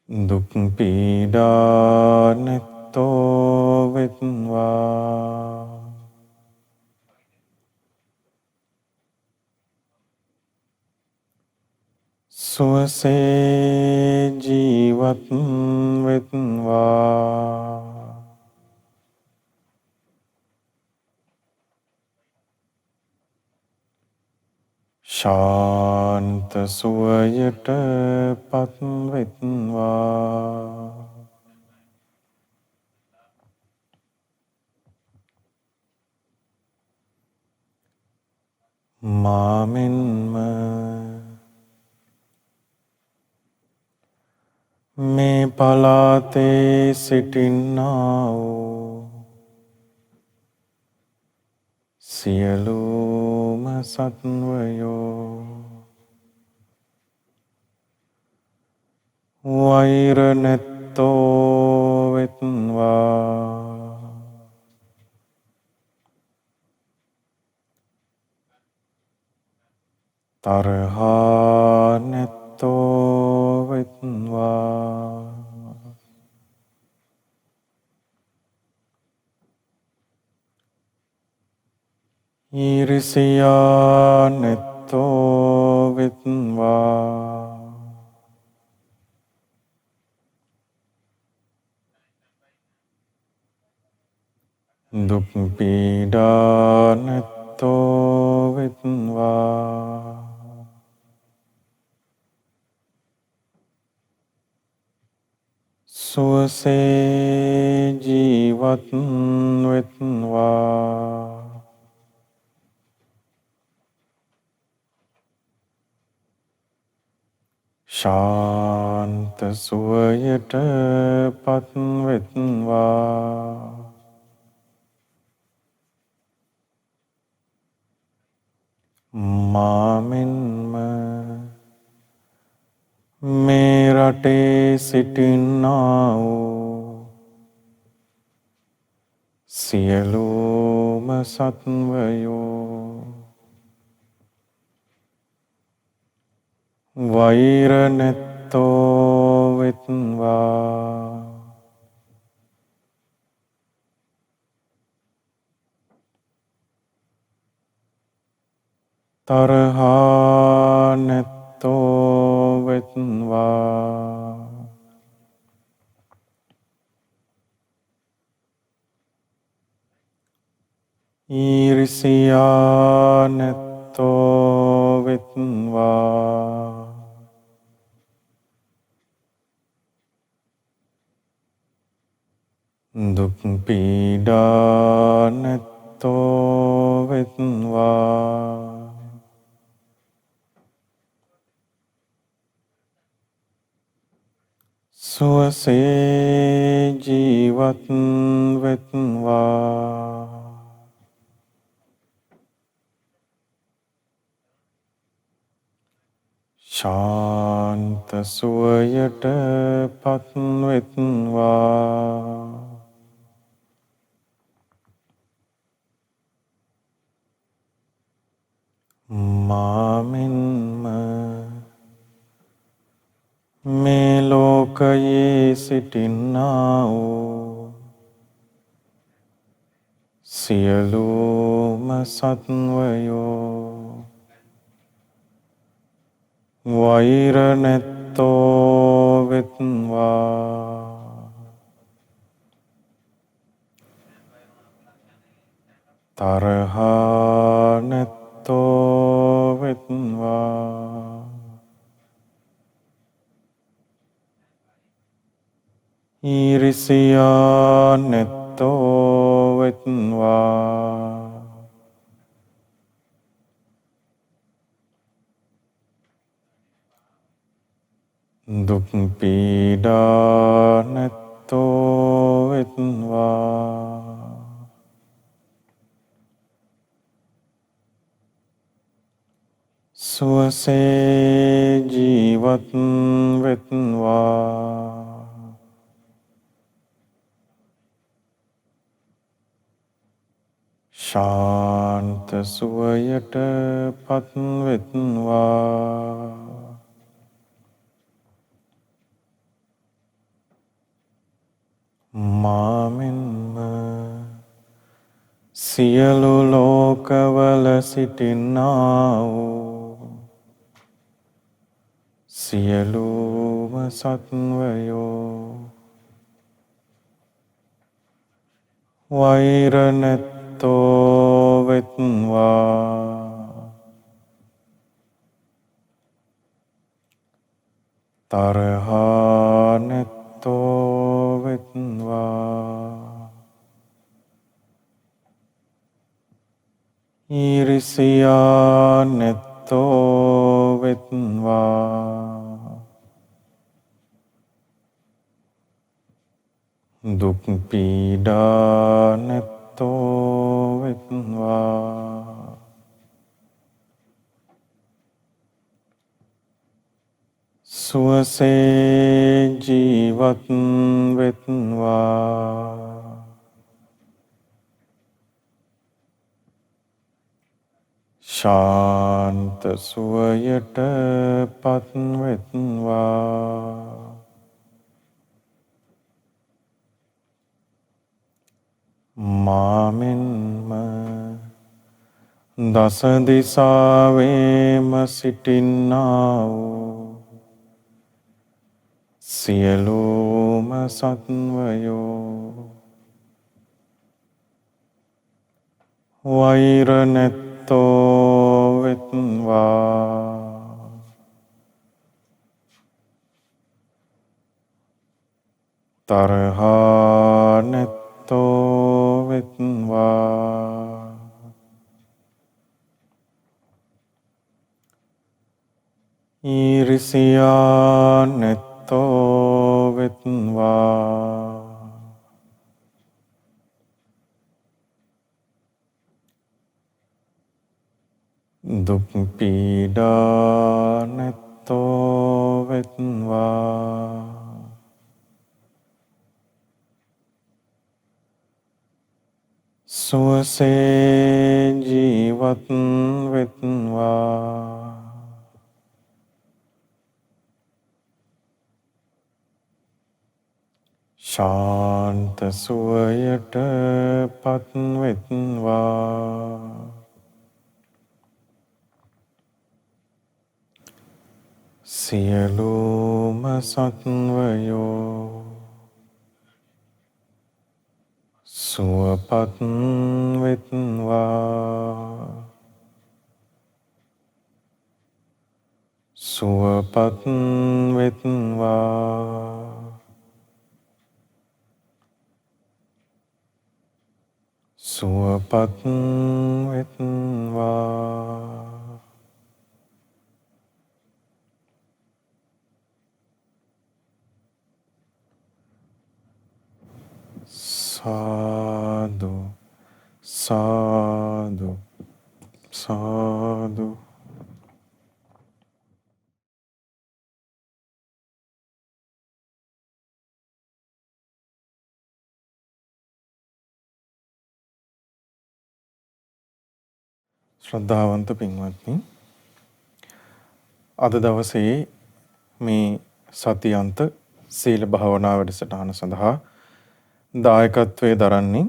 දුක් පීඩා නැත්තෝ වෙත්වා. සුවසේ ජීවත් වෙත්වා. ශාන්ත සුවයට පත් වෙත්වා. මාමෙන්ම මේ පලාතේ සිටින්නා වූ සියලුම සත්වයෝ වෛර නැත්තෝ වෙත්වා. තරහා නැත්තෝ වෙත්වා. ඊර්ෂියා නැත්තෝ වෙත්වා. දුක් පීඩා නැත්තෝ වෙත්වා. සුවසේ ජීවත් වෙත්වා. ශාන්ත සුවයට පත් වෙත්වා. මාමෙන්ම මේ රටේ සිටින්නා වූ සියලුම සත්වයෝ වෛර නැත්තෝ වෙත්වා. තරහා නැත්තෝ වෙත්වා. ඊර්ෂියා නැත්තෝ වෙත්වා. දුක් පීඩා නැත්තෝ වෙත්වා. සුවසේ ජීවත් වෙත්වා. ශාන්ත ශාන්ත සුවයට පත්වෙත්වා. මාමෙන්ම මේ ලෝකයේ සිටින්නා වූ සියලුම සත්වයෝ වෛර නැත්තෝ වෙත්වා. තරහා නැත්තෝ වෙත්වා. ඊරිසියා නැත්තෝ වෙත්වා. දුක් පීඩා නැත්තෝ වෙත්වා. සුවසේ ජීවත් වෙත්වා. ශාන්ත සුවයට පත්වෙත්වා. මාමෙන්ම සියලු ලෝකවල සිටින්නා වූ සියලුම සත්වයෝ වෛර නැත්තෝ වෙත්වා. තරහා නැත්තෝ වෙත්වා. ඊරිසියා නැත්තෝ වෙත්වා. දුක් පීඩා නැත්තෝ වෙත්වා. සුවසේ ජීවත් වෙත්වා. ශාන්ත සුවයට පත්වෙත්වා. මාමෙන්ම දස දිසාවේම සිටින්නා වූ සියලුම සත්වයෝ වෛර නැත්තෝ වෙත්වා. තරහා නැත්තෝ වෙත්වා. ඊරිසියා නැත්තෝ වෙත්වා. දුක් පීඩා නැත්තෝ වෙත්වා. සුවසේ ජීවත් වෙත්වා. ශාන්ත සුවයට පත්වෙත්වා. සියලුම සත්වයෝ සුවපත් වෙත්වා. සුවපත් වෙත්වා. සුවපත් වෙත්වා. සාදු සාදු සාදු. ශ්‍රද්ධාවන්ත පින්වත්නි, අද දවසේ මේ සතියන්ත සීල භාවනා වැඩසටහන සඳහා දායකත්වයේ දරන්නේ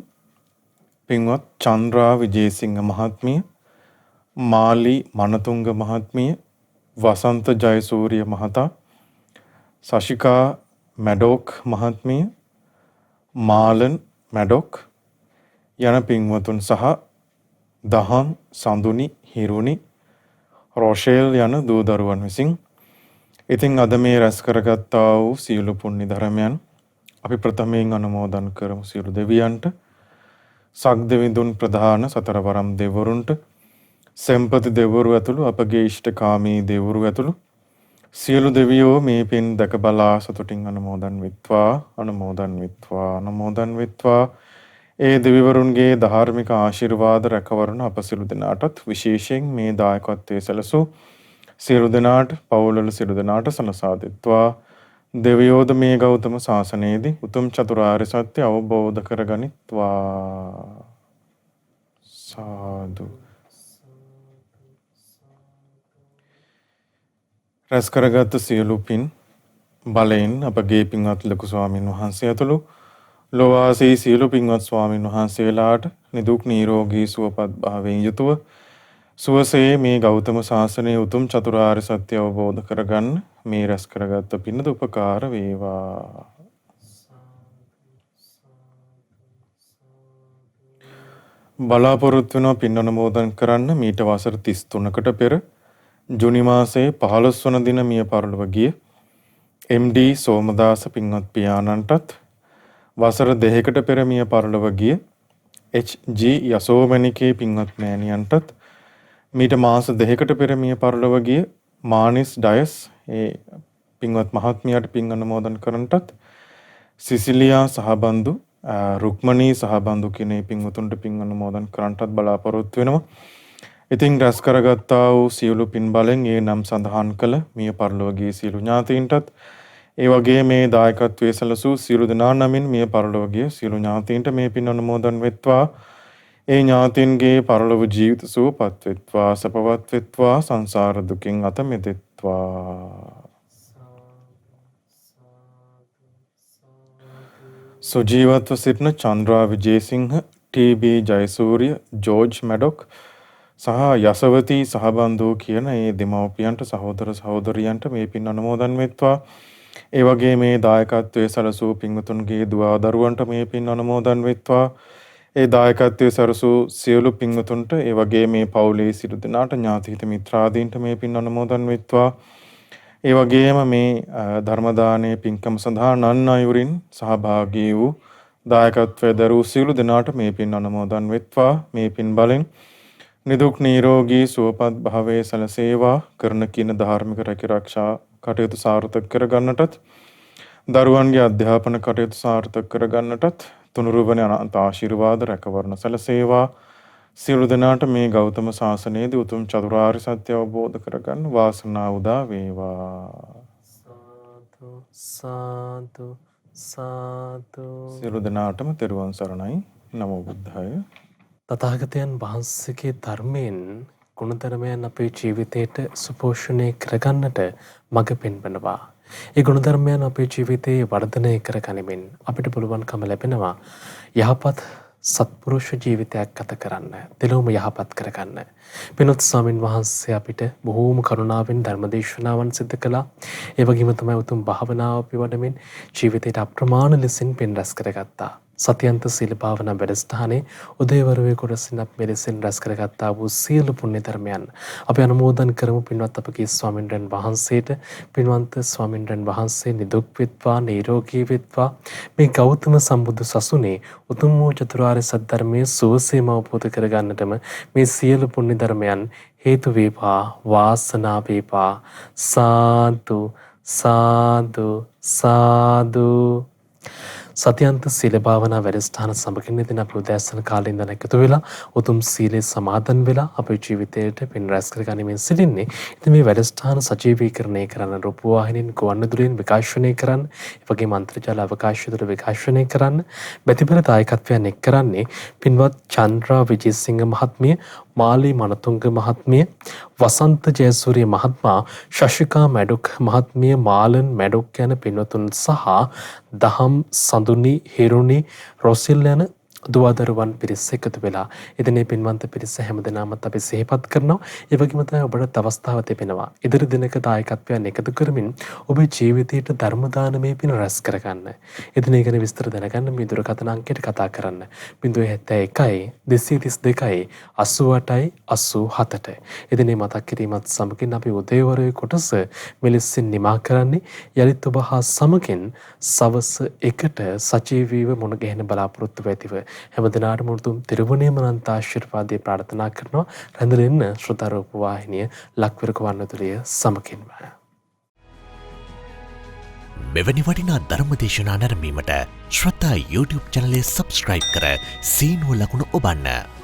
පින්වත් චන්ද්‍රා විජේසිංහ මහත්මිය, මාලි මනතුංග මහත්මිය, වසන්ත ජයසූරිය මහතා, සශිකා මැඩොක් මහත්මිය, මාලන් මැඩොක් යන පින්වතුන් සහ දහම් සඳුනි හිරුනි රොෂේල් යන දූ දරුවන් විසින් ඉතින් අද මේ රැස් කරගත්තා වූ සියලු පුණ්‍ය ධර්මයන් අපි ප්‍රථමයෙන් අනුමෝදන් කරමු සියලු දෙවියන්ට, සක්දෙවිඳුන් ප්‍රධාන සතරවරම් දෙවරුන්ට, සෙම්පති දෙවරු ඇතුළු අපගේ ඉෂ්ඨකාමී දෙවරු ඇතුළු සියලු දෙවියෝ මේ පින් දැක බලා සතුටින් අනුමෝදන් වෙත්වා, අනුමෝදන් වෙත්වා, අනුමෝදන් වෙත්වා. ඒ දෙවිවරුන්ගේ ධාර්මික ආශිර්වාද රැකවරණ අප සියලු දෙනාටත් විශේෂයෙන් මේ දායකත්වයේ සැලසූ සියලු දෙනාට, පවුල්වල සියලු දෙනාට සලසා දෙත්වා. දෙවියෝද මේ ගෞතම ශාසනයේදී උතුම් චතුරාර්ය සත්‍ය අවබෝධ කරගනිත්වා. සාදු. රැස් කරගත් සියලු පින් බලයෙන් අපගේ පින්වත් ලොකු ස්වාමීන් වහන්සේ ඇතුළු ලෝවාසී සියලු පින්වත් ස්වාමීන් වහන්සේලාට නිදුක් නිරෝගී සුවපත් භාවයෙන් යුතුව සුවසේ මේ ගෞතම ශාසනයේ උතුම් චතුරාර්ය සත්‍ය අවබෝධ කරගන්න මේ රැස් කරගත් පිනද උපකාර වේවා. බලාපොරොත්තු වෙනවා පින් අනුමෝදන් කරන්න මීට වසර 33කට පෙර ජුනි මාසයේ 15 වන දින මිය පරලොව ගිය MD සෝමදාස පින්වත් පියාණන්ටත්, වසර 2කට පෙර මිය පරලොව ගිය HG යසෝමණිකේ පින්වත් මෑණියන්ටත්, මීට මාස 2කට පෙර මිය පරලොව ගිය මානිස් ඩයස් ඒ පින්වත් මහත්මියට පින් අනුමෝදන් කරන්නටත්, සිසිලියා සහබන්දු, රුක්මනී සහබන්දු කියන පින්වතුන්ට පින් අනුමෝදන් කරන්නටත් බලාපොරොත්තු වෙනවා. ඉතින් රැස් කරගත්තා වූ සියලු පින් බලෙන් ඒ නම් සඳහන් කළ මිය පරලොව ගිය සියලු ඥාතීන්ටත්, ඒ වගේ මේ දායකත්වයේ සැලසූ සියලු දෙනා නමින් මිය පරලොව ගිය සියලු ඥාතීන්ට මේ පින් අනුමෝදන් වෙත්වා. ඒ ඥාතීන්ගේ පරලොව ජීවිත සුවපත් වෙත්වා, සපවත් වෙත්වා, සංසාර දුකින් අත මිදෙත්වා. සුජීවත්ව සිටින චන්ද්‍රා විජේසිංහ, TB ජයසූරිය, ජෝර්ජ් මැඩොක් සහ යසවතී සහබන්දු කියන ඒ දෙමව්පියන්ට, සහෝදර සහෝදරියන්ට මේ පින් අනුමෝදන් වෙත්වා. ඒ වගේ මේ දායකත්වයේ සැලසූ පින්වතුන්ගේ දුවා දරුවන්ට මේ පින් අනුමෝදන් වෙත්වා. ඒ දායකත්වයේ සැලසූ සියලු පින්වතුන්ට, ඒ වගේ මේ පවුලේ සියලු දෙනාට, ඥාති හිත මිත්‍රාදීන්ට මේ පින් අනුමෝදන් වෙත්වා. ඒ වගේම මේ ධර්ම දානයේ පින්කම සඳහා නන් අයුරින් සහභාගී වූ දායකත්වයේ දරූ සියලු දෙනාට මේ පින් අනුමෝදන් වෙත්වා. මේ පින් බලෙන් නිදුක් නිරෝගී සුවපත් භාවයේ සැලසේවා. කරන කින ධාර්මික රැකිරක්ෂා කටයුතු සාර්ථක කරගන්නටත්, දරුවන්ගේ අධ්‍යාපන කටයුතු සාර්ථක කරගන්නටත් තුනුරුවන අනන්ත ආශිර්වාද රැකවරණ සැලසේවා. සියලු දෙනාට මේ ගෞතම ශාසනයේදී උතුම් චතුරාර්ය සත්‍ය අවබෝධ කරගන්න වාසනාව උදා වේවා. සාදු සාදු සාදු. සියලු දෙනාටම තෙරුවන් සරණයි. නමෝ බුද්ධාය. තථාගතයන් වහන්සේගේ ධර්මයෙන් ගුණධර්මයන් අපේ ජීවිතයට සුපෝෂණය කරගන්නට මඟ පෙන්වනවා. ඒ ගුණධර්මයන් අපේ ජීවිතයේ වර්ධනය කරගනිමින් අපිට පුළුවන්කම ලැබෙනවා යහපත් සත්පුරුෂ ජීවිතයක් ගත කරන්න, දෙලොවම යහපත් කරගන්න. පින්වත් ස්වාමින් වහන්සේ අපිට බොහෝම කරුණාවෙන් ධර්මදේශනාවන් සිදු කළා. ඒ වගේම තමයි උතුම් භාවනාව අපි වඩමින් ජීවිතයට අප්‍රමාණ ලෙසින් පින් රැස් කරගත්තා. සතියන්ත සීල භාවනා වැඩසටහනේ උදේවරුේ කොටසින් අපි මෙලෙසින් රැස් කරගත්තා වූ සියලු පුණ්‍ය ධර්මයන් අපි අනුමෝදන් කරමු. පින්වත් අපගේ ස්වාමින්වයන් වහන්සේට, පින්වන්ත ස්වාමින්වයන් වහන්සේ නිදුක් වෙත්වා, නිරෝගී වෙත්වා. මේ ගෞතම සම්බුදු සසුනේ උතුම් වූ චතුරාර්ය සත්‍ය ධර්මයේ සුවසේම අවබෝධ කරගන්නටම මේ සියලු පුණ්‍ය ධර්මයන් හේතු වේවා, වාසනාව වේවා. සාදු සාදු සාදු. සතියන්ත සීල භාවනා වැඩසටහන සමගින් ඉතින් අපි උදෑසන කාලේ ඉඳන් එකතු වෙලා උතුම් සීලේ සමාදන් වෙලා අපේ ජීවිතයට පින් රැස් කරගනිමින් සිටින්නේ. ඉතින් මේ වැඩසටහන සජීවීකරණය කරන්න රූපවාහිනියෙන්, ගුවන්විදුලියෙන් විකාශනය කරන්න, ඒ වගේම අන්තර්ජාල අවකාශය තුළ විකාශනය කරන්න බැතිබල දායකත්වයන් එක් කරන්නේ පින්වත් චන්ද්‍රා විජේසිංහ මහත්මිය, මාලී මනතුංග මහත්මිය, වසන්ත ජයසූරිය මහත්මයා, ශශිකා මැඩොක් මහත්මිය, මාලන් මැඩොක් යන පින්වතුන් සහ දහම් සඳුනි හිරුනි රොසිල් යන දුවදරුවන් පිරිස එකතු වෙලා ඉදිනේ පින්වන්ත පිරිස හැමදෙනාමත් අපි සිහිපත් කරනවා. ඒ වගේම තමයි ඔබට අවස්ථාව තිබෙනවා. ඉදිරි දිනක දායකත්වයන් එකතු කරමින් ඔබේ ජීවිතයට ධර්ම දානමය පින රැස් කරගන්න. ඉදිනේ ගැන විස්තර දැනගන්න මේ දුරකථන අංකයට කතා කරන්න. 071 232 88 87ට. ඉදිනේ මතක් කිරීමත් සමගින් අපි උදේවරුේ කොටස මෙලෙසින් නිමා කරන්නේ යලිත් ඔබ හා සමගින් සවස් 1ට සජීවීව මුණ ගැහෙන බලාපොරොත්තු වෙතිව හැමදිනාටම උතුම් තිරුවනේම අනන්ත ආශිර්වාදයේ ප්‍රාර්ථනා කරනවා. රැඳෙන්න ශ්‍රෝතා රූප වාහිනිය ලක්විරක වන්නතුලිය සමකින්ම. මෙවැනි වටිනා ධර්ම දේශනා නැරඹීමට ශ්‍රද්ධා YouTube චැනලය සබ්ස්ක්‍රයිබ් කර සීනුව ලකුණ ඔබන්න.